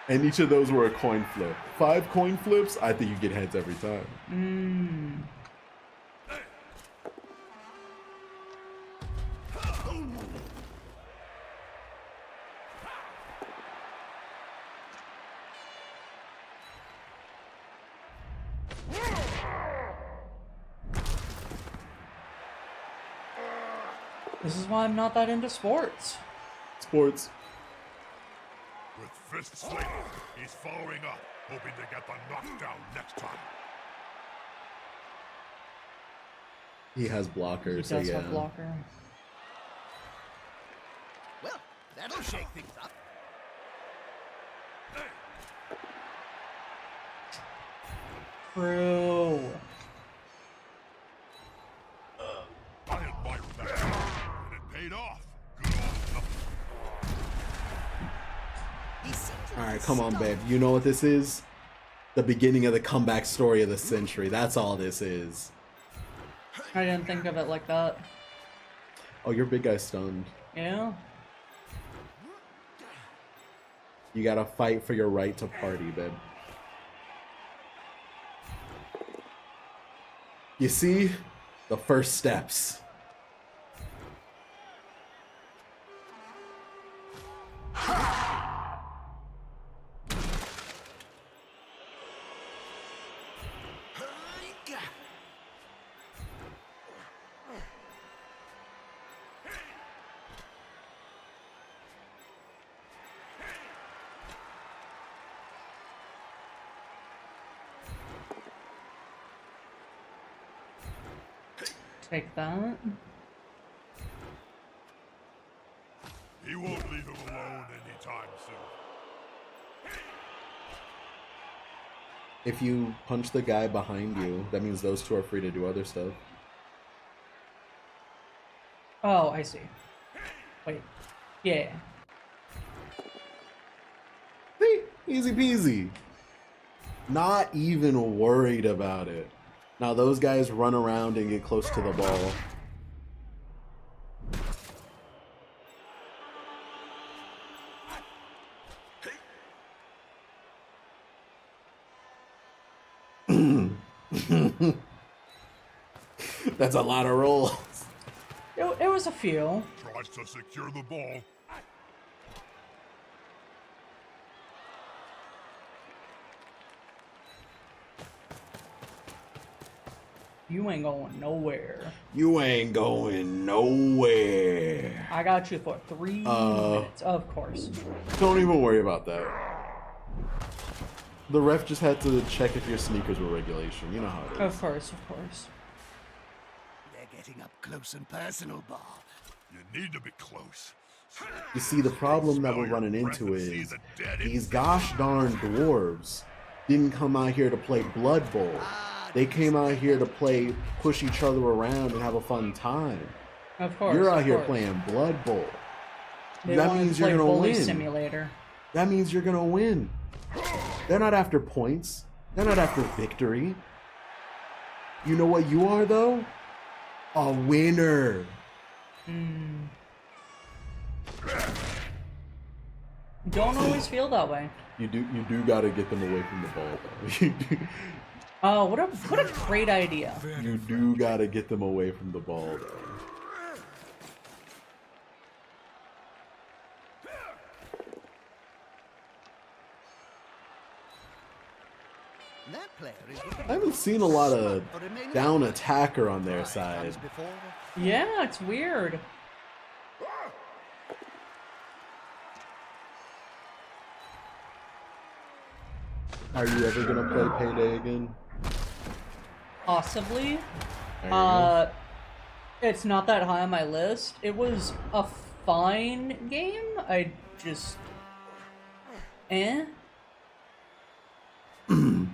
[SPEAKER 2] And each of those were a coin flip. 5 coin flips, I think you get heads every time.
[SPEAKER 1] This is why I'm not that into sports.
[SPEAKER 2] Sports.
[SPEAKER 4] With fists slated, he's following up, hoping to get the knockdown next time.
[SPEAKER 2] He has blockers,
[SPEAKER 1] He
[SPEAKER 2] so
[SPEAKER 1] does
[SPEAKER 2] yeah.
[SPEAKER 1] have blocker.
[SPEAKER 5] Well, that'll shake things up.
[SPEAKER 1] True.
[SPEAKER 4] I admire that, and it paid off. Good old
[SPEAKER 2] Alright, come on, babe. You know what this is? The beginning of the comeback story of the century. That's all this is.
[SPEAKER 1] I didn't think of it like that.
[SPEAKER 2] Oh, your big guy's stunned.
[SPEAKER 1] Yeah.
[SPEAKER 2] You gotta fight for your right to party, babe. You see? The first steps.
[SPEAKER 1] Take that.
[SPEAKER 4] He won't leave him alone anytime soon.
[SPEAKER 2] If you punch the guy behind you, that means those two are free to do other stuff.
[SPEAKER 1] Oh, I see. Wait. Yeah.
[SPEAKER 2] See? Easy peasy. Not even worried about it. Now those guys run around and get close to the ball. That's a lot of rolls.
[SPEAKER 1] It was a few.
[SPEAKER 4] Tries to secure the ball.
[SPEAKER 1] You ain't going nowhere.
[SPEAKER 2] You ain't going nowhere.
[SPEAKER 1] I got you for 3 minutes, of course.
[SPEAKER 2] Don't even worry about that. The ref just had to check if your sneakers were regulation. You know how it is.
[SPEAKER 1] Of course, of course.
[SPEAKER 5] They're getting up close and personal, Bob.
[SPEAKER 4] You need to be close.
[SPEAKER 2] You see, the problem that we're running into is these gosh darn dwarves didn't come out here to play Blood Bowl. They came out here to play, push each other around and have a fun time.
[SPEAKER 1] Of course.
[SPEAKER 2] You're out
[SPEAKER 1] of
[SPEAKER 2] here
[SPEAKER 1] course.
[SPEAKER 2] playing Blood Bowl.
[SPEAKER 1] They
[SPEAKER 2] That
[SPEAKER 1] wanted
[SPEAKER 2] means
[SPEAKER 1] to
[SPEAKER 2] you're
[SPEAKER 1] play
[SPEAKER 2] gonna
[SPEAKER 1] Bully
[SPEAKER 2] win.
[SPEAKER 1] Simulator.
[SPEAKER 2] That means you're gonna win. They're not after points. They're not after victory. You know what you are, though? A winner.
[SPEAKER 1] Don't always feel that way.
[SPEAKER 2] You do gotta get them away from the ball, though. You do,
[SPEAKER 1] Oh, what a great idea.
[SPEAKER 2] you do gotta get them away from the ball, though.
[SPEAKER 5] That player is
[SPEAKER 2] I haven't seen a lot of down attacker on their side.
[SPEAKER 1] Yeah, it's weird.
[SPEAKER 2] Are you ever gonna play Payday again?
[SPEAKER 1] Possibly.
[SPEAKER 2] There you go.
[SPEAKER 1] It's not that high on my list. It was a fine game. I just... Eh?
[SPEAKER 2] You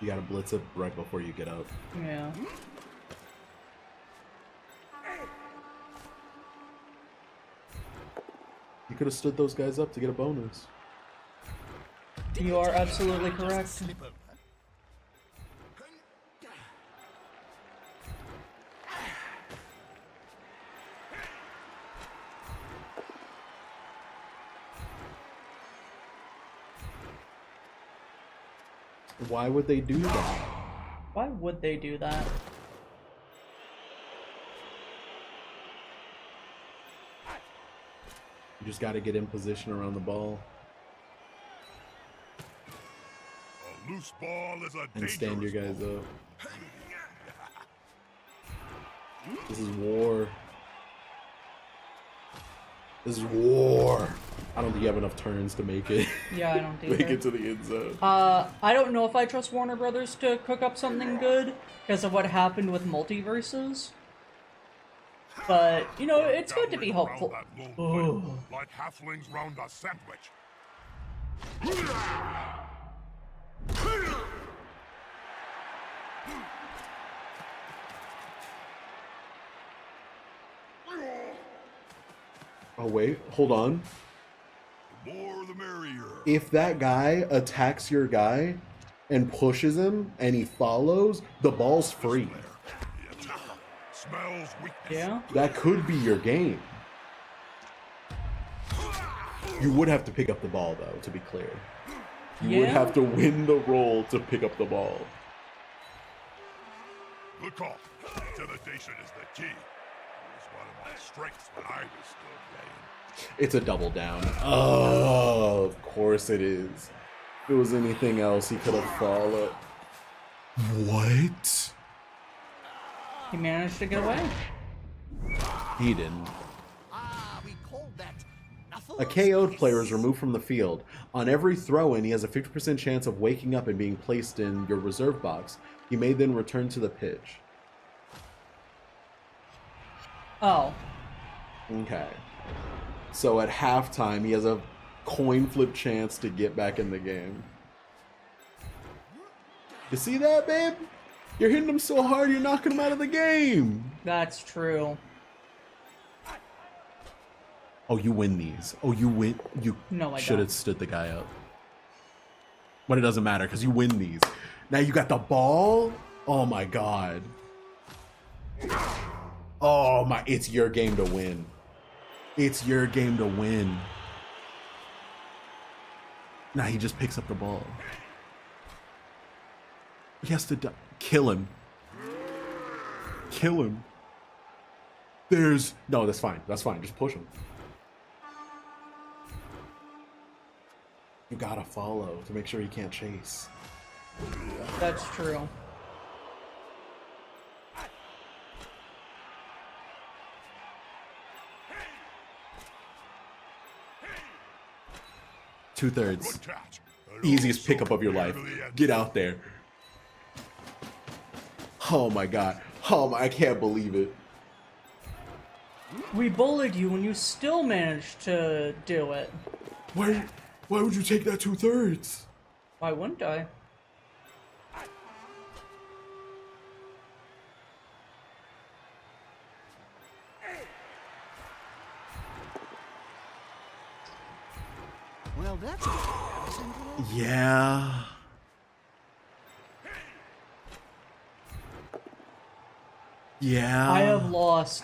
[SPEAKER 2] gotta blitz it right before you get up.
[SPEAKER 1] Yeah.
[SPEAKER 2] You could have stood those guys up to get a bonus.
[SPEAKER 1] You are absolutely correct.
[SPEAKER 2] Why would they do that?
[SPEAKER 1] Why would they do that?
[SPEAKER 2] You just gotta get in position around the ball
[SPEAKER 4] A loose ball is a
[SPEAKER 2] and stand your
[SPEAKER 4] dangerous
[SPEAKER 2] guys
[SPEAKER 4] ball.
[SPEAKER 2] up. This is war. This is war. I don't think you have enough turns to make it.
[SPEAKER 1] Yeah, I don't
[SPEAKER 2] Make
[SPEAKER 1] either.
[SPEAKER 2] it to the end zone.
[SPEAKER 1] I don't know if I trust Warner Brothers to cook up something good because of what happened with multiverses. But, you know, it's good to be
[SPEAKER 4] Gathering
[SPEAKER 1] hopeful.
[SPEAKER 4] round that lone plate, like halflings round a sandwich.
[SPEAKER 2] Oh wait, hold on.
[SPEAKER 4] The more the merrier.
[SPEAKER 2] If that guy attacks your guy and pushes him and he follows, the ball's free.
[SPEAKER 4] The attacker smells weakness.
[SPEAKER 1] Yeah?
[SPEAKER 2] That could be your game. You would have to pick up the ball, though, to be clear. You would
[SPEAKER 1] Yeah?
[SPEAKER 2] have to win the roll to pick up the ball.
[SPEAKER 4] Good call. Intimidation is the key. It was one of my strengths when I was still playing.
[SPEAKER 2] It's a double down. Oh, of course it is. If it was anything else, he could have followed. What?
[SPEAKER 1] He managed to get away.
[SPEAKER 2] He didn't.
[SPEAKER 5] We called that
[SPEAKER 2] A KO'd player is removed from the field. On every throw-in, he has a 50% chance of waking up and being placed in your reserve box. He may then return to the pitch.
[SPEAKER 1] Oh.
[SPEAKER 2] Okay. So at halftime, he has a coin flip chance to get back in the game. You see that, babe? You're hitting him so hard, you're knocking him out of the game.
[SPEAKER 1] That's true.
[SPEAKER 2] Oh, you win these. Oh, you win. You
[SPEAKER 1] No, I
[SPEAKER 2] should have
[SPEAKER 1] don't.
[SPEAKER 2] stood the guy up. But it doesn't matter because you win these. Now you got the ball. Oh my god. Oh my! It's your game to win. It's your game to win. Now he just picks up the ball. He has to kill him. Kill him. There's no. That's fine. That's fine. Just push him. You gotta follow to make sure he can't chase.
[SPEAKER 1] That's true.
[SPEAKER 2] Two-thirds.
[SPEAKER 4] Good catch.
[SPEAKER 2] Easiest pickup of your life. Get out there. Oh my god. Oh my, I can't believe it.
[SPEAKER 1] We bullied you and you still managed to do it.
[SPEAKER 2] Why would you take that two-thirds?
[SPEAKER 1] Why wouldn't I?
[SPEAKER 5] Well, that's simple.
[SPEAKER 2] Yeah. Yeah.
[SPEAKER 1] I have lost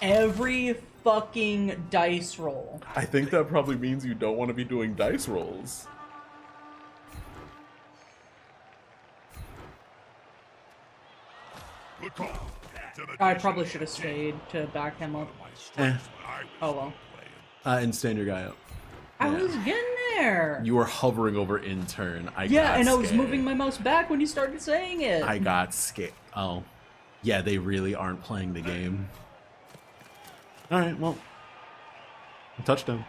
[SPEAKER 1] every fucking dice roll.
[SPEAKER 2] I think that probably means you don't want to be doing dice rolls.
[SPEAKER 4] Good call.
[SPEAKER 1] I probably should have stayed to back him up.
[SPEAKER 2] Eh.
[SPEAKER 1] Oh well.
[SPEAKER 2] And stand your guy up.
[SPEAKER 1] I
[SPEAKER 2] Yeah.
[SPEAKER 1] was getting there.
[SPEAKER 2] You were hovering over intern.
[SPEAKER 1] Yeah, and I was
[SPEAKER 2] scared.
[SPEAKER 1] moving my mouse back when you started saying it.
[SPEAKER 2] I got scared. Oh. Yeah, they really aren't playing the game. Alright, well. Touchdown.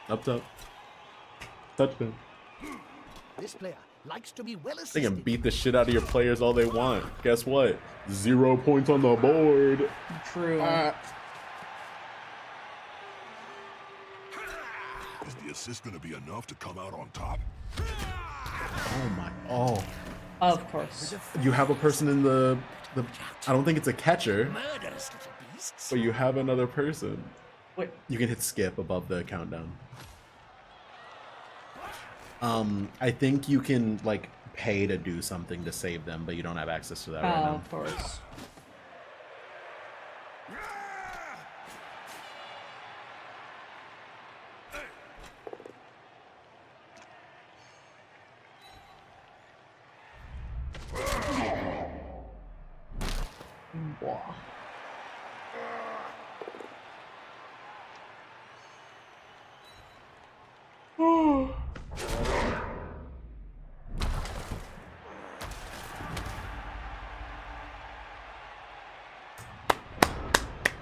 [SPEAKER 2] Up top. Touchdown.
[SPEAKER 5] This player likes to be well
[SPEAKER 2] They
[SPEAKER 5] assisted.
[SPEAKER 2] can beat the shit out of your players all they want. Guess what? 0 points on the board.
[SPEAKER 1] True.
[SPEAKER 4] Is the assist going to be enough to come out on top?
[SPEAKER 2] Oh my. Oh.
[SPEAKER 1] Of course.
[SPEAKER 2] You have a person in the I don't think it's a catcher,
[SPEAKER 5] Murderous little beasts.
[SPEAKER 2] but you have another person.
[SPEAKER 1] Wait.
[SPEAKER 2] You can hit skip above the countdown. I think you can like pay to do something to save them, but you don't have access to that right now.
[SPEAKER 1] Of course. Wah.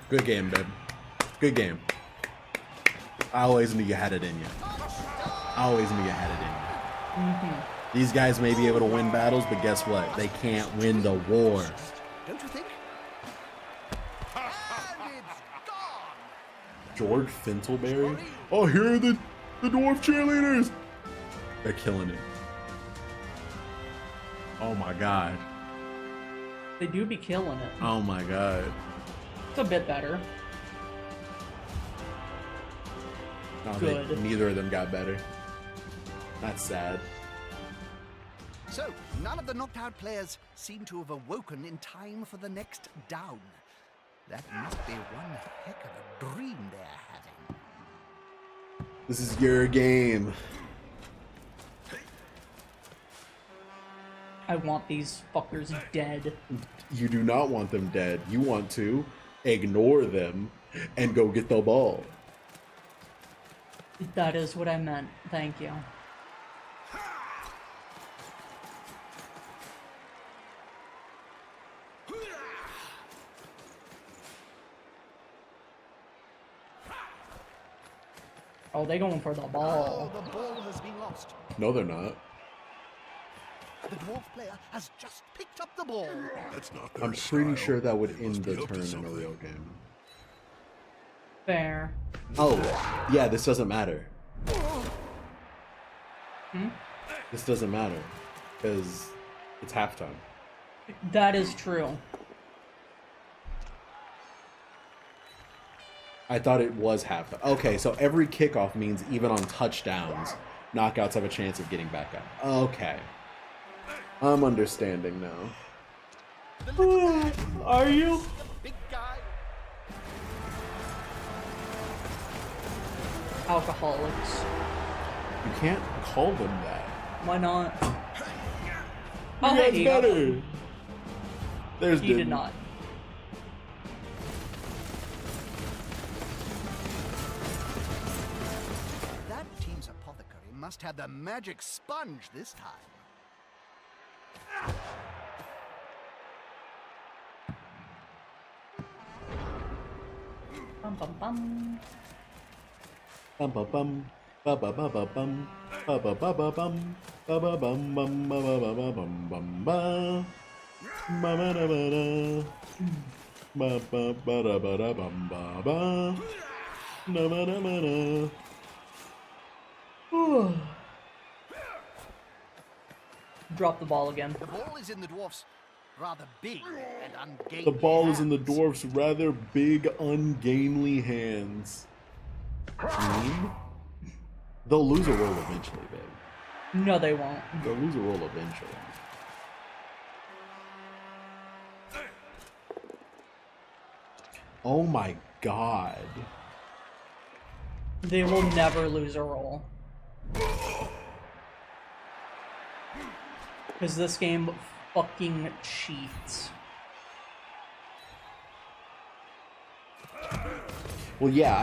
[SPEAKER 2] Good game, babe. Good game. I always knew you had it in you. I always knew you had it in you. These guys may be able to win battles, but guess what? They can't win the war.
[SPEAKER 5] Don't you think? And it's gone.
[SPEAKER 2] George Fintleberry? Oh, here are the dwarf cheerleaders! They're killing it. Oh my god.
[SPEAKER 1] They do be killing it.
[SPEAKER 2] Oh my god.
[SPEAKER 1] It's a bit better.
[SPEAKER 2] No,
[SPEAKER 1] Good.
[SPEAKER 2] Neither of them got better. That's sad.
[SPEAKER 5] So, none of the knocked out players seem to have awoken in time for the next down. That must be one heck of a dream they're having.
[SPEAKER 2] This is your game.
[SPEAKER 1] I want these fuckers dead.
[SPEAKER 2] You do not want them dead. You want to ignore them and go get the ball.
[SPEAKER 1] That is what I meant. Thank you. Oh, they going for the
[SPEAKER 5] Oh,
[SPEAKER 1] ball.
[SPEAKER 5] the ball has been lost.
[SPEAKER 2] No, they're not.
[SPEAKER 5] The dwarf player has just picked up the ball.
[SPEAKER 4] That's not their
[SPEAKER 2] I'm pretty
[SPEAKER 4] style.
[SPEAKER 2] sure that would
[SPEAKER 4] They must
[SPEAKER 2] end
[SPEAKER 4] be
[SPEAKER 2] the
[SPEAKER 4] up to
[SPEAKER 2] turn in a
[SPEAKER 4] something.
[SPEAKER 2] real game.
[SPEAKER 1] Fair.
[SPEAKER 2] Oh, yeah, this doesn't matter.
[SPEAKER 1] Hmm?
[SPEAKER 2] This doesn't matter because it's halftime.
[SPEAKER 1] That is true.
[SPEAKER 2] I thought it was halftime. Okay, so every kickoff means even on touchdowns, knockouts have a chance of getting back up. Okay. I'm understanding now.
[SPEAKER 1] Are you?
[SPEAKER 5] Big guy.
[SPEAKER 1] Alcoholics.
[SPEAKER 2] You can't call them that.
[SPEAKER 1] Why not?
[SPEAKER 2] You
[SPEAKER 1] Oh,
[SPEAKER 2] guys
[SPEAKER 1] hey,
[SPEAKER 2] better. There's
[SPEAKER 1] he did not.
[SPEAKER 5] That team's apothecary must have the magic sponge this time.
[SPEAKER 1] Bum bum bum.
[SPEAKER 2] Bum ba bum ba ba ba ba bum ba ba ba ba bum ba ba bum bum ba ba ba ba bum bum ba ba ba da ba da ba ba ba da ba da bum ba ba da ba da ba da.
[SPEAKER 1] Drop the ball again.
[SPEAKER 5] The ball is in the dwarf's rather big and ungainly
[SPEAKER 2] The ball is in the
[SPEAKER 5] hands.
[SPEAKER 2] dwarf's rather big, ungainly hands. Meme? They'll lose a roll eventually, babe.
[SPEAKER 1] No, they won't.
[SPEAKER 2] They'll lose a roll eventually. Oh my god.
[SPEAKER 1] They will never lose a roll. Because this game fucking cheats.
[SPEAKER 2] Well, yeah,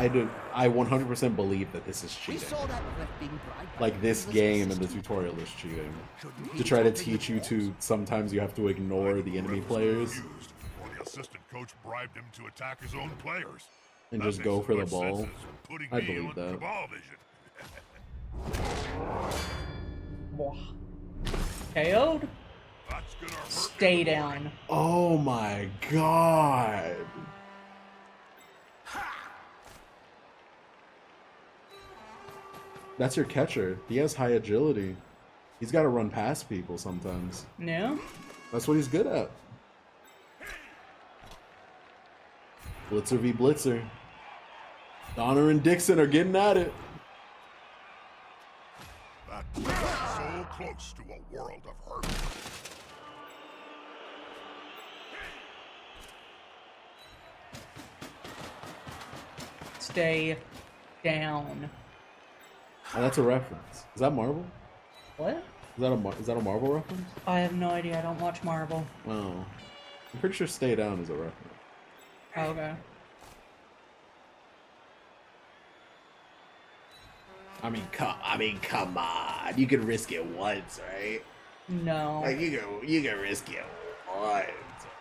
[SPEAKER 2] I 100% believe that this is
[SPEAKER 5] We
[SPEAKER 2] cheating.
[SPEAKER 5] saw that ref being bribed by
[SPEAKER 2] Like, this
[SPEAKER 5] the
[SPEAKER 2] game and the
[SPEAKER 5] assistant.
[SPEAKER 2] tutorial is cheating.
[SPEAKER 5] Shouldn't
[SPEAKER 2] To
[SPEAKER 5] he
[SPEAKER 2] try to
[SPEAKER 5] be stopping
[SPEAKER 2] teach
[SPEAKER 5] the
[SPEAKER 2] you
[SPEAKER 5] dwarfs?
[SPEAKER 2] to, sometimes you have to ignore the enemy players
[SPEAKER 4] Used, or the assistant coach bribed him to attack his own players.
[SPEAKER 2] and
[SPEAKER 4] That
[SPEAKER 2] just
[SPEAKER 4] makes
[SPEAKER 2] go
[SPEAKER 4] as
[SPEAKER 2] for the
[SPEAKER 4] much
[SPEAKER 2] ball.
[SPEAKER 4] sense as putting
[SPEAKER 2] I
[SPEAKER 4] me
[SPEAKER 2] believe
[SPEAKER 4] on
[SPEAKER 2] that.
[SPEAKER 4] Cabal Vision.
[SPEAKER 1] Mwah. KO'd?
[SPEAKER 4] That's gonna hurt
[SPEAKER 1] Stay
[SPEAKER 4] in the morning.
[SPEAKER 1] down.
[SPEAKER 2] Oh my god. That's your catcher. He has high agility. He's got to run past people sometimes.
[SPEAKER 1] Yeah?
[SPEAKER 2] That's what he's good at. Blitzer v. Blitzer. Donner and Dixon are getting at it.
[SPEAKER 4] That was so close to a world of hurt.
[SPEAKER 1] Stay down.
[SPEAKER 2] Oh, that's a reference. Is that Marvel?
[SPEAKER 1] What?
[SPEAKER 2] Is that a Marvel reference?
[SPEAKER 1] I have no idea. I don't watch Marvel.
[SPEAKER 2] Oh. I'm pretty sure Stay Down is a reference.
[SPEAKER 1] Oh, okay.
[SPEAKER 2] I mean, come on. You can risk it once, right?
[SPEAKER 1] No.
[SPEAKER 2] Like you can risk it once,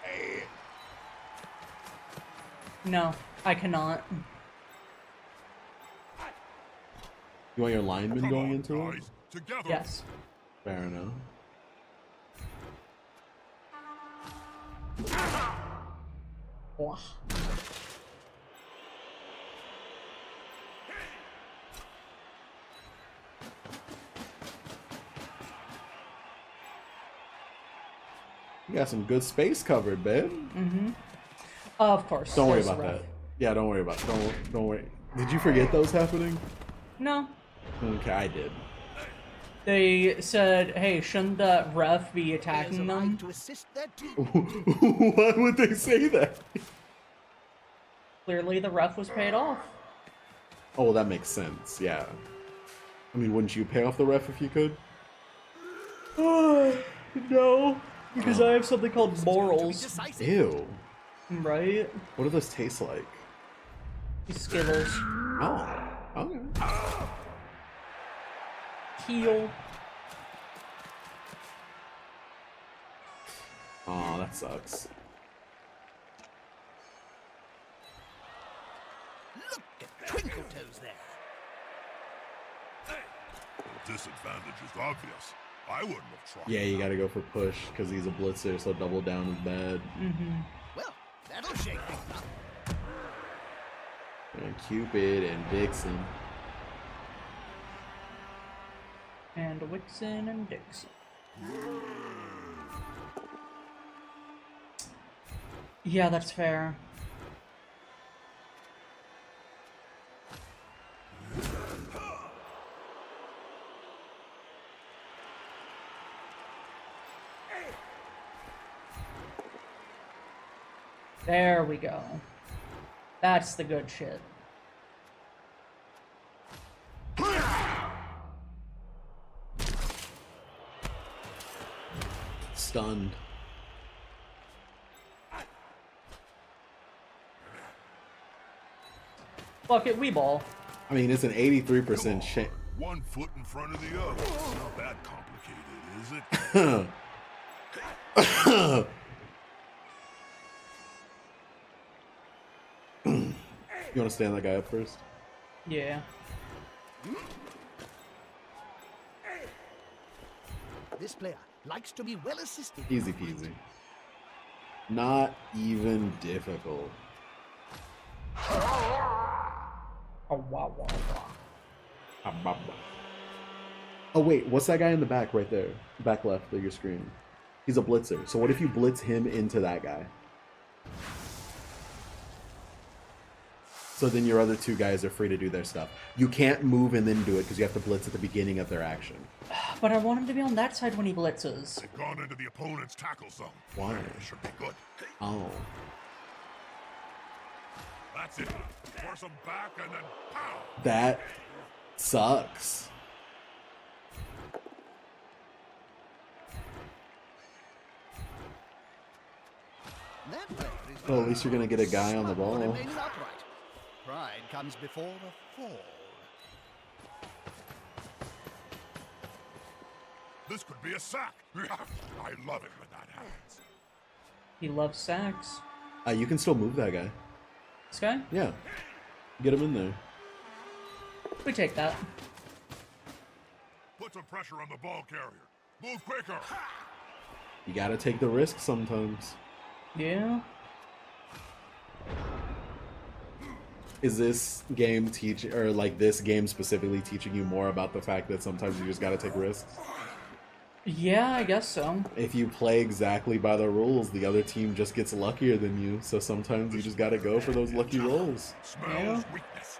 [SPEAKER 2] right?
[SPEAKER 1] No, I cannot.
[SPEAKER 2] You want your lineman
[SPEAKER 4] Come
[SPEAKER 2] going
[SPEAKER 4] on,
[SPEAKER 2] into it?
[SPEAKER 4] guys. Together.
[SPEAKER 1] Yes.
[SPEAKER 2] Fair enough.
[SPEAKER 1] Mwah.
[SPEAKER 2] You got some good space covered, babe.
[SPEAKER 1] Of course.
[SPEAKER 2] Don't worry
[SPEAKER 1] there's
[SPEAKER 2] about
[SPEAKER 1] the ref.
[SPEAKER 2] that. Yeah, don't worry about it. Don't worry. Did you forget those happening?
[SPEAKER 1] No.
[SPEAKER 2] Okay, I did.
[SPEAKER 1] They said, hey, shouldn't that ref be
[SPEAKER 5] Players
[SPEAKER 1] attacking
[SPEAKER 5] arrive
[SPEAKER 1] them?
[SPEAKER 5] to assist their team.
[SPEAKER 2] Why would they say that?
[SPEAKER 1] Clearly the ref was paid off.
[SPEAKER 2] Oh, well, that makes sense. Yeah. I mean, wouldn't you pay off the ref if you could?
[SPEAKER 1] No. Because I have something called
[SPEAKER 5] To be
[SPEAKER 1] morals.
[SPEAKER 5] decisive.
[SPEAKER 2] Ew.
[SPEAKER 1] Right?
[SPEAKER 2] What do those taste like?
[SPEAKER 1] Skittles.
[SPEAKER 2] Oh. Okay.
[SPEAKER 1] Heel.
[SPEAKER 2] Oh, that sucks.
[SPEAKER 5] Look at Twinkle Toes there.
[SPEAKER 4] The disadvantage is obvious. I wouldn't have tried.
[SPEAKER 2] Yeah, you gotta go for push because he's a blitzer, so double down is bad.
[SPEAKER 5] Well, that'll shake things up.
[SPEAKER 2] And Cupid and Vixen.
[SPEAKER 1] And Wixen and Dixon. Yeah, that's fair. There we go. That's the good shit.
[SPEAKER 2] Stunned.
[SPEAKER 1] Fuck it, we ball.
[SPEAKER 2] I mean, it's an 83% chance.
[SPEAKER 4] 1 foot in front of the other. It's not that complicated, is it?
[SPEAKER 2] You want to stand that guy up first?
[SPEAKER 1] Yeah.
[SPEAKER 5] This player likes to be well assisted.
[SPEAKER 2] Easy peasy. Not even difficult.
[SPEAKER 1] Oh, wow, wow, wow.
[SPEAKER 2] Oh wait, what's that guy in the back right there? Back left of your screen. He's a blitzer. So what if you blitz him into that guy? So then your other two guys are free to do their stuff. You can't move and then do it because you have to blitz at the beginning of their action.
[SPEAKER 1] But I want him to be on that side when he blitzes.
[SPEAKER 4] They've gone into the opponent's tackle zone.
[SPEAKER 2] Why?
[SPEAKER 4] This should be good.
[SPEAKER 2] Oh.
[SPEAKER 4] That's it. Force them back and then pow!
[SPEAKER 2] That sucks.
[SPEAKER 5] That player is
[SPEAKER 2] Well, at least you're going to get a guy on the ball.
[SPEAKER 5] remaining upright. Pride comes before the fall.
[SPEAKER 4] This could be a sack. I love it when that happens.
[SPEAKER 1] He loves sacks.
[SPEAKER 2] You can still move that guy.
[SPEAKER 1] This guy?
[SPEAKER 2] Yeah. Get him in there.
[SPEAKER 1] We take that.
[SPEAKER 4] Put some pressure on the ball carrier. Move quicker.
[SPEAKER 2] You got to take the risk sometimes.
[SPEAKER 1] Yeah.
[SPEAKER 2] Is this game this game specifically teaching you more about the fact that sometimes you just got to take risks?
[SPEAKER 1] Yeah, I guess so.
[SPEAKER 2] If you play exactly by the rules, the other team just gets luckier than you. So sometimes you just got to go for those lucky rolls.
[SPEAKER 4] Smells weakness.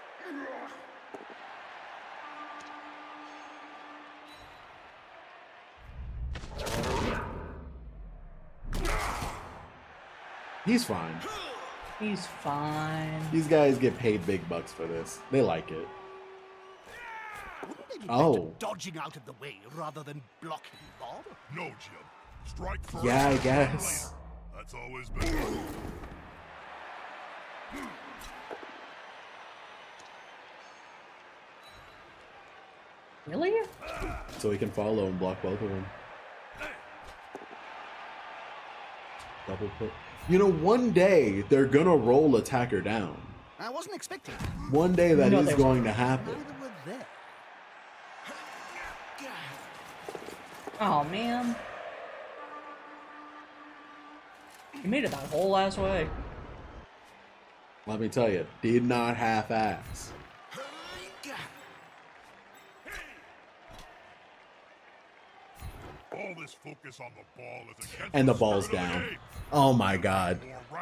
[SPEAKER 2] He's fine.
[SPEAKER 1] He's fine.
[SPEAKER 2] These guys get paid big bucks for this. They like it.
[SPEAKER 5] Wouldn't they be
[SPEAKER 2] Oh.
[SPEAKER 5] better dodging out of the way rather than blocking Bob?
[SPEAKER 4] No, Jim. Strike first.
[SPEAKER 2] Yeah, I
[SPEAKER 4] and
[SPEAKER 2] guess.
[SPEAKER 4] later. That's always been.
[SPEAKER 1] Really?
[SPEAKER 2] So he can follow and block both of them. Double put. You know, one day they're gonna roll attacker down.
[SPEAKER 5] I wasn't expecting.
[SPEAKER 2] One day that
[SPEAKER 1] No,
[SPEAKER 2] is
[SPEAKER 1] they
[SPEAKER 2] going to happen.
[SPEAKER 5] Neither were there.
[SPEAKER 1] Oh, man. You made it that whole ass way.
[SPEAKER 2] Let me tell you, did not half-ass.
[SPEAKER 4] All this focus on the ball is against
[SPEAKER 2] And the
[SPEAKER 4] spirit
[SPEAKER 2] ball's
[SPEAKER 4] of the
[SPEAKER 2] down.
[SPEAKER 4] game.
[SPEAKER 2] Oh my god.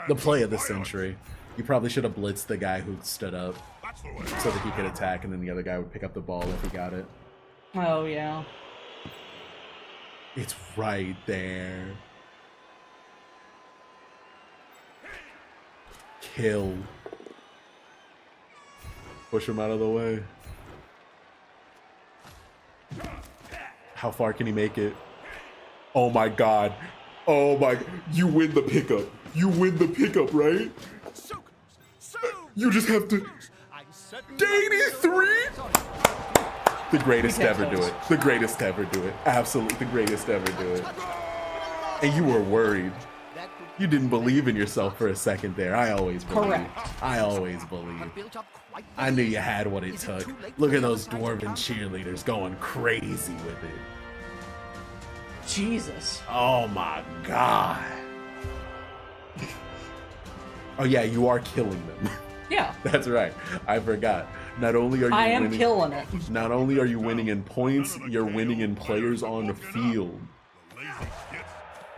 [SPEAKER 2] The play of the century. You probably should have blitzed the guy who stood up
[SPEAKER 4] That's the way.
[SPEAKER 2] so that he could attack and then the other guy would pick up the ball if he got it.
[SPEAKER 1] Oh, yeah.
[SPEAKER 2] It's right there. Kill. Push him out of the way. How far can he make it? Oh my god. Oh my. You win the pickup. You win the pickup, right? You just have to. 83? The greatest to ever do it. The greatest to ever do it. Absolutely the greatest to ever do it. And you were worried. You didn't believe in yourself for a second there. I always believed.
[SPEAKER 1] Correct.
[SPEAKER 2] I always believed.
[SPEAKER 5] Built up quite
[SPEAKER 2] I knew you had what it took. Look at those dwarven cheerleaders going crazy with it.
[SPEAKER 1] Jesus.
[SPEAKER 2] Oh my god. Oh yeah, you are killing them.
[SPEAKER 1] Yeah.
[SPEAKER 2] That's right. I forgot. Not only are you
[SPEAKER 1] I am
[SPEAKER 2] winning,
[SPEAKER 1] killing it.
[SPEAKER 2] not only are you winning in points, you're winning in players on the field.
[SPEAKER 4] The lazy gits.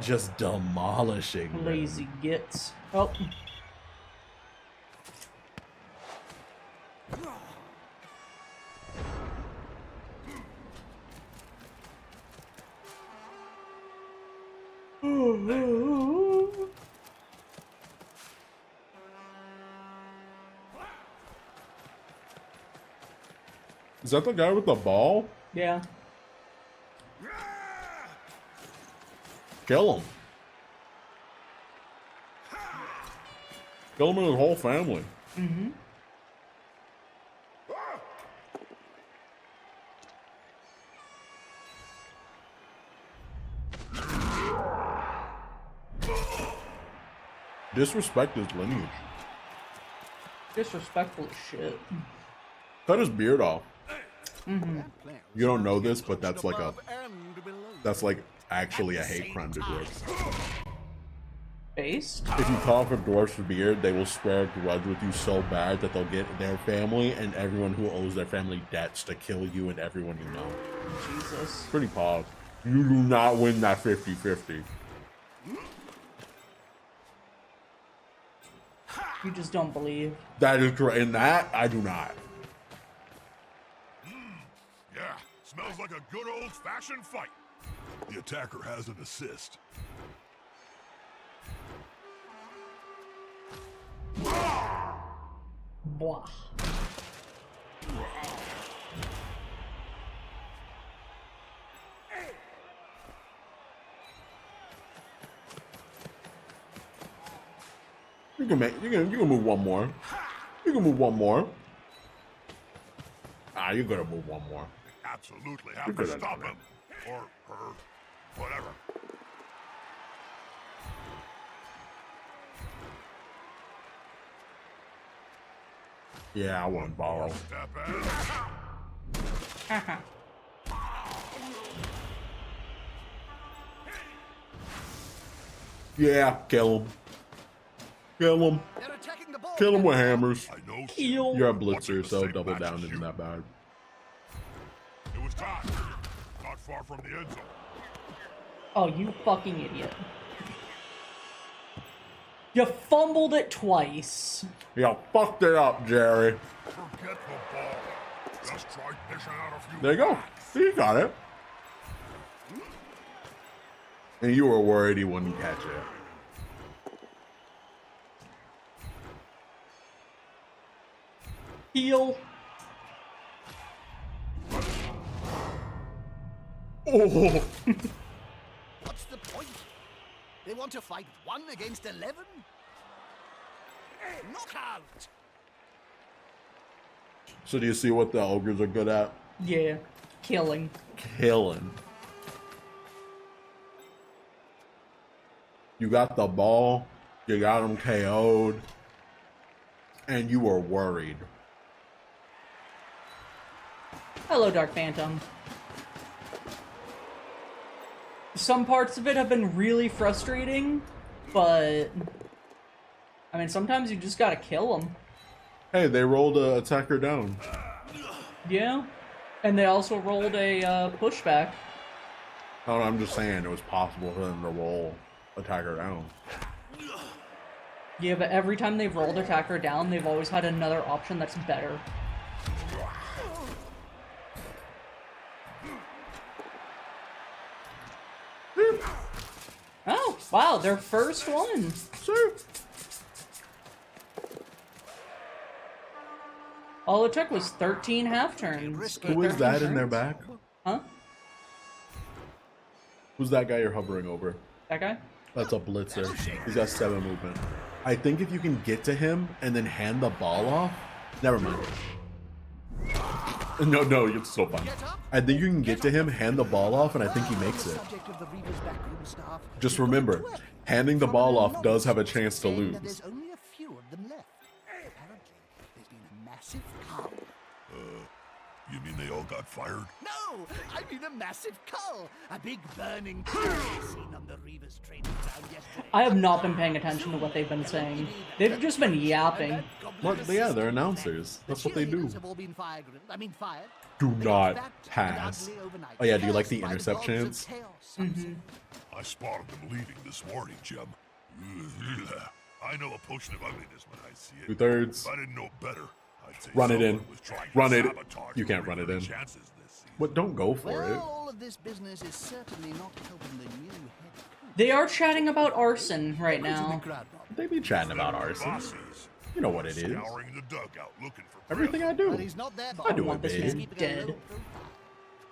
[SPEAKER 2] Just demolishing them.
[SPEAKER 1] Lazy gits. Oh.
[SPEAKER 2] Is that the guy with the ball?
[SPEAKER 1] Yeah.
[SPEAKER 2] Kill him. Kill him and his whole family.
[SPEAKER 1] Mm-hmm.
[SPEAKER 2] Disrespect his lineage.
[SPEAKER 1] Disrespectful as shit.
[SPEAKER 2] Cut his beard off.
[SPEAKER 1] Mm-hmm.
[SPEAKER 2] You don't know this, but that's like actually a hate crime to dwarves.
[SPEAKER 1] Based?
[SPEAKER 2] If you cut off a dwarf's beard, they will swear a grudge with you so bad that they'll get their family and everyone who owes their family debts to kill you and everyone you know.
[SPEAKER 1] Jesus.
[SPEAKER 2] Pretty pog. You do not win that 50-50.
[SPEAKER 1] You just don't believe.
[SPEAKER 2] That is correct. In that, I do not.
[SPEAKER 4] Yeah, smells like a good old-fashioned fight. The attacker has an assist.
[SPEAKER 1] Blah.
[SPEAKER 2] You can move one more. You can move one more. Ah, you're gonna move one more.
[SPEAKER 4] Absolutely
[SPEAKER 2] You're
[SPEAKER 4] have
[SPEAKER 2] good
[SPEAKER 4] to
[SPEAKER 2] at
[SPEAKER 4] stop
[SPEAKER 2] that.
[SPEAKER 4] him. Or her. Whatever.
[SPEAKER 2] Yeah, I want to borrow.
[SPEAKER 4] Step in.
[SPEAKER 1] Haha.
[SPEAKER 2] Yeah, kill him. Kill him.
[SPEAKER 5] They're attacking the ball.
[SPEAKER 2] Kill him with hammers.
[SPEAKER 4] I know.
[SPEAKER 1] Kill.
[SPEAKER 2] You're a
[SPEAKER 4] Watching
[SPEAKER 2] blitzer,
[SPEAKER 4] the
[SPEAKER 2] so
[SPEAKER 4] same
[SPEAKER 2] double
[SPEAKER 4] match
[SPEAKER 2] down
[SPEAKER 4] as
[SPEAKER 2] isn't
[SPEAKER 4] you.
[SPEAKER 2] that bad.
[SPEAKER 4] It was time. Not far from the end zone.
[SPEAKER 1] Oh, you fucking idiot. You fumbled it twice.
[SPEAKER 2] Yeah, fucked it up, Jerry.
[SPEAKER 4] Forget the ball. Just try dishing out a few.
[SPEAKER 2] There you go. See, you got it. And you were worried he wouldn't catch it.
[SPEAKER 1] Heal.
[SPEAKER 2] Oh,
[SPEAKER 5] What's the point? They want to fight 1 against 11? Knockout!
[SPEAKER 2] so do you see what the ogres are good at?
[SPEAKER 1] Yeah. Killing.
[SPEAKER 2] Killing. You got the ball, you got him KO'd, and you were worried.
[SPEAKER 1] Hello, Dark Phantom. Some parts of it have been really frustrating, but I mean, sometimes you just gotta kill them.
[SPEAKER 2] Hey, they rolled a attacker down.
[SPEAKER 1] Yeah. And they also rolled a pushback.
[SPEAKER 2] Oh, I'm just saying it was possible for them to roll attacker down.
[SPEAKER 1] Yeah, but every time they've rolled attacker down, they've always had another option that's better. Oh, wow, their first one. All it took was 13 half turns.
[SPEAKER 2] Who is
[SPEAKER 1] 13
[SPEAKER 2] that in their
[SPEAKER 1] turns.
[SPEAKER 2] back?
[SPEAKER 1] Huh?
[SPEAKER 2] Who's that guy you're hovering over?
[SPEAKER 1] That guy?
[SPEAKER 2] That's a blitzer. He's got 7 movement. I think if you can get to him and then hand the ball off, never mind. No, it's so fine. I think you can get to him, hand the ball off, and I think he makes it.
[SPEAKER 5] Subject of the Reaver's backroom staff.
[SPEAKER 2] Just remember, handing the ball off does have a chance to
[SPEAKER 5] Saying that
[SPEAKER 2] lose.
[SPEAKER 5] There's only a few of them left. Apparently, there's been a massive calm.
[SPEAKER 4] You mean they all got fired?
[SPEAKER 5] No, I mean a massive cull. A big burning seen on the Reavers training ground yesterday.
[SPEAKER 1] I have not been paying attention to what they've been saying. They've just been yapping.
[SPEAKER 2] What? Yeah, they're announcers. That's what they do.
[SPEAKER 5] Have all been fired.
[SPEAKER 2] Do
[SPEAKER 5] They
[SPEAKER 2] not
[SPEAKER 5] got back
[SPEAKER 2] pass.
[SPEAKER 5] ugly overnight.
[SPEAKER 2] Oh yeah, do you like the
[SPEAKER 5] Cursed by
[SPEAKER 2] intercept
[SPEAKER 5] gods of
[SPEAKER 2] chance?
[SPEAKER 5] chaos.
[SPEAKER 4] I spotted them leaving this morning, Jim. I know a potion of ugliness when I see it.
[SPEAKER 2] 2/3.
[SPEAKER 4] If I didn't know better, I'd say
[SPEAKER 2] Run it in.
[SPEAKER 4] someone was trying to
[SPEAKER 2] Run it.
[SPEAKER 4] sabotage
[SPEAKER 2] You can't
[SPEAKER 4] our
[SPEAKER 2] run it
[SPEAKER 4] Reaver
[SPEAKER 2] in.
[SPEAKER 4] chances this season.
[SPEAKER 2] What? Don't go for
[SPEAKER 5] Well,
[SPEAKER 2] it.
[SPEAKER 5] all of this business is certainly not helping the new head coach.
[SPEAKER 1] They are chatting about arson right now.
[SPEAKER 2] They be chatting about arson.
[SPEAKER 4] Bosses,
[SPEAKER 2] You know what it is.
[SPEAKER 4] scouring the dugout looking for
[SPEAKER 2] Everything I
[SPEAKER 5] But
[SPEAKER 2] do.
[SPEAKER 5] he's not there,
[SPEAKER 2] I do
[SPEAKER 1] want
[SPEAKER 2] it
[SPEAKER 1] this
[SPEAKER 2] big.
[SPEAKER 1] man dead.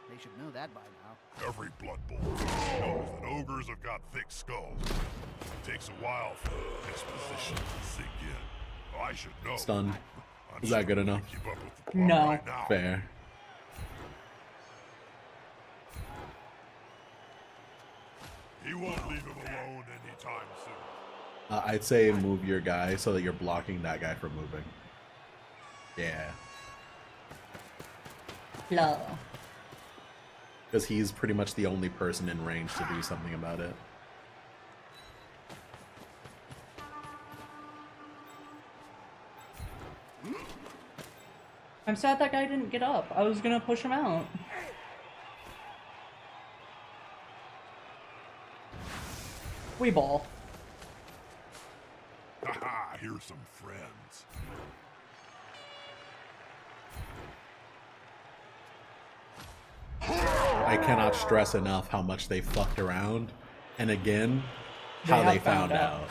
[SPEAKER 5] They should know that by now.
[SPEAKER 4] every Blood Bowl knows that ogres have got thick skulls. It takes a while for exposition to sink in. I should know.
[SPEAKER 2] Stunned.
[SPEAKER 4] I'm
[SPEAKER 2] Is that good
[SPEAKER 4] struggling to
[SPEAKER 2] enough?
[SPEAKER 4] keep up with the plot
[SPEAKER 1] No.
[SPEAKER 4] right now.
[SPEAKER 2] Fair.
[SPEAKER 4] He won't leave him alone anytime soon.
[SPEAKER 2] I'd say move your guy so that you're blocking that guy from moving. Yeah.
[SPEAKER 1] Hello.
[SPEAKER 2] Because he's pretty much the only person in range to do something about it.
[SPEAKER 1] I'm sad that guy didn't get up. I was gonna push him out. We ball.
[SPEAKER 4] Haha, here's some friends.
[SPEAKER 2] I cannot stress enough how much they fucked around. And again, how
[SPEAKER 1] have
[SPEAKER 2] they found out.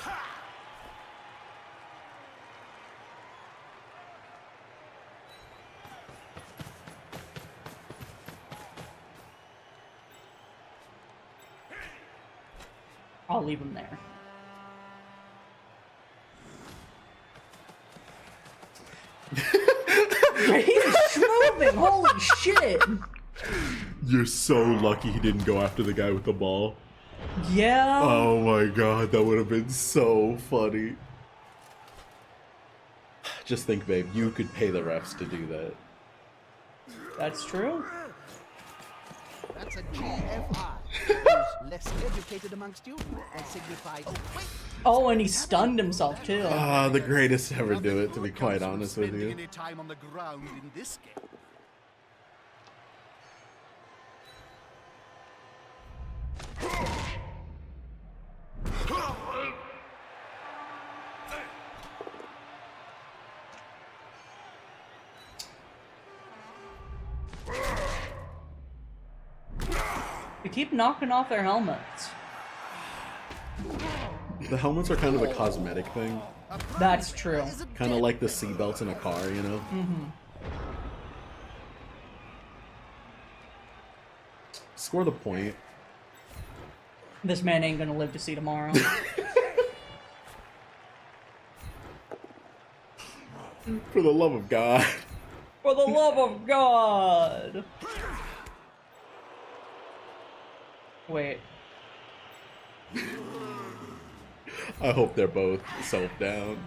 [SPEAKER 1] I'll leave him there. He's moving! Holy shit!
[SPEAKER 2] You're so lucky he didn't go after the guy with the ball.
[SPEAKER 1] Yeah.
[SPEAKER 2] Oh my god, that would have been so funny. Just think, babe, you could pay the refs to do that.
[SPEAKER 1] That's true.
[SPEAKER 5] That's a GFI. Those less educated amongst you and signify. Oh, wait.
[SPEAKER 1] Oh, and he stunned himself too.
[SPEAKER 2] Ah, the greatest to ever do
[SPEAKER 5] Nothing
[SPEAKER 2] it, to be
[SPEAKER 5] good
[SPEAKER 2] quite
[SPEAKER 5] comes from
[SPEAKER 2] honest with
[SPEAKER 5] spending
[SPEAKER 2] you.
[SPEAKER 5] Any time on the ground in this game.
[SPEAKER 1] They keep knocking off their helmets.
[SPEAKER 2] The helmets are kind of a cosmetic thing.
[SPEAKER 1] That's true.
[SPEAKER 2] Kind of like the seatbelts in a car, you know? Score the point.
[SPEAKER 1] This man ain't gonna live to see tomorrow.
[SPEAKER 2] For the love of God.
[SPEAKER 1] For the love of God! Wait.
[SPEAKER 2] I hope they're both self-down.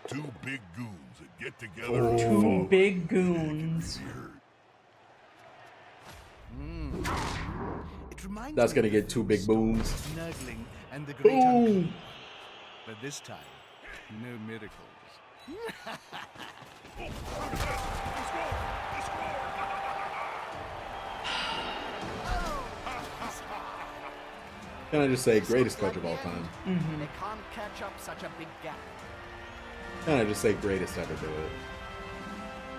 [SPEAKER 4] Two big goons that get together.
[SPEAKER 2] Oh.
[SPEAKER 1] Two big goons.
[SPEAKER 5] It reminds
[SPEAKER 2] That's
[SPEAKER 5] me
[SPEAKER 2] gonna
[SPEAKER 5] of
[SPEAKER 2] get two big booms.
[SPEAKER 5] snuggling and the great
[SPEAKER 2] Boom!
[SPEAKER 3] But this time, no miracles.
[SPEAKER 2] Can I just say, greatest coach of all time?
[SPEAKER 5] They can't catch up such a big gap.
[SPEAKER 2] Can I just say, greatest ever do it?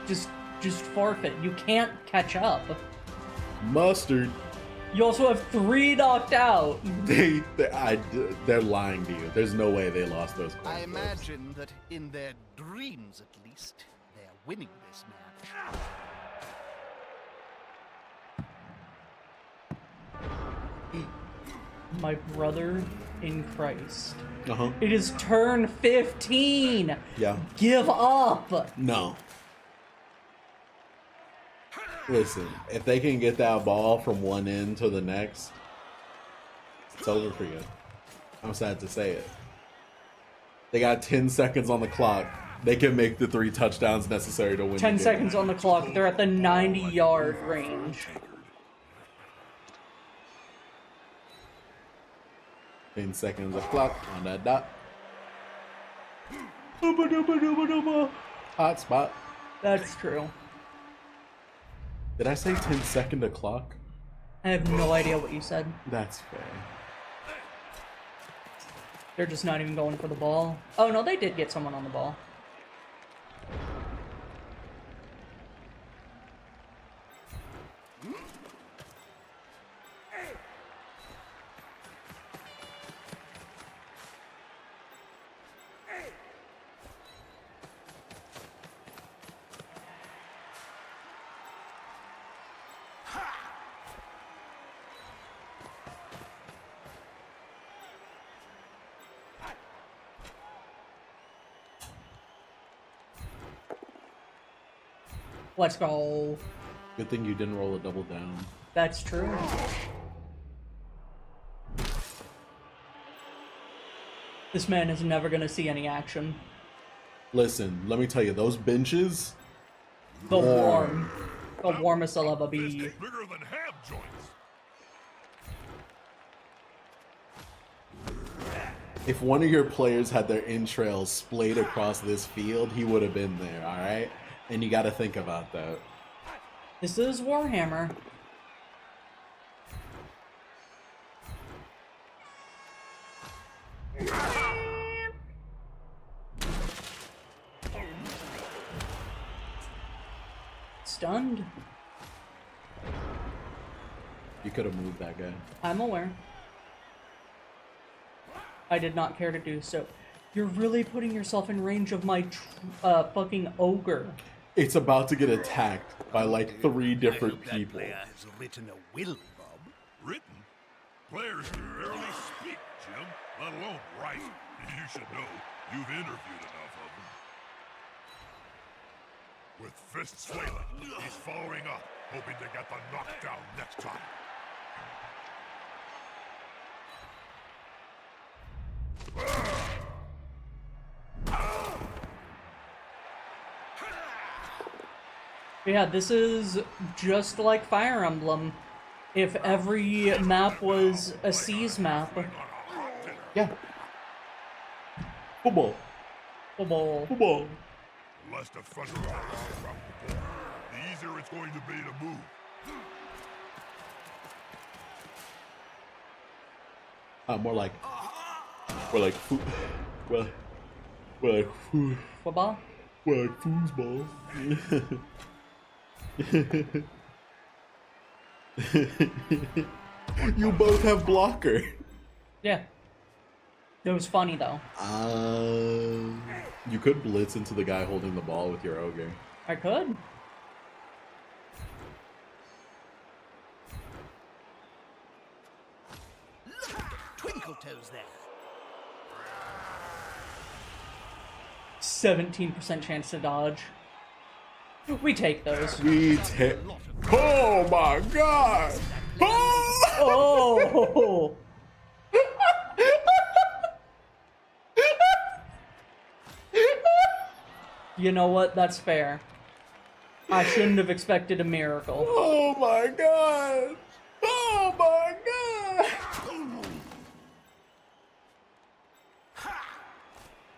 [SPEAKER 1] Just forfeit. You can't catch up.
[SPEAKER 2] Mustard.
[SPEAKER 1] You also have 3 knocked out.
[SPEAKER 2] They're lying to you. There's no way they lost those coins.
[SPEAKER 5] I imagine that in their dreams, at least, they're winning this match.
[SPEAKER 1] My brother in Christ.
[SPEAKER 2] Uh-huh.
[SPEAKER 1] It is turn 15.
[SPEAKER 2] Yeah.
[SPEAKER 1] Give up.
[SPEAKER 2] No. Listen, if they can get that ball from one end to the next, it's over for you. I'm sad to say it. They got 10 seconds on the clock. They can make the 3 touchdowns necessary to win.
[SPEAKER 1] 10
[SPEAKER 2] the game.
[SPEAKER 1] seconds on the clock. They're at the 90-yard range.
[SPEAKER 2] 10 seconds of clock on that dot. Hot spot.
[SPEAKER 1] That's true.
[SPEAKER 2] Did I say 10-second clock?
[SPEAKER 1] I have no idea what you said.
[SPEAKER 2] That's fair.
[SPEAKER 1] They're just not even going for the ball. Oh no, they did get someone on the ball. Let's go.
[SPEAKER 2] Good thing you didn't roll a double down.
[SPEAKER 1] That's true. This man is never gonna see any action.
[SPEAKER 2] Listen, let me tell you, those benches.
[SPEAKER 1] The warm. The warmest I'll ever be.
[SPEAKER 4] Bigger than ham joints.
[SPEAKER 2] If one of your players had their entrails splayed across this field, he would have been there, alright? And you gotta think about that.
[SPEAKER 1] This is Warhammer. Stunned.
[SPEAKER 2] You could have moved that guy.
[SPEAKER 1] I'm aware. I did not care to do so. You're really putting yourself in range of my fucking ogre.
[SPEAKER 2] It's about to get attacked by like 3 different people.
[SPEAKER 5] Has written a will, Bob.
[SPEAKER 4] Written? Players can barely speak, Jim, let alone write. You should know. You've interviewed enough of them. With fists flailing, he's following up, hoping to get the knockdown next time.
[SPEAKER 1] Yeah, this is just like Fire Emblem. If every map was a seas map.
[SPEAKER 2] Yeah. Football.
[SPEAKER 1] Football.
[SPEAKER 2] Football.
[SPEAKER 4] Less defensive around the ball, the easier it's going to be to move.
[SPEAKER 2] More like foo- well, like foo-
[SPEAKER 1] Football?
[SPEAKER 2] well, like foosball. You both have blocker.
[SPEAKER 1] Yeah. It was funny though.
[SPEAKER 2] You could blitz into the guy holding the ball with your ogre.
[SPEAKER 1] I could.
[SPEAKER 5] Twinkle toes there.
[SPEAKER 1] 17% chance to dodge. We take those.
[SPEAKER 2] We take. Oh my god! Oh!
[SPEAKER 1] Oh! You know what? That's fair. I shouldn't have expected a miracle.
[SPEAKER 2] Oh my god! Oh my god!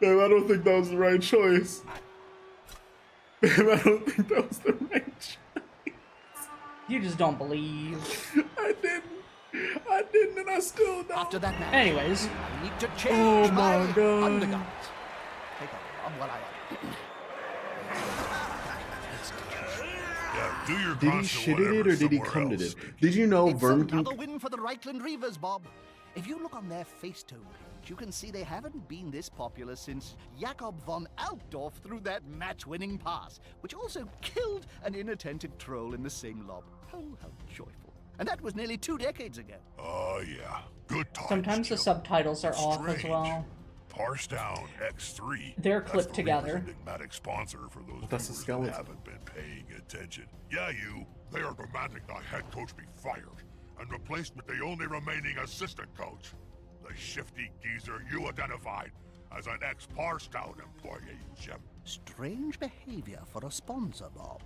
[SPEAKER 2] Damn, I don't think that was the right choice. Damn, I don't think that was the right choice.
[SPEAKER 1] You just don't believe.
[SPEAKER 2] I didn't, and I still don't.
[SPEAKER 5] After that match,
[SPEAKER 1] Anyways.
[SPEAKER 5] I need to change
[SPEAKER 2] Oh my
[SPEAKER 5] my
[SPEAKER 2] God.
[SPEAKER 5] undergarments. Take a Bob while I
[SPEAKER 4] Yeah, do your
[SPEAKER 2] Did he
[SPEAKER 4] constant
[SPEAKER 2] shit at it
[SPEAKER 4] whatever
[SPEAKER 2] or did he
[SPEAKER 4] somewhere
[SPEAKER 2] come to
[SPEAKER 4] else.
[SPEAKER 2] it? Did you know
[SPEAKER 5] It's
[SPEAKER 2] Verm can...
[SPEAKER 5] another win for the Reichland Reavers, Bob. If you look on their Facetone page, you can see they haven't been this popular since Jakob von Altdorf threw that match-winning pass, which also killed an inattentive troll in the same lob. Oh, how joyful. And that was nearly 2 decades ago.
[SPEAKER 4] Oh, yeah. Good times,
[SPEAKER 1] Sometimes the
[SPEAKER 4] Jim.
[SPEAKER 1] subtitles are off as
[SPEAKER 4] Strange.
[SPEAKER 1] well.
[SPEAKER 4] Parse down X3.
[SPEAKER 1] They're
[SPEAKER 4] That's
[SPEAKER 1] clipped
[SPEAKER 4] the
[SPEAKER 1] together.
[SPEAKER 4] Reavers' enigmatic sponsor for those
[SPEAKER 2] But that's a
[SPEAKER 4] viewers who
[SPEAKER 2] skeleton.
[SPEAKER 4] haven't been paying attention. Yeah, you. They are demanding the head coach be fired and replaced with the only remaining assistant coach, the shifty geezer you identified as an ex-Parstown employee, Jim.
[SPEAKER 5] Strange behavior for a sponsor, Bob.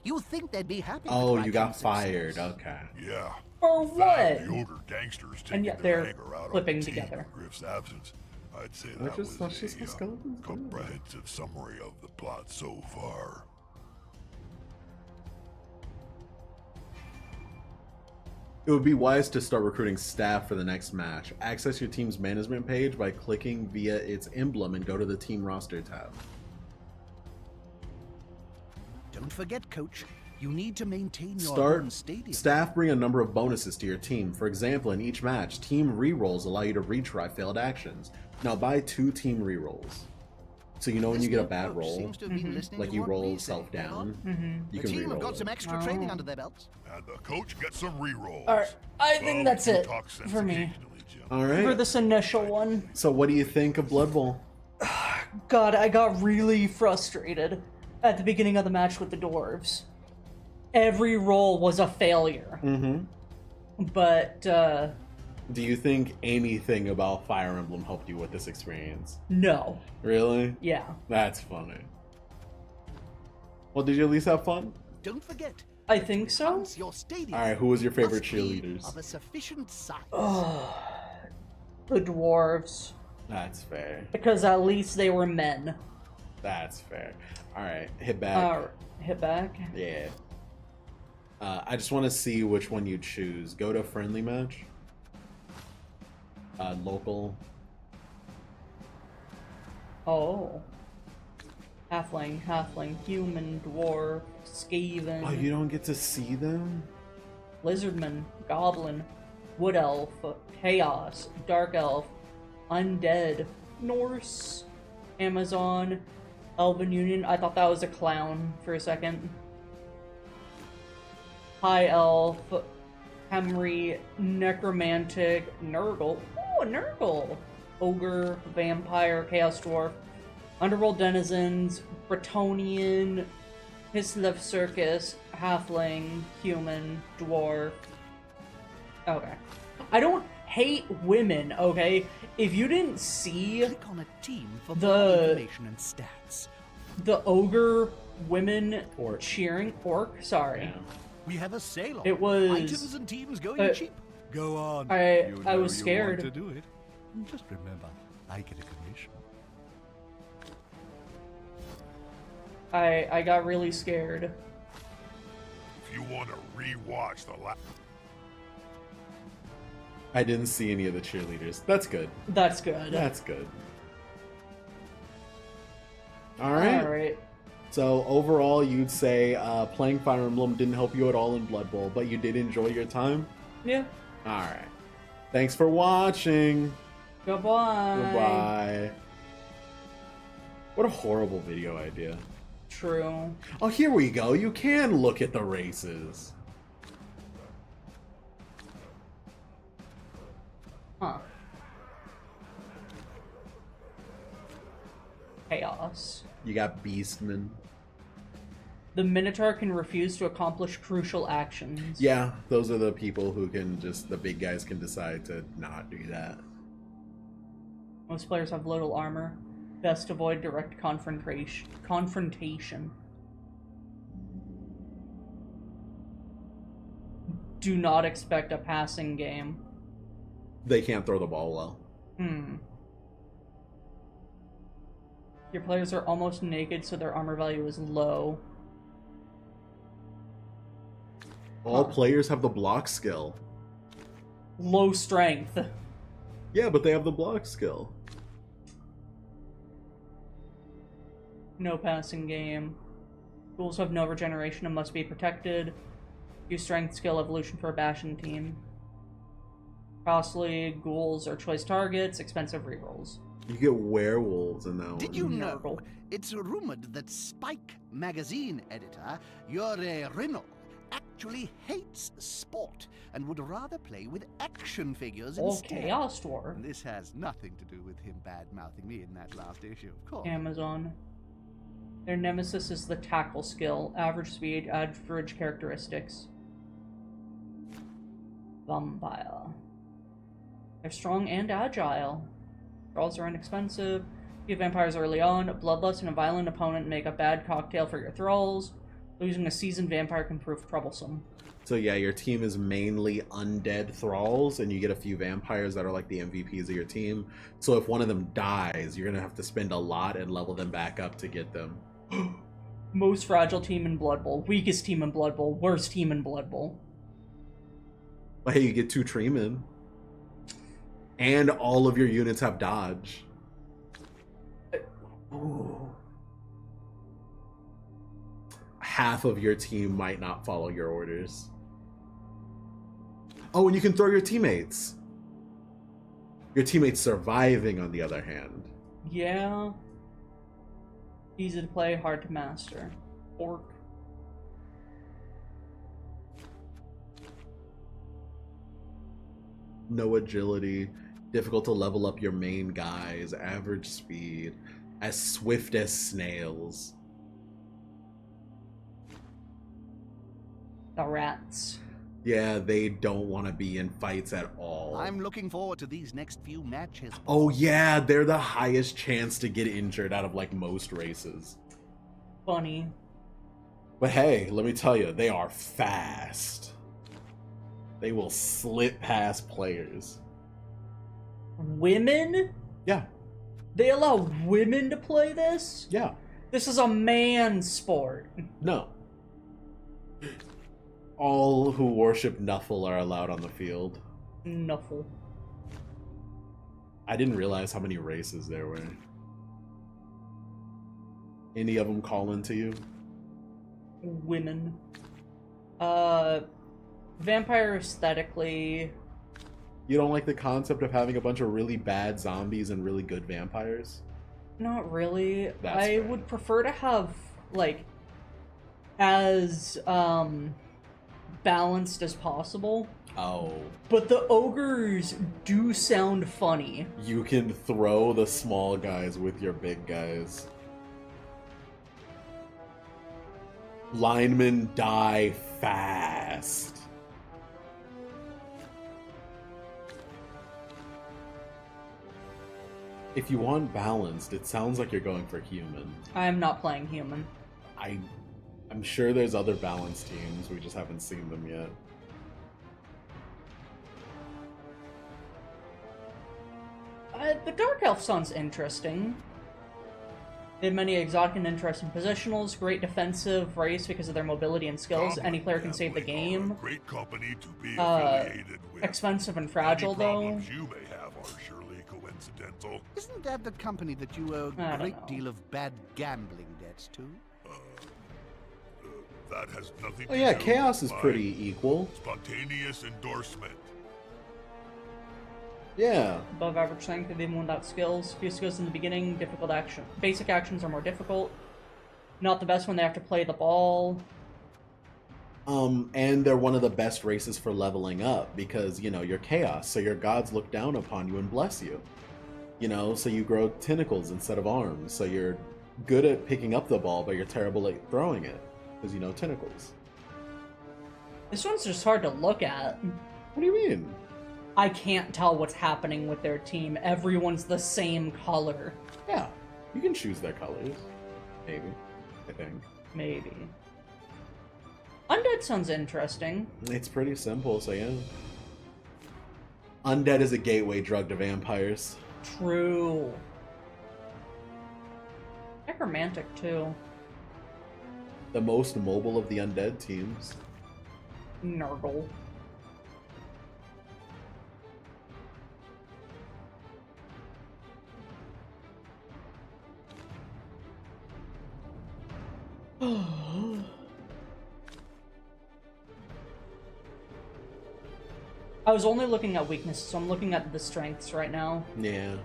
[SPEAKER 5] You think they'd be happy?
[SPEAKER 2] Oh,
[SPEAKER 5] with
[SPEAKER 2] you got
[SPEAKER 5] Viking's
[SPEAKER 2] fired.
[SPEAKER 5] success.
[SPEAKER 2] Okay.
[SPEAKER 4] Yeah.
[SPEAKER 1] For
[SPEAKER 4] Fact,
[SPEAKER 1] what?
[SPEAKER 4] the older gangsters
[SPEAKER 1] And
[SPEAKER 4] taking
[SPEAKER 1] yet
[SPEAKER 4] their
[SPEAKER 1] they're
[SPEAKER 4] anger out
[SPEAKER 1] clipping
[SPEAKER 4] on the team
[SPEAKER 1] together.
[SPEAKER 4] in Griff's absence. I'd say
[SPEAKER 2] Let's
[SPEAKER 4] that
[SPEAKER 2] just
[SPEAKER 4] was
[SPEAKER 2] go
[SPEAKER 4] a
[SPEAKER 2] skeletons.
[SPEAKER 4] comprehensive summary of the plot so far.
[SPEAKER 2] It would be wise to start recruiting staff for the next match. Access your team's management page by clicking via its emblem and go to the team roster tab.
[SPEAKER 5] Don't forget, Coach, you need to maintain your
[SPEAKER 2] Start
[SPEAKER 5] home stadium.
[SPEAKER 2] Staff bring a number of bonuses to your team. For example, in each match, team rerolls allow you to retry failed actions. Now buy 2 team rerolls. So you know when
[SPEAKER 5] This
[SPEAKER 2] you get a
[SPEAKER 5] new
[SPEAKER 2] bad
[SPEAKER 5] coach
[SPEAKER 2] roll,
[SPEAKER 5] seems to have been listening
[SPEAKER 2] like
[SPEAKER 5] to
[SPEAKER 2] you
[SPEAKER 5] what
[SPEAKER 2] roll
[SPEAKER 5] we say,
[SPEAKER 2] self down, you
[SPEAKER 5] The
[SPEAKER 2] can
[SPEAKER 5] team have
[SPEAKER 2] reroll
[SPEAKER 5] got some
[SPEAKER 2] it.
[SPEAKER 5] extra training under their belts.
[SPEAKER 4] And the coach gets some rerolls.
[SPEAKER 1] Alright, I think
[SPEAKER 4] Well,
[SPEAKER 1] that's
[SPEAKER 4] we do
[SPEAKER 1] it
[SPEAKER 4] talk sense
[SPEAKER 1] for me.
[SPEAKER 4] occasionally, Jim.
[SPEAKER 2] All right.
[SPEAKER 1] For this initial one.
[SPEAKER 2] So what do you think of Blood Bowl?
[SPEAKER 1] God, I got really frustrated at the beginning of the match with the dwarves. Every roll was a failure.
[SPEAKER 2] Mm-hmm.
[SPEAKER 1] But,
[SPEAKER 2] Do you think anything about Fire Emblem helped you with this experience?
[SPEAKER 1] no.
[SPEAKER 2] Really?
[SPEAKER 1] Yeah.
[SPEAKER 2] That's funny. Well, did you at least have fun?
[SPEAKER 5] Don't forget.
[SPEAKER 1] I think so.
[SPEAKER 5] Enhance your stadium.
[SPEAKER 2] All right, who was your favorite
[SPEAKER 5] must be
[SPEAKER 2] cheerleaders?
[SPEAKER 5] Of a sufficient size.
[SPEAKER 1] The dwarves.
[SPEAKER 2] That's fair.
[SPEAKER 1] Because at least they were men.
[SPEAKER 2] That's fair. All right, hit back.
[SPEAKER 1] Hit back.
[SPEAKER 2] Yeah. I just want to see which one you choose. Go to friendly match. Local.
[SPEAKER 1] Oh. Halfling, human, dwarf, skaven,
[SPEAKER 2] Oh, you don't get to see them?
[SPEAKER 1] lizardman, goblin, wood elf, chaos, dark elf, undead, Norse, Amazon, Elven Union. I thought that was a clown for a second. High elf, Hemry, necromantic, Nurgle. Oh, a Nurgle! Ogre, vampire, chaos dwarf, underworld denizens, Bretonian, Hislev circus, halfling, human, dwarf. Okay. I don't hate women, okay? If you didn't see
[SPEAKER 5] Click on a team for
[SPEAKER 1] The-
[SPEAKER 5] more information and stats.
[SPEAKER 1] the ogre women
[SPEAKER 2] Orc.
[SPEAKER 1] cheering, sorry.
[SPEAKER 2] Yeah.
[SPEAKER 5] We have a sale on
[SPEAKER 1] It was-
[SPEAKER 5] items and teams going
[SPEAKER 1] uh,
[SPEAKER 5] cheap. Go on.
[SPEAKER 1] I
[SPEAKER 5] You
[SPEAKER 1] was
[SPEAKER 5] know you
[SPEAKER 1] scared.
[SPEAKER 5] want to do it. Just remember, I get a commission.
[SPEAKER 1] I got really scared.
[SPEAKER 4] If you want to rewatch the last...
[SPEAKER 2] I didn't see any of the cheerleaders. That's good.
[SPEAKER 1] That's good.
[SPEAKER 2] That's good. All right.
[SPEAKER 1] Alright.
[SPEAKER 2] So overall, you'd say playing Fire Emblem didn't help you at all in Blood Bowl, but you did enjoy your time?
[SPEAKER 1] Yeah.
[SPEAKER 2] All right. Thanks for watching.
[SPEAKER 1] Goodbye.
[SPEAKER 2] Goodbye. What a horrible video idea.
[SPEAKER 1] True.
[SPEAKER 2] Oh, here we go. You can look at the races.
[SPEAKER 1] Huh. Chaos.
[SPEAKER 2] You got Beastman.
[SPEAKER 1] The Minotaur can refuse to accomplish crucial actions.
[SPEAKER 2] Yeah, those are the people who can just, the big guys can decide to not do that.
[SPEAKER 1] Most players have little armor. Best avoid direct confrontation. Do not expect a passing game.
[SPEAKER 2] They can't throw the ball well.
[SPEAKER 1] Your players are almost naked, so their armor value is low.
[SPEAKER 2] All players have the block skill.
[SPEAKER 1] Low strength.
[SPEAKER 2] Yeah, but they have the block skill.
[SPEAKER 1] No passing game. Ghouls have no regeneration and must be protected. Use strength skill evolution for a Bastion team. Costly, ghouls are choice targets, expensive rerolls.
[SPEAKER 2] You get werewolves in that one.
[SPEAKER 5] Did you know
[SPEAKER 1] Nurgle.
[SPEAKER 5] it's rumored that Spike magazine editor Yuri Rinnell actually hates sport and would rather play with action figures
[SPEAKER 1] Oh,
[SPEAKER 5] instead?
[SPEAKER 1] Chaos Dwarf.
[SPEAKER 5] And this has nothing to do with him bad-mouthing me in that last issue, of course.
[SPEAKER 1] Amazon. Their nemesis is the tackle skill. Average speed, average characteristics. Vampire. They're strong and agile. Draws are inexpensive. Few vampires early on. Bloodlust and a violent opponent make a bad cocktail for your thralls. Losing a seasoned vampire can prove troublesome.
[SPEAKER 2] So yeah, your team is mainly undead thralls, and you get a few vampires that are like the MVPs of your team. So if one of them dies, you're gonna have to spend a lot and level them back up to get them.
[SPEAKER 1] Most fragile team in Blood Bowl. Weakest team in Blood Bowl. Worst team in Blood Bowl.
[SPEAKER 2] But hey, you get 2 Treemen. And all of your units have dodge.
[SPEAKER 1] Ooh.
[SPEAKER 2] Half of your team might not follow your orders. Oh, and you can throw your teammates. Your teammates surviving, on the other hand.
[SPEAKER 1] Yeah. Easy to play, hard to master. Orc.
[SPEAKER 2] No agility. Difficult to level up your main guys. Average speed. As swift as snails.
[SPEAKER 1] The rats.
[SPEAKER 2] Yeah, they don't want to be in fights at all.
[SPEAKER 5] I'm looking forward to these next few matches.
[SPEAKER 2] Oh yeah, they're the highest chance to get injured out of like most races.
[SPEAKER 1] Funny.
[SPEAKER 2] But hey, let me tell you, they are fast. They will slip past players.
[SPEAKER 1] Women?
[SPEAKER 2] Yeah,
[SPEAKER 1] They allow women to play this?
[SPEAKER 2] yeah.
[SPEAKER 1] This is a man's sport.
[SPEAKER 2] No. All who worship Nuffle are allowed on the field.
[SPEAKER 1] Nuffle.
[SPEAKER 2] I didn't realize how many races there were. Any of them calling to you?
[SPEAKER 1] Women. Vampire aesthetically.
[SPEAKER 2] You don't like the concept of having a bunch of really bad zombies and really good vampires?
[SPEAKER 1] Not really.
[SPEAKER 2] That's
[SPEAKER 1] I
[SPEAKER 2] fair.
[SPEAKER 1] would prefer to have, like, as, balanced as possible.
[SPEAKER 2] Oh.
[SPEAKER 1] But the ogres do sound funny.
[SPEAKER 2] You can throw the small guys with your big guys. Linemen die fast. If you want balanced, it sounds like you're going for human.
[SPEAKER 1] I am not playing human.
[SPEAKER 2] I'm sure there's other balanced teams, we just haven't seen them yet.
[SPEAKER 1] The Dark Elf sounds interesting. They have many exotic and interesting positionals, great defensive race because of their mobility and skills. Any player can save the game.
[SPEAKER 4] Great company to be affiliated with.
[SPEAKER 1] Expensive and fragile,
[SPEAKER 4] Any
[SPEAKER 1] though.
[SPEAKER 4] problems you may have are surely coincidental.
[SPEAKER 5] Isn't that the company that you owe
[SPEAKER 1] I
[SPEAKER 5] a
[SPEAKER 1] don't
[SPEAKER 5] great
[SPEAKER 1] know.
[SPEAKER 5] deal of bad gambling debts to?
[SPEAKER 4] That has nothing
[SPEAKER 2] Oh
[SPEAKER 4] to
[SPEAKER 2] yeah,
[SPEAKER 4] do
[SPEAKER 2] Chaos
[SPEAKER 4] with
[SPEAKER 2] is
[SPEAKER 4] my
[SPEAKER 2] pretty equal.
[SPEAKER 4] Spontaneous endorsement.
[SPEAKER 2] Yeah.
[SPEAKER 1] Above average strength, even without skills. Few skills in the beginning, difficult action. Basic actions are more difficult. Not the best when they have to play the ball.
[SPEAKER 2] And they're one of the best races for leveling up because, you know, you're Chaos, so your gods look down upon you and bless you. You know, so you grow tentacles instead of arms, so you're good at picking up the ball, but you're terrible at throwing it because, you know, tentacles.
[SPEAKER 1] This one's just hard to look at.
[SPEAKER 2] What do you mean?
[SPEAKER 1] I can't tell what's happening with their team. Everyone's the same color.
[SPEAKER 2] Yeah, you can choose their colors. Maybe. I think.
[SPEAKER 1] Maybe. Undead sounds interesting.
[SPEAKER 2] It's pretty simple, so yeah. Undead is a gateway drug to vampires.
[SPEAKER 1] True. Necromantic, too.
[SPEAKER 2] The most mobile of the undead teams.
[SPEAKER 1] Nurgle. I was only looking at weaknesses, so I'm looking at the strengths right now.
[SPEAKER 2] Yeah.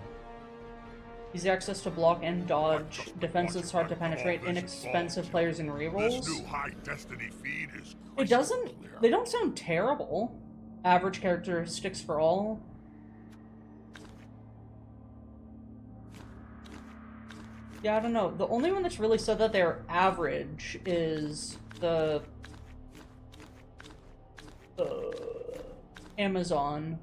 [SPEAKER 1] Easy access to block and dodge. Defense is hard to penetrate.
[SPEAKER 4] All this
[SPEAKER 1] Inexpensive
[SPEAKER 4] falls.
[SPEAKER 1] players in
[SPEAKER 4] This
[SPEAKER 1] rerolls.
[SPEAKER 4] new high destiny feed is
[SPEAKER 1] It doesn't... They don't sound terrible. Average characteristics for all. Yeah, I don't know. The only one that's really said that they're average is the Amazon.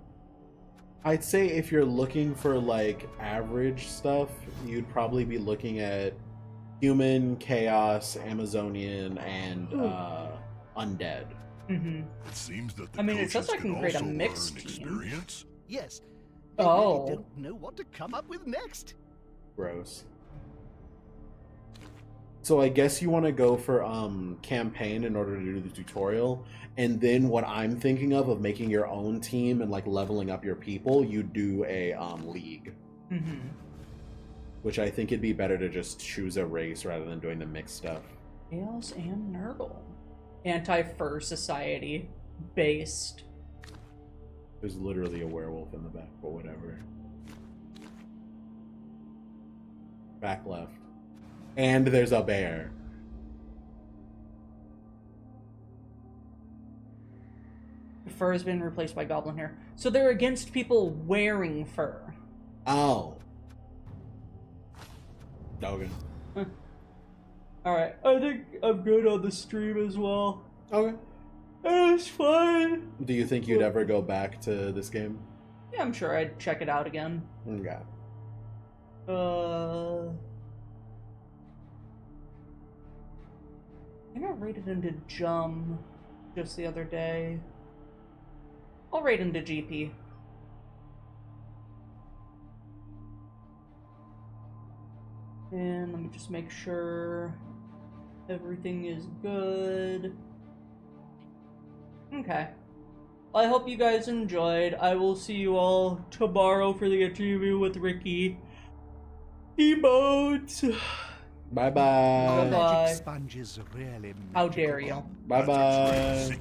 [SPEAKER 2] I'd say if you're looking for like average stuff, you'd probably be looking at human, chaos, Amazonian, and undead.
[SPEAKER 1] Mm-hmm.
[SPEAKER 4] It seems that the
[SPEAKER 1] I mean, it says
[SPEAKER 4] coaches
[SPEAKER 1] I can create a
[SPEAKER 4] also
[SPEAKER 1] mixed
[SPEAKER 4] earn
[SPEAKER 1] team.
[SPEAKER 4] experience.
[SPEAKER 5] Yes. They
[SPEAKER 1] Oh.
[SPEAKER 5] really don't know what to come up with next.
[SPEAKER 2] Gross. So I guess you want to go for campaign in order to do the tutorial, and then what I'm thinking of making your own team and like leveling up your people, you do a league.
[SPEAKER 1] Mm-hmm.
[SPEAKER 2] Which I think it'd be better to just choose a race rather than doing the mixed stuff.
[SPEAKER 1] Chaos and Nurgle. Anti-fur society. Based.
[SPEAKER 2] There's literally a werewolf in the back, but whatever. Back left. And there's a bear.
[SPEAKER 1] Fur has been replaced by goblin hair. So they're against people wearing fur.
[SPEAKER 2] Oh. Okay.
[SPEAKER 1] Alright, I think I'm good on the stream as well.
[SPEAKER 2] Okay.
[SPEAKER 1] It's fine.
[SPEAKER 2] Do you think you'd ever go back to this game?
[SPEAKER 1] Yeah, I'm sure I'd check it out again.
[SPEAKER 2] Okay.
[SPEAKER 1] I think I raided into Jum just the other day. I'll raid into GP. And let me just make sure everything is good. Okay. I hope you guys enjoyed. I will see you all tomorrow for the interview with Ricky. Emotes.
[SPEAKER 2] Bye-bye.
[SPEAKER 1] Bye-bye.
[SPEAKER 5] Magic sponges really
[SPEAKER 1] How
[SPEAKER 5] magical.
[SPEAKER 1] dare you?
[SPEAKER 2] Bye-bye.